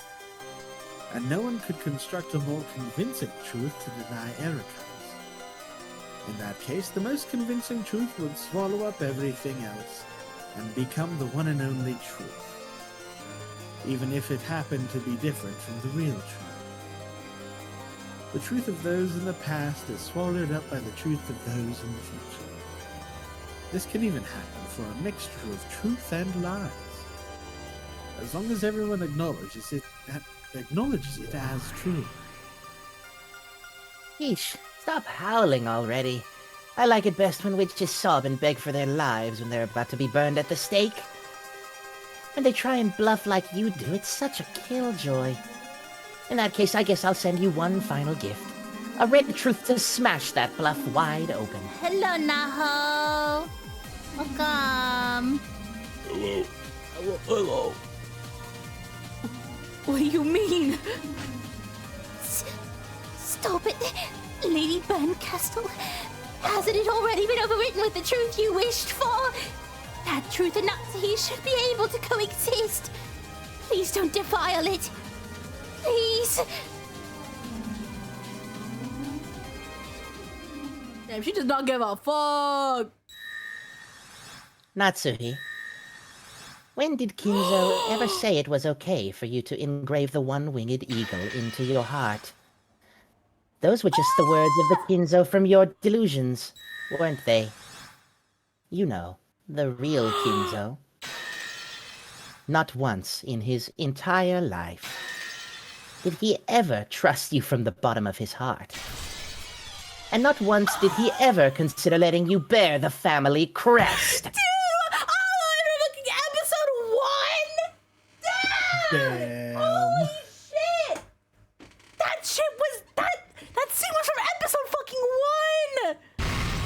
and no one could construct a more convincing truth to deny Erika's. In that case, the most convincing truth would swallow up everything else and become the one and only truth, even if it happened to be different from the real truth. The truth of those in the past is swallowed up by the truth of those in the future. This can even happen for a mixture of truth and lies, as long as everyone acknowledges it as true. Yeesh, stop howling already. I like it best when witches sob and beg for their lives when they're about to be burned at the stake. When they try and bluff like you do, it's such a killjoy. In that case, I guess I'll send you one final gift. A red truth to smash that bluff wide open. Hello, Naho. Welcome. Hello. Hello. What do you mean? Stop it. Lady Berncastle, hasn't it already been overwritten with the truth you wished for? That truth and Natsuhi should be able to coexist. Please don't defile it. Please. Damn, she does not give a fuck. Natsuhi, when did Kinzo ever say it was okay for you to engrave the one-winged eagle into your heart? Those were just the words of the Kinzo from your delusions, weren't they? You know, the real Kinzo. Not once in his entire life did he ever trust you from the bottom of his heart. And not once did he ever consider letting you bear the family crest. Dude, I'm looking at episode 1. Damn. Damn. Holy shit. That scene was from episode fucking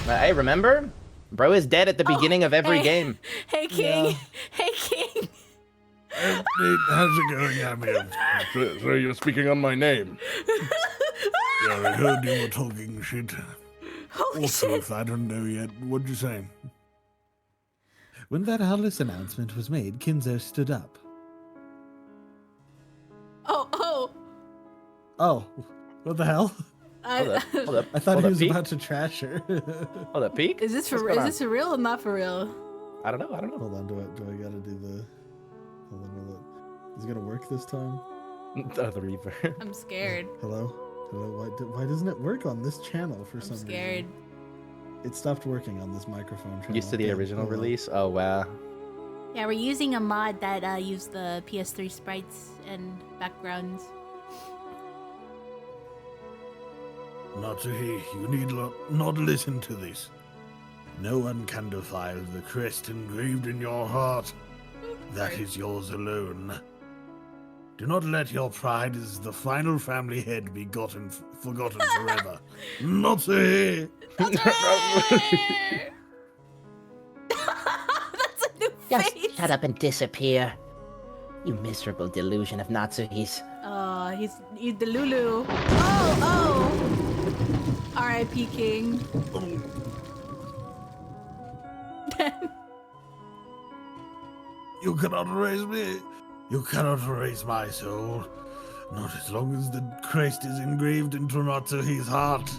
1. Hey, remember? Bro is dead at the beginning of every hey. game. Hey, King. Yeah. Hey, King. Hey, how's it going, Amir? So you're speaking on my name. Yeah, I heard you were talking shit. Holy Or shit. truth, I don't know yet. What'd you say? When that heartless announcement was made, Kinzo stood up. Oh. Oh, what the hell? Hold up, hold up. I thought hold he up, was peek. about to trash her. Hold up, peek. Is this for What's going is this for real or not for real? I don't know. Hold on, do I gotta do the... Hold on. Is it gonna work this time? The reverb. I'm scared. Hello? Why doesn't it work on this channel for I'm some scared. reason? It stopped working on this microphone channel. Used to the Okay, original hold on. release. Oh wow. Yeah, we're using a mod that used the PS3 sprites and backgrounds. Natsuhi, you need not listen to this. No one can defile the crest engraved in your heart. That is yours alone. Do not let your pride as the final family head be forgotten forever. Natsuhi! That's a new Just face. shut up and disappear. You miserable delusion of Natsuhi's. He's the Lulu. Oh. R.I.P. King. You cannot erase me. You cannot erase my soul. Not as long as the crest is engraved into Natsuhi's heart.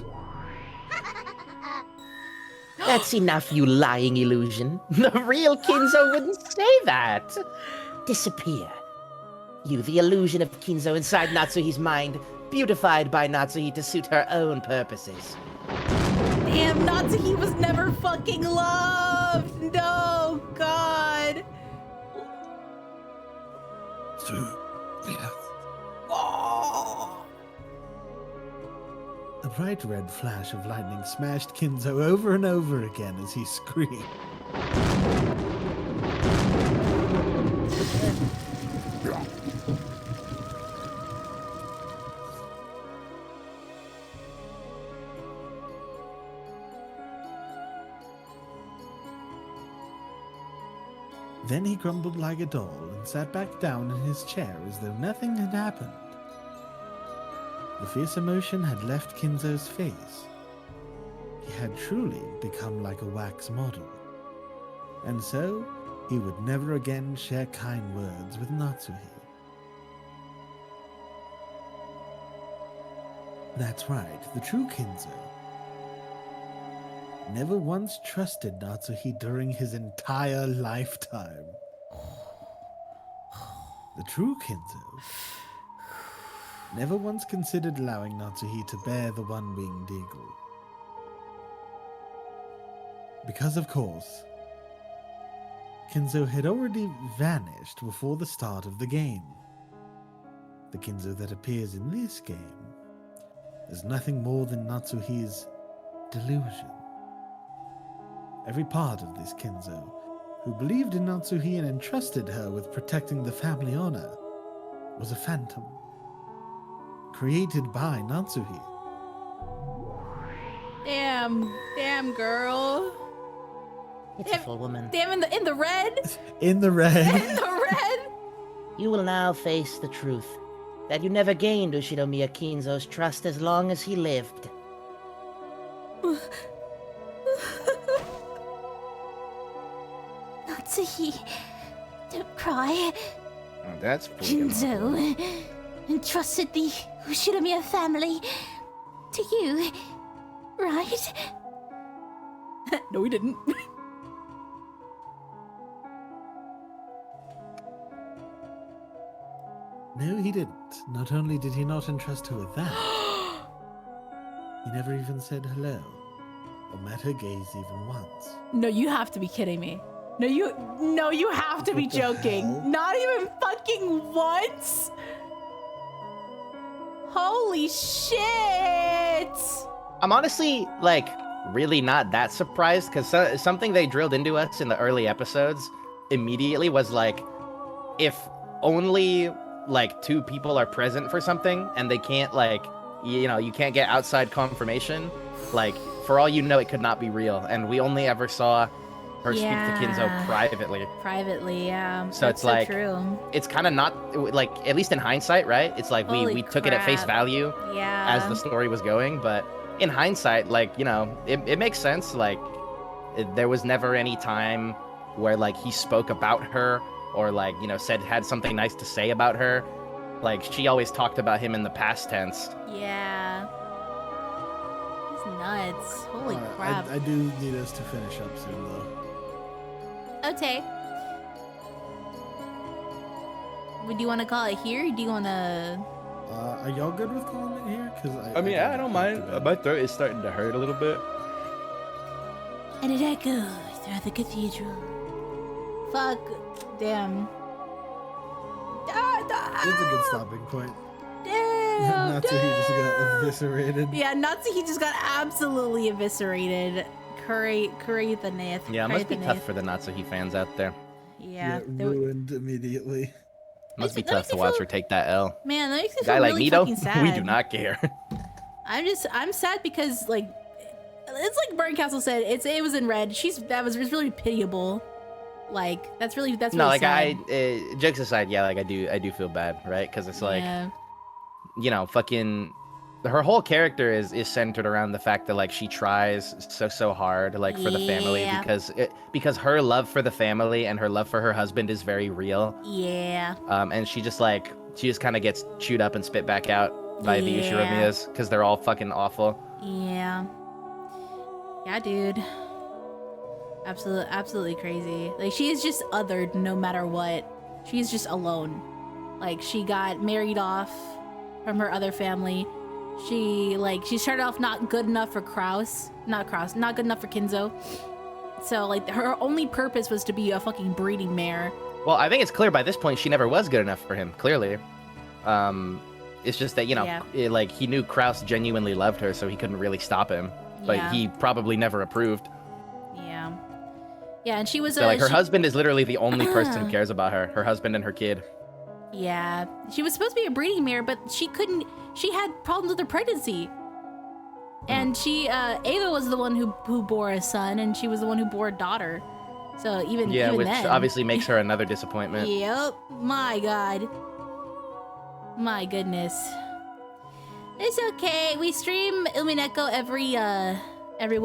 That's enough, you lying illusion. The real Kinzo wouldn't say that. Disappear. You, the illusion of Kinzo inside Natsuhi's mind, beautified by Natsuhi to suit her own purposes. Damn, Natsuhi was never fucking loved. No, God. A bright red flash of lightning smashed Kinzo over and over again as he screamed. Then he grumbled like a doll and sat back down in his chair as though nothing had happened. The fierce emotion had left Kinzo's face. He had truly become like a wax model. And so, he would never again share kind words with Natsuhi. That's right, the true Kinzo never once trusted Natsuhi during his entire lifetime. The true Kinzo never once considered allowing Natsuhi to bear the one-winged eagle. Because, of course, Kinzo had already vanished before the start of the game. The Kinzo that appears in this game is nothing more than Natsuhi's delusion. Every part of this Kinzo, who believed in Natsuhi and entrusted her with protecting the family honor, was a phantom, created by Natsuhi. Damn, girl. Pitiful woman. Damn, in the red. In the red. In the red. You will now face the truth, that you never gained Ushinomiya Kinzo's trust as long as he lived. Natsuhi, don't cry. Oh, that's freaking awful. Kinzo entrusted the Ushinomiya family to you, right? No, he didn't. No, he didn't. Not only did he not entrust her with that, he never even said hello, or met her gaze even once. No, you have to be kidding me. No, you have to be What the joking. hell? Not even fucking once. Holy shit! I'm honestly, like, really not that surprised, because something they drilled into us in the early episodes immediately was, like, if only, like, two people are present for something, and they can't, like, you can't get outside confirmation, like, for all you know, it could not be real, and we only ever saw her speak to Kinzo privately. Privately, yeah. So That's it's like, true. it's kind of not, like, at least in hindsight, right? It's like Holy we took it at face crap. value Yeah. as the story was going, but in hindsight, like, it makes sense. Like, there was never any time where, like, he spoke about her or, like, had something nice to say about her. Like, she always talked about him in the past tense. Yeah. It's nuts. Holy crap. I do need us to finish up soon, though. Okay. Would you want to call it here? Or do you want to... Are y'all good with calling it here? Because I mean, I don't mind. My throat is starting to hurt a little bit. And it echoes through the cathedral. Fuck. Damn. It's a good stopping point. Damn. Damn. Natsuhi just got eviscerated. Yeah, Natsuhi just got absolutely eviscerated. Curry the Nath. Yeah, it must be tough for the Natsuhi fans out there. Yeah. Ruined immediately. Must be That makes tough to me watch feel- her take that L. Man, that makes me Guy feel like really Nito, fucking sad. we do not care. I'm sad because like it's like Burncastle said, it was in red. That was really pitiable. Like that's really No, like sad. jokes aside, yeah, like I do feel bad, right? Because it's like, Yeah. you know, fucking, her whole character is centered around the fact that like she tries so hard like for the family Yeah. because her love for the family and her love for her husband is very real. Yeah. And she just kind of gets chewed up and spit back out by the Yeah. Ushiromiyas because they're all fucking awful. Yeah. Yeah, dude. Absolutely crazy. Like she is just othered no matter what. She's just alone. Like she got married off from her other family. She started off not good enough for not good enough for Kinzo. So like her only purpose was to be a fucking breeding mare. Well, I think it's clear by this point she never was good enough for him, clearly. It's just that, you know, Yeah. he knew Kraus genuinely loved her, so he couldn't really stop him. But Yeah. he probably never approved. Yeah. Yeah, and she was So, like, her husband is literally the only person who cares about her husband and her kid. Yeah. She was supposed to be a breeding mare, but she had problems with her pregnancy. And Ava was the one who bore a son, and she was the one who bore a daughter. So even Which then, obviously makes her another disappointment. Yep. My God. My goodness. It's okay. We stream UMINEKO every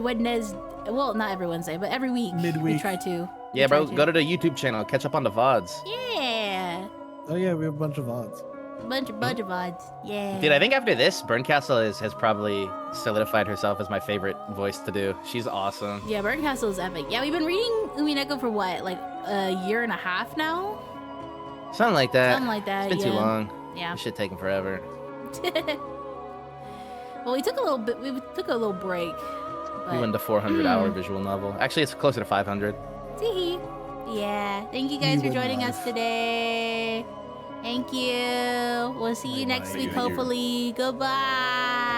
Wednesday. Well, not every Wednesday, but every week. Midweek. We try to. Yeah, bro, go to the YouTube channel, catch up on the VODs. Yeah. Oh yeah, we have a bunch of odds. Bunch of odds. Yeah. Dude, I think after this, Burncastle has probably solidified herself as my favorite voice to do. She's awesome. Yeah, Burncastle is epic. Yeah, we've been reading UMINEKO for what, like a year and a half now? Something like that. Something like that, It's been too yeah. long. Yeah. This shit taking forever. Well, we took a little break. We went to 400-hour visual novel. Actually, it's closer to 500. Tee. Yeah. Thank you guys for went joining live. us today. Thank you. We'll see you next week, hopefully. Goodbye.